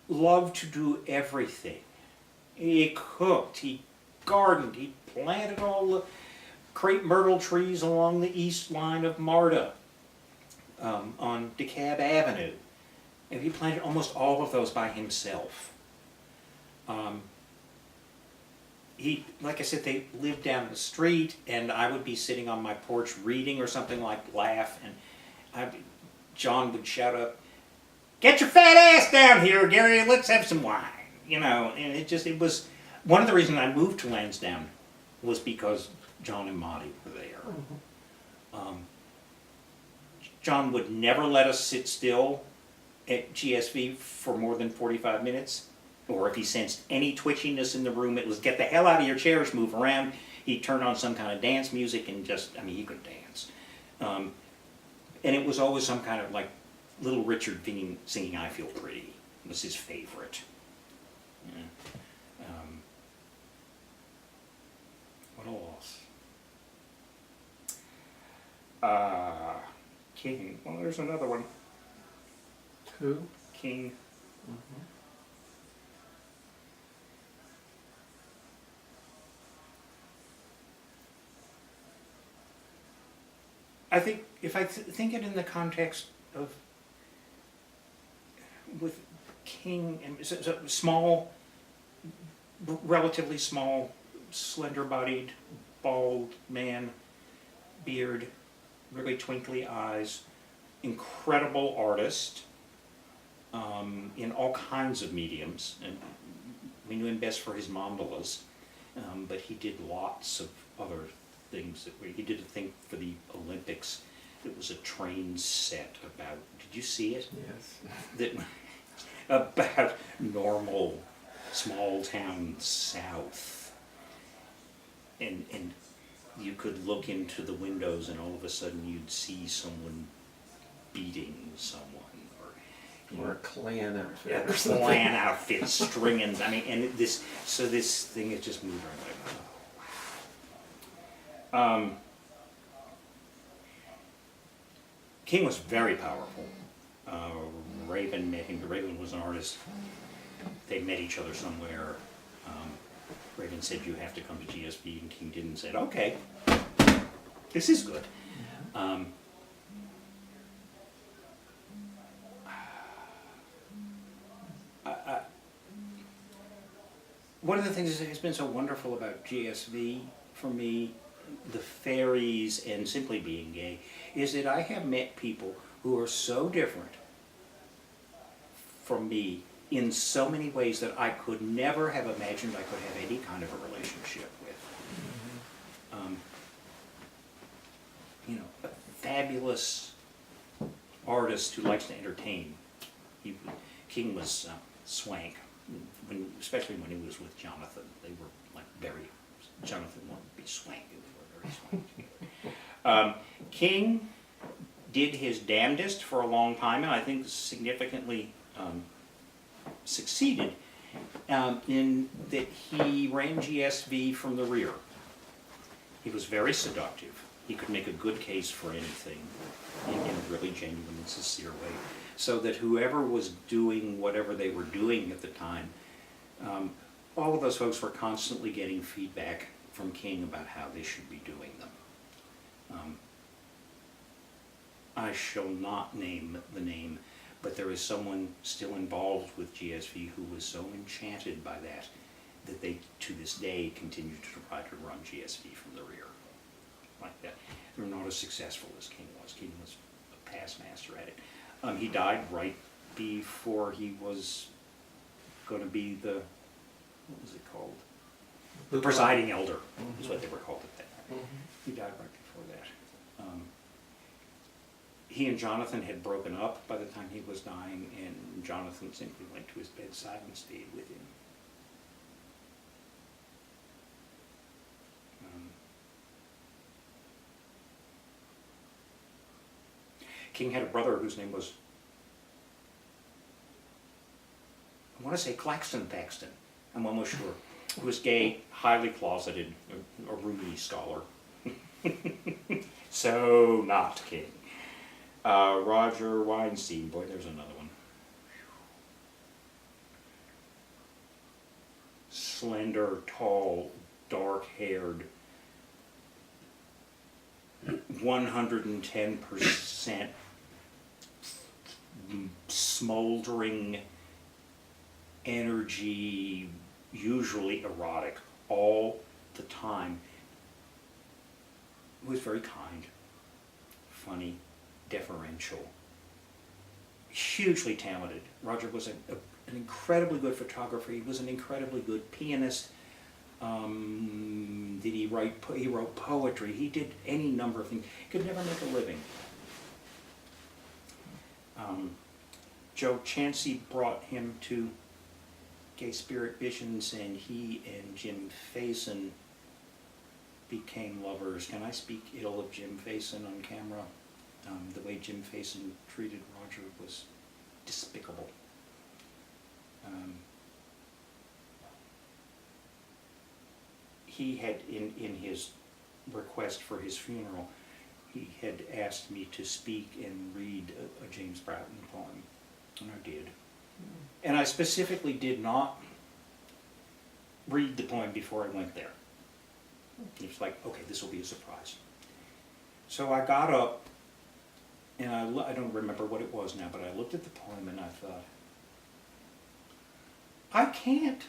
Loved to do everything. He cooked, he gardened, he planted all the crepe myrtle trees along the east line of MARTA on DeKalb Avenue. And he planted almost all of those by himself. He, like I said, they lived down the street, and I would be sitting on my porch reading or something like Laugh, and John would shout up, "Get your fat ass down here, Gary, let's have some wine." You know, and it was, one of the reasons I moved to Lansdowne was because John and Monty were there. John would never let us sit still at GSV for more than 45 minutes. Or if he sensed any twitchiness in the room, it was get the hell out of your chairs, move around. He'd turn on some kind of dance music and just, I mean, he could dance. And it was always some kind of like Little Richard singing I Feel Pretty. It was his favorite. Yeah. What else? King. Well, there's another one. Who? King. Mm-hmm. I think if I think it in the context of with King and so small, relatively small, slender-bodied, bald man, beard, really twinkly eyes, incredible artist in all kinds of mediums, and we knew him best for his mandalas, but he did lots of other things. He did a thing for the Olympics. It was a train set about, did you see it? Yes. That about normal small town South, and you could look into the windows and all of a sudden you'd see someone beating someone, Or a Klan outfit. yeah, or something. Klan outfit, stringing. I mean, and this thing is just moving around like, oh wow. King was very powerful. Raven met him. Raven was an artist. They met each other somewhere. Raven said, "You have to come to GSB," and King did, and said, "Okay, this is good." One of the things that has been so wonderful about GSV for me, the fairies, and simply being gay, is that I have met people who are so different from me in so many ways that I could never have imagined I could have any kind of a relationship with. You know, a fabulous artist who likes to entertain. King was swank, especially when he was with Jonathan. They were like very, Jonathan wanted to be swank. They were very swank. King did his damnedest for a long time, and I think significantly succeeded in that he ran GSV from the rear. He was very seductive. He could make a good case for anything in a really genuine and sincere way. So that whoever was doing whatever they were doing at the time, all of those folks were constantly getting feedback from King about how they should be doing them. I shall not name the name, but there is someone still involved with GSV who was so enchanted by that they, to this day, continue to try to run GSV from the rear. Like that. They're not as successful as King was. King was a past master at it. He died right before he was going to be the, what was it called? The presiding elder, is what they were called at that time. He died right before that. He and Jonathan had broken up by the time he was dying, and Jonathan simply went to his bedside and stayed with him. King had a brother whose name was, I want want to say Claxton Thaxton, I'm almost sure, who was gay, highly closeted, a Rumi scholar. So not King. Roger Weinstein, boy, there's another one. Slender, tall, dark-haired, 110% smoldering energy, usually erotic, all the time. He was very kind, funny, deferential, hugely talented. Roger was an incredibly good photographer. He was an incredibly good pianist. Did he write? He wrote poetry. He did any number of things. He could never make a living. Joe Chansey brought him to Gay Spirit Visions, and he and Jim Faison became lovers. Can I speak ill of Jim Faison on camera? The way Jim Faison treated Roger was despicable. He had, in his request for his funeral, he had asked me to speak and read a James Broughton poem, and I did. And I specifically did not read the poem before I went there. It was like, okay, this will be a surprise. So I got up, and I don't remember what it was now, but I looked at the poem and I thought, I can't.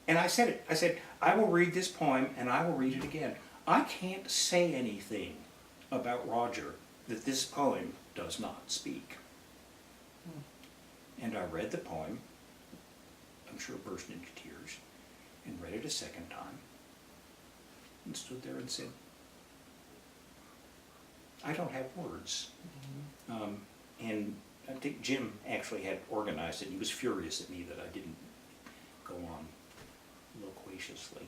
And I said it. I said, I will read this poem and I will read it again. I can't say anything about Roger that this poem does not speak. And I read the poem, I'm sure burst into tears, and read it a second time, and stood there and said, I don't have words. And I think Jim actually had organized it. He was furious at me that I didn't go on loquaciously.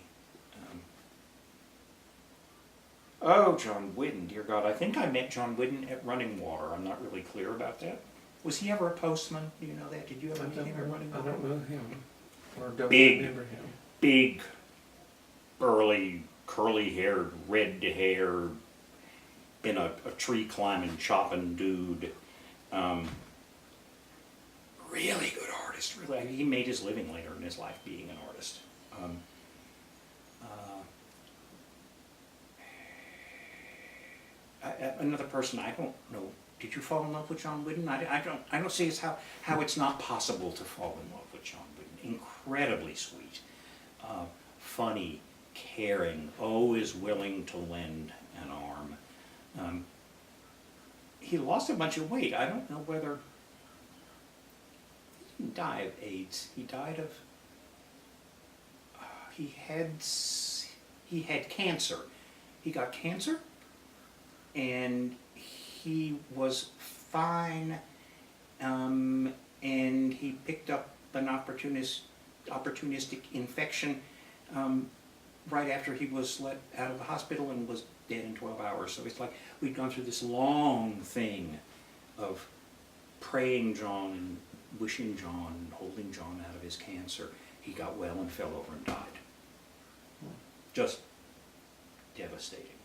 Oh, John Whidden, dear God. I think I met John Whidden at Running Water. I'm not really clear about that. Was he ever a postman? Do you know that? Did you ever meet him at Running Water? I don't know him, or don't Big. remember him. Big, burly, curly-haired, red-haired, been a tree-climbing, chopping dude. Really good artist, really. He made his living later in his life being an artist. Another person, I don't know. Did you fall in love with John Whidden? I don't see how it's not possible to fall in love with John Whidden. Incredibly sweet, funny, caring, always willing to lend an arm. He lost a bunch of weight. I don't know whether he didn't die of AIDS. He died of he had cancer. He got cancer, and he was fine, and he picked up an opportunistic infection right after he was let out of the hospital and was dead in 12 hours. So it's like we'd gone through this long thing of praying John and wishing John and holding John out of his cancer. He got well and fell over and died. Just devastating.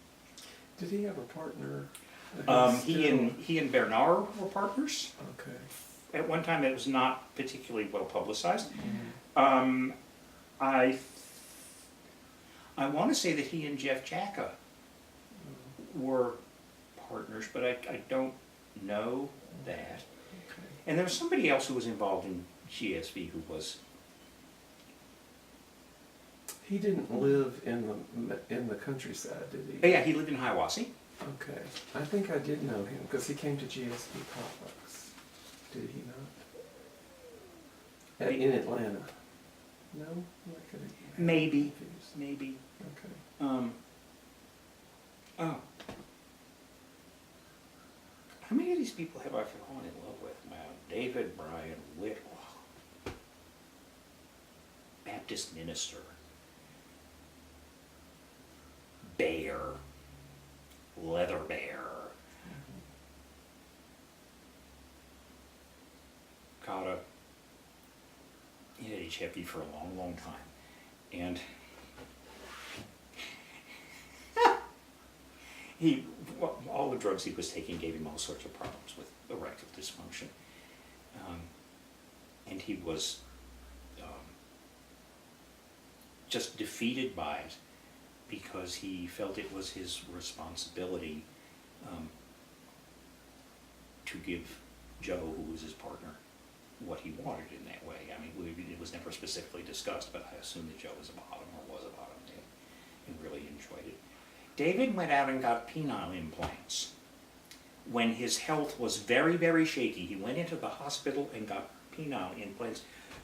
Did he have a partner? He and Bernard were partners. Okay. At one time, it was not particularly well publicized. Mm-hmm. I want to say that he and Jeff Jacka were partners, but I don't know that. Okay. And there was somebody else who was involved in GSV who was. He didn't live in the countryside, did he? Oh yeah, he lived in Hiawassee. Okay. I think I did know him because he came to GSB Potlucks. Did he not? In Atlanta. No? Maybe. Maybe. Okay. Oh. How many of these people have I fallen in love with now? David Bryan Whitlock, Baptist minister. Bear, Leather Bear. Got a stage heavy for a long, long time. And all the drugs he was taking gave him all sorts of problems with erectile dysfunction. And he was just defeated by it because he felt it was his responsibility to give Joe, who was his partner, what he wanted in that way. I mean, it was never specifically discussed, but I assume that Joe was a bottom or was a bottom and really enjoyed it. David went out and got penile implants. When his health was very, very shaky, he went into the hospital and got penile implants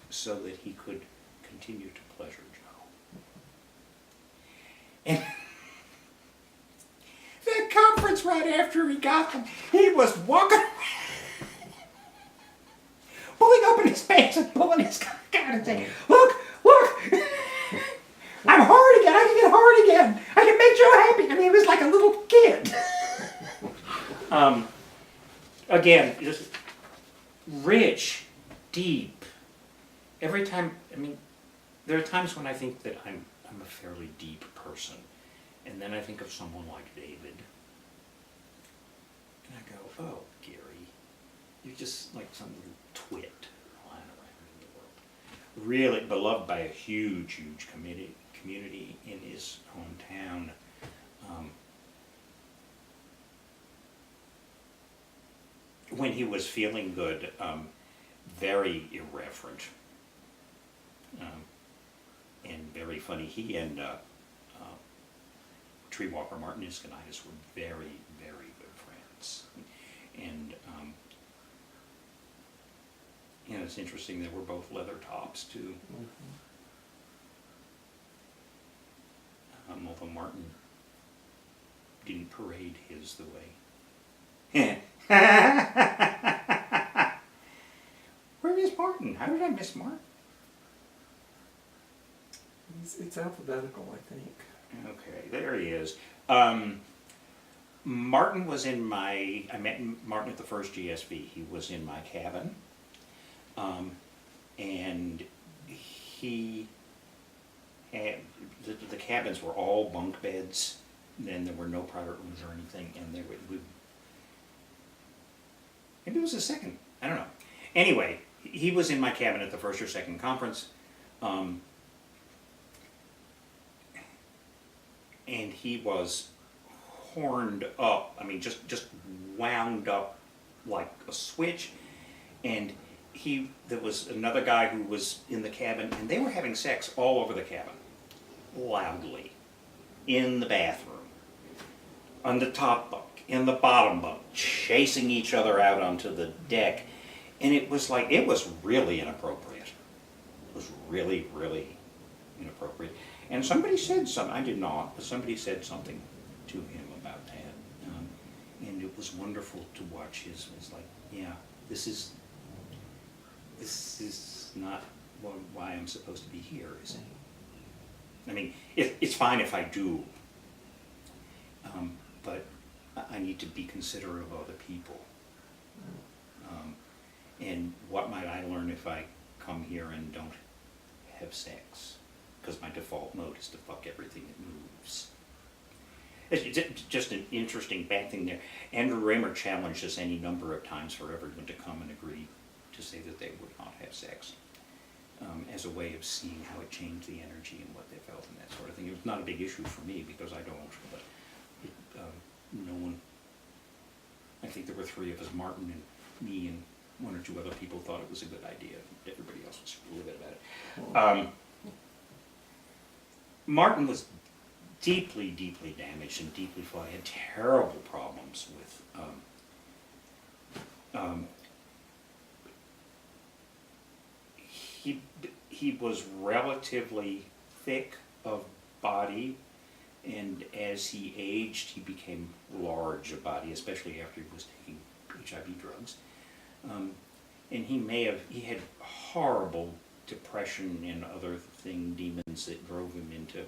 so that he could continue to pleasure Joe. And that conference right after he got them, he was walking around, pulling open his pants and pulling his cock out and saying, look, I'm hard again, I can get hard again, I can make Joe happy. I mean, he was like a little kid. Again, just rich, deep. Every time, I mean, there are times when I think that I'm a fairly deep person. And then I think of someone like David. And I go, oh, Gary, you're just like some little twit flying around in the world. Really beloved by a huge, huge community in his hometown. When he was feeling good, very irreverent and very funny. He and Treewalker Martin Iskanitis were very, very good friends. And you know, it's interesting, they were both leather tops too. Although Martin didn't parade his the way. Where is Martin? How did I miss Martin? It's alphabetical, I think. Okay, there he is. Martin was in my, I met Martin at the first GSV. He was in my cabin. And he had, the cabins were all bunk beds. Then there were no private rooms or anything. And there would, maybe it was the second, I don't know. Anyway, he was in my cabin at the first or second conference. And he was horned up, I mean, just wound up like a switch. And there was another guy who was in the cabin, and they were having sex all over the cabin, loudly, in the bathroom, on the top bunk, in the bottom bunk, chasing each other out onto the deck. And it was like, it was really inappropriate. It was really, really inappropriate. And somebody said something, I did not, but somebody said something to him about that. And it was wonderful to watch his, it's like, yeah, this is not why I'm supposed to be here, is it? I mean, it's fine if I do, but I need to be considerate of other people. And what might I learn if I come here and don't have sex? Because my default mode is to fuck everything that moves. It's just an interesting bad thing there. Andrew Raymer challenged us any number of times for everyone to come and agree to say that they would not have sex, as a way of seeing how it changed the energy and what they felt and that sort of thing. It was not a big issue for me because I don't, but no one, I think there were three of us, Martin and me and one or two other people, thought it was a good idea. Everybody else was livid about it. Martin was deeply, deeply damaged and deeply flawed. He had terrible problems with he was relatively thick of body, and as he aged, he became large of body, especially after he was taking HIV drugs. And he had horrible depression and other demons that drove him into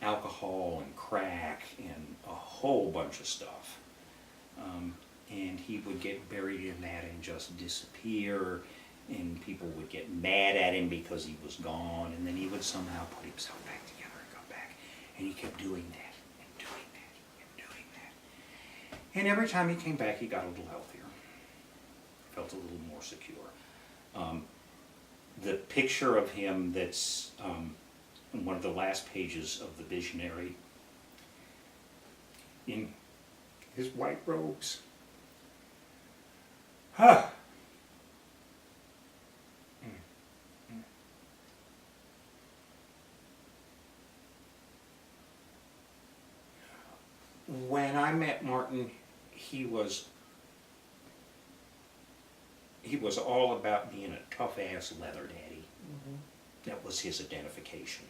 alcohol and crack and a whole bunch of stuff. And he would get buried in that and just disappear. and people would get mad at him because he was gone, and then he would somehow put himself back together and come back. And he kept doing that, and doing that, and doing that. And every time he came back, he got a little healthier. Felt a little more secure. The picture of him that's in one of the last pages of the Visionary, in his white robes. Huh. When I met Martin, he was all about being a tough-ass leather daddy. Mm-hmm. That was his identification.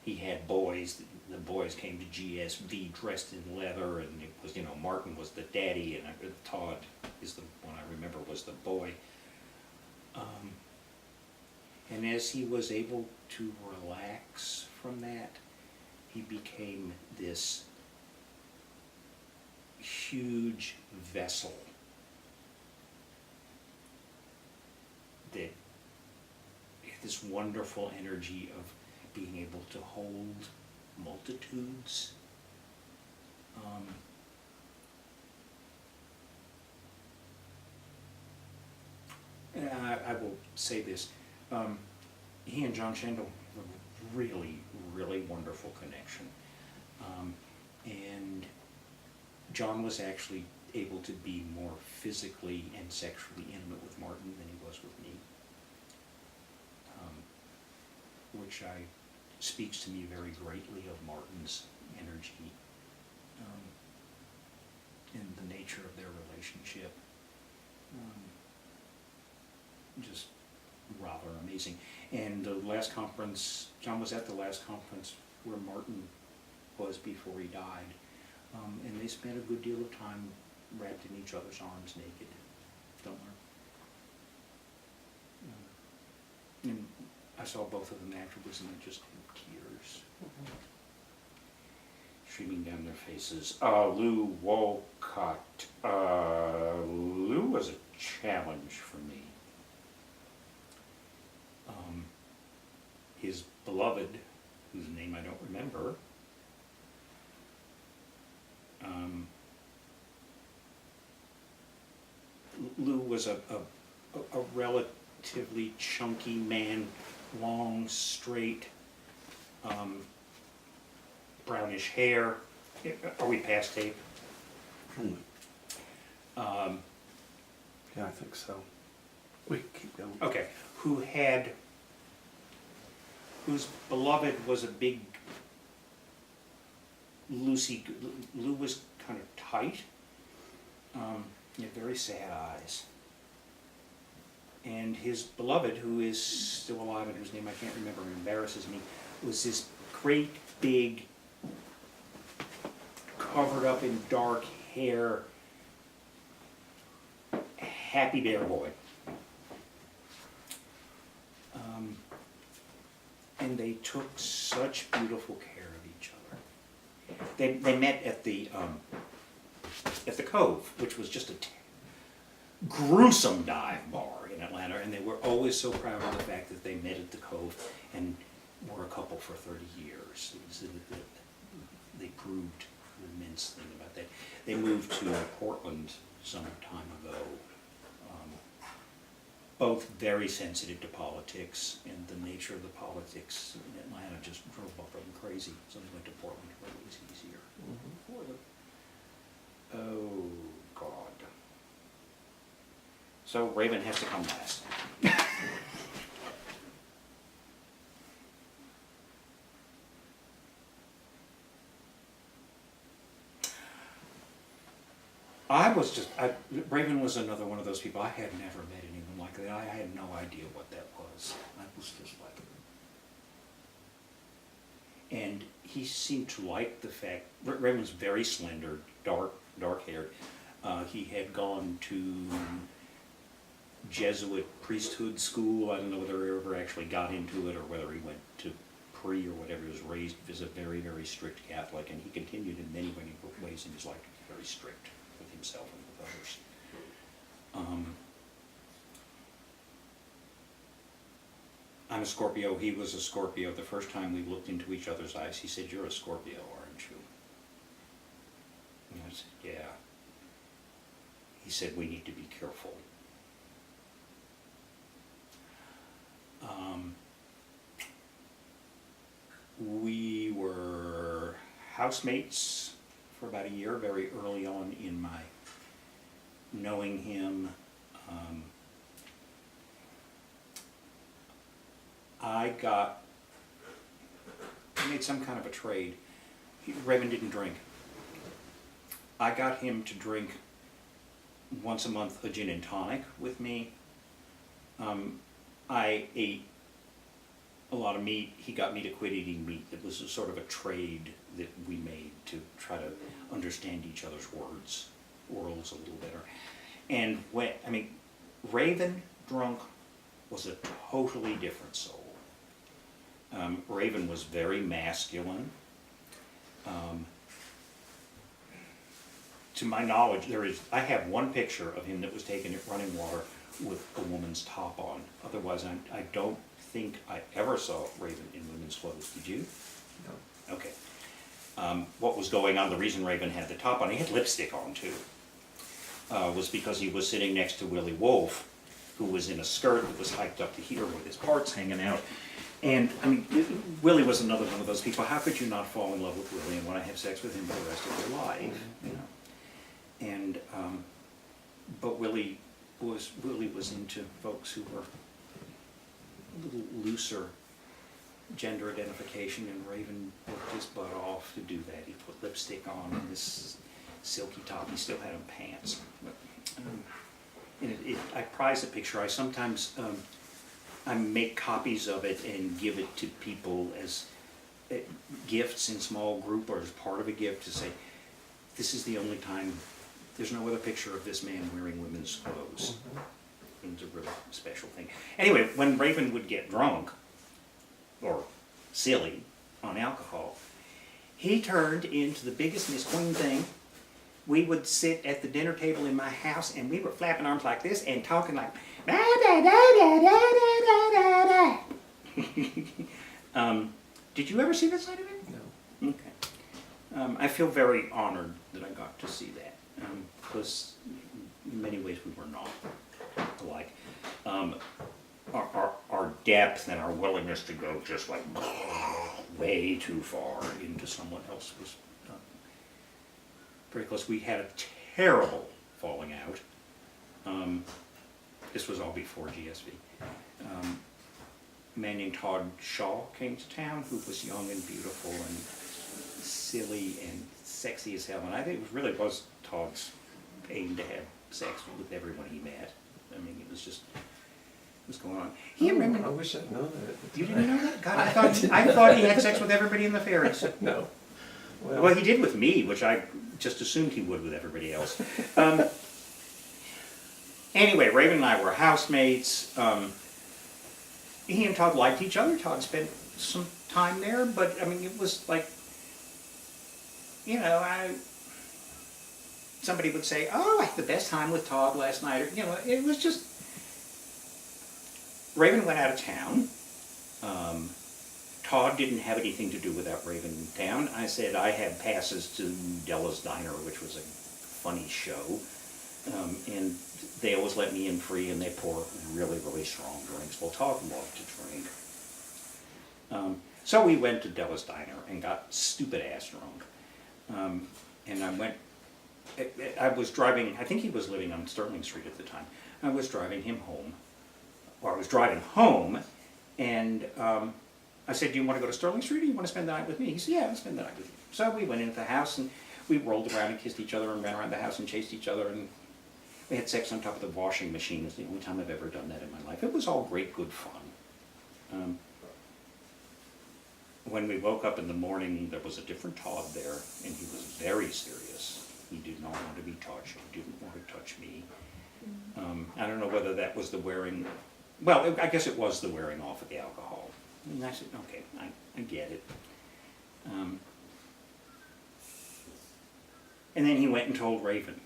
He had boys. The boys came to GSV dressed in leather, and it was, Martin was the daddy, and Todd is the one I remember was the boy. And as he was able to relax from that, he became this huge vessel that had this wonderful energy of being able to hold multitudes. And I will say this, he and John Shandel have a really, really wonderful connection. And John was actually able to be more physically and sexually intimate with Martin than he was with me, which speaks to me very greatly of Martin's energy and the nature of their relationship. Just rather amazing. And the last conference, John was at the last conference where Martin was before he died. And they spent a good deal of time wrapped in each other's arms naked. Don't worry. And I saw both of them afterwards and I just had tears streaming down their faces. Lou Walcott. Lou was a challenge for me. His beloved, whose name I don't remember, Lou was a relatively chunky man, long, straight, brownish hair. Are we past tape? Yeah, I think so. We can keep going. Okay. Whose beloved was a big, Lou was kind of tight, he had very sad eyes. And his beloved, who is still alive and whose name I can't remember, embarrasses me, was this great big, covered up in dark hair, happy bear boy. And they took such beautiful care of each other. They met at the Cove, which was just a gruesome dive bar in Atlanta, and they were always so proud of the fact that they met at the Cove and were a couple for 30 years. They proved an immense thing about that. They moved to Portland some time ago. Both very sensitive to politics, and the nature of the politics in Atlanta just drove both of them crazy. So they went to Portland where it was easier for them. Oh, God. So Raven has to come last. Raven was another one of those people. I had never met anyone like that. I had no idea what that was. I was just like, and he seemed to like the fact, Raven was very slender, dark haired. He had gone to Jesuit priesthood school. I don't know whether he ever actually got into it or whether he went to pre or whatever. He was raised as a very, very strict Catholic, and he continued in many ways in his life to be very strict with himself and with others. I'm a Scorpio, he was a Scorpio. The first time we looked into each other's eyes, he said, "You're a Scorpio, aren't you?" And I said, "Yeah." He said, "We need to be careful." We were housemates for about a year, very early on in my knowing him. I made some kind of a trade. Raymond didn't drink. I got him to drink once a month a gin and tonic with me. I ate a lot of meat. He got me to quit eating meat. It was a sort of a trade that we made to try to understand each other's worlds a little better. And Raven drunk was a totally different soul. Raven was very masculine. To my knowledge, I have one picture of him that was taken at running water with a woman's top on. Otherwise, I don't think I ever saw Raven in women's clothes. Did you? No. Okay. What was going on, the reason Raven had the top on, he had lipstick on too, was because he was sitting next to Willie Wolf, who was in a skirt that was hiked up to here with his parts hanging out. And, Willie was another one of those people. How could you not fall in love with Willie and want to have sex with him for the rest of your life? You know? And, but Willie was into folks who were a little looser gender identification, and Raven worked his butt off to do that. He put lipstick on and this silky top. He still had on pants. But, I prize the picture. I sometimes I make copies of it and give it to people as gifts in small group or as part of a gift to say, this is the only time, there's no other picture of this man wearing women's clothes. It was a really special thing. Anyway, when Raven would get drunk, or silly, on alcohol, he turned into the biggest Miss Queen thing. We would sit at the dinner table in my house and we were flapping arms like this and talking like, da, da, da, da, da, da, da, da. Did you ever see that side of it? No. Okay. I feel very honored that I got to see that, because in many ways we were not alike. Our depth and our willingness to go just like way too far into someone else was very close. We had a terrible falling out. This was all before GSV. A man named Todd Shaw came to town, who was young and beautiful and silly and sexy as hell. And I think it really was Todd's aim to have sex with everyone he met. It was just, it was going on. I wish I'd known that. You didn't know that? God, I thought he had sex with everybody in the ferries. No. Well, he did with me, which I just assumed he would with everybody else. Anyway, Raven and I were housemates. He and Todd liked each other. Todd spent some time there, but it was like, somebody would say, "Oh, I had the best time with Todd last night." It was just, Raven went out of town. Todd didn't have anything to do with that Raven in town. I said I had passes to Della's Diner, which was a funny show, and they always let me in free, and they pour really, really strong drinks. Well, Todd loved to drink. So we went to Della's Diner and got stupid ass drunk. And I was driving, I think he was living on Sterling Street at the time. I was driving him home, or I was driving home, and I said, "Do you want to go to Sterling Street, or do you want to spend the night with me?" He said, "Yeah, I'll spend the night with you." So we went into the house, and we rolled around and kissed each other and ran around the house and chased each other, and we had sex on top of the washing machine. It was the only time I've ever done that in my life. It was all great, good fun. When we woke up in the morning, there was a different Todd there, and he was very serious. He did not want to be touched. He didn't want to touch me. I don't know whether that was the wearing, well, I guess it was the wearing off of the alcohol. And I said, okay, I get it. And then he went and told Raven.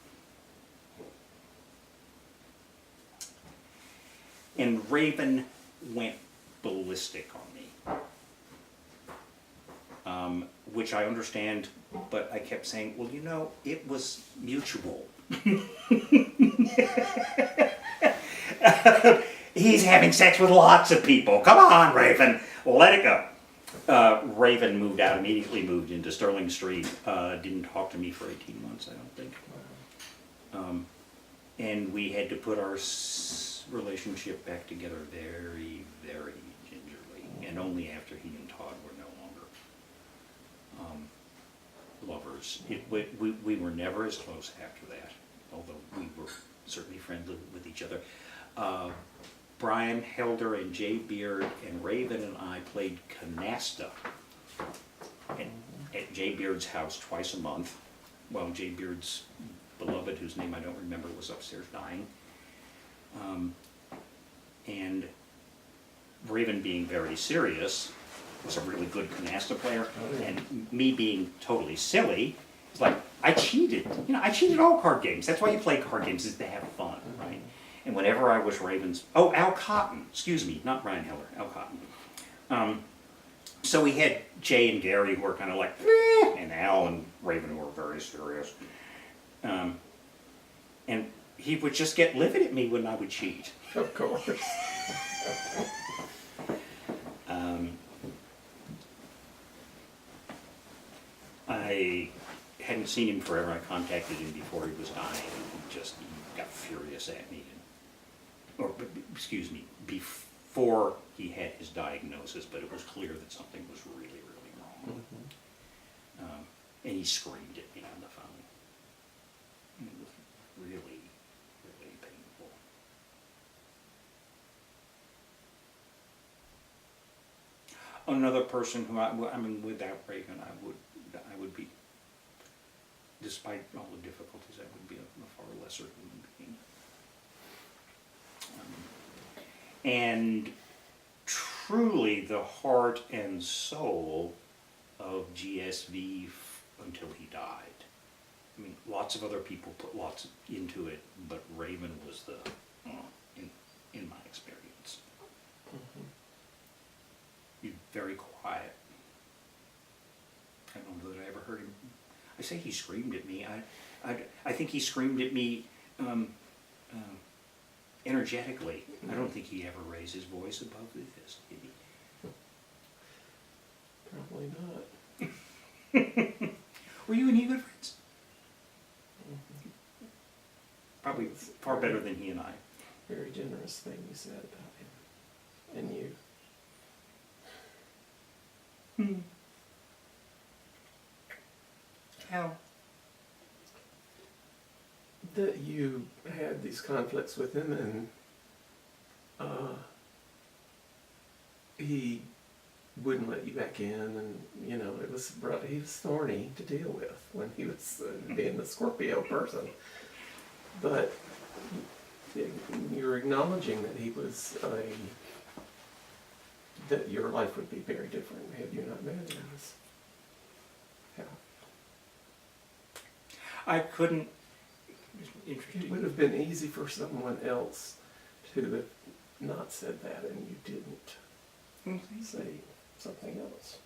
And Raven went ballistic on me. Which I understand, but I kept saying, well, you know, it was mutual. He's having sex with lots of people. Come on, Raven, let it go. Raven immediately moved into Sterling Street, didn't talk to me for 18 months, I don't think. And we had to put our relationship back together very, very gingerly, and only after he and Todd were no longer lovers. We were never as close after that, although we were certainly friendly with each other. Brian Helder and Jay Beard and Raven and I played canasta at Jay Beard's house twice a month, while Jay Beard's beloved, whose name I don't remember, was upstairs dying. And Raven, being very serious, was a really good canasta player, and me being totally silly, it's like, I cheated. You know, I cheated all card games. That's why you play card games, is to have fun, right? And whenever I was Raven's, Al Cotton, excuse me, not Brian Heller, Al Cotton. So we had Jay and Gary who were kind of like, and Al and Raven who were very serious. And he would just get livid at me when I would cheat. Of course. I hadn't seen him forever. I contacted him before he was dying, and he got furious at me. Excuse me, before he had his diagnosis, but it was clear that something was really, really wrong. And he screamed at me on the phone. And it was really, really painful. Another person who without Raven, I would be, despite all the difficulties, I would be a far lesser human being. And truly the heart and soul of GSV until he died. I mean, lots of other people put lots into it, but Raven was in my experience. He's very quiet. I don't know that I ever heard him. I say he screamed at me. I think he screamed at me energetically. I don't think he ever raised his voice above this, did he? Probably not. Were you and he good friends? Probably far better than he and I. Very generous thing you said about him and you. How? That you had these conflicts with him, and he wouldn't let you back in, and he was thorny to deal with when he was being the Scorpio person. But you're acknowledging that he was that your life would be very different had you not met him. Yeah. I couldn't. It would have been easy for someone else to have not said that, and you didn't say something else.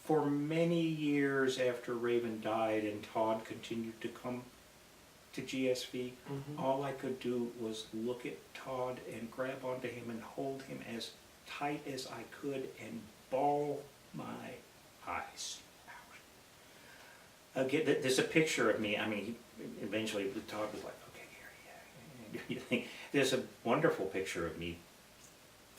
For many years after Raven died and Todd continued to come to GSV, all I could do was look at Todd and grab onto him and hold him as tight as I could and bawl my eyes out. Again, there's a picture of me. I mean, eventually Todd was like, okay, Gary, yeah. You think there's a wonderful picture of me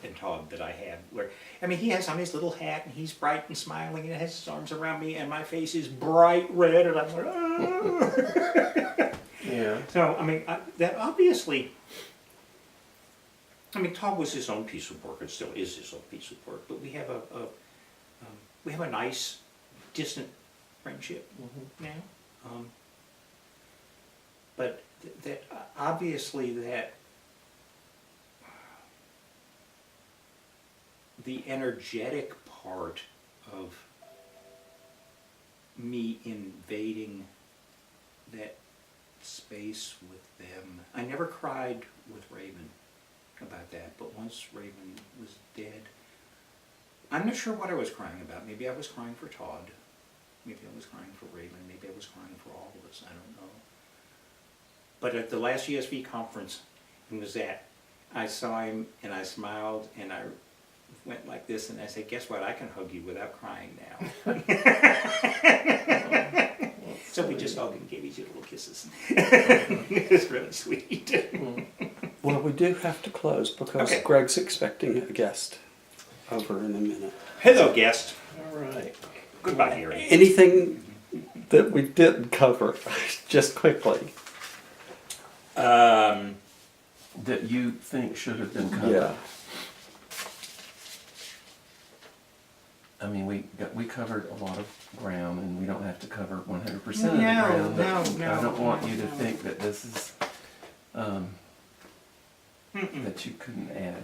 and Todd that I have where, I mean, he has on his little hat and he's bright and smiling and has his arms around me and my face is bright red and I'm like, ah. Yeah. So, I mean, that obviously, I mean, Todd was his own piece of work and still is his own piece of work, but we have a nice, distant friendship now. But that obviously that the energetic part of me invading that space with them. I never cried with Raven about that, but once Raven was dead, I'm not sure what I was crying about. Maybe I was crying for Todd. Maybe I was crying for Raven. Maybe I was crying for all of us. I don't know. But at the last GSV conference he was at, I saw him and I smiled and I went like this and I said, guess what? I can hug you without crying now. So we just hugged and gave each other little kisses. It was really sweet. Well, we do have to close because Okay. Greg's expecting a guest over in a minute. Hello, guest. All right. Goodbye, Harry. Anything that we didn't cover, just quickly? That you think should have been covered. Yeah. I mean, we covered a lot of ground, and we don't have to cover 100% of the No, ground. But no, I don't want you to no. think that this is that you couldn't add.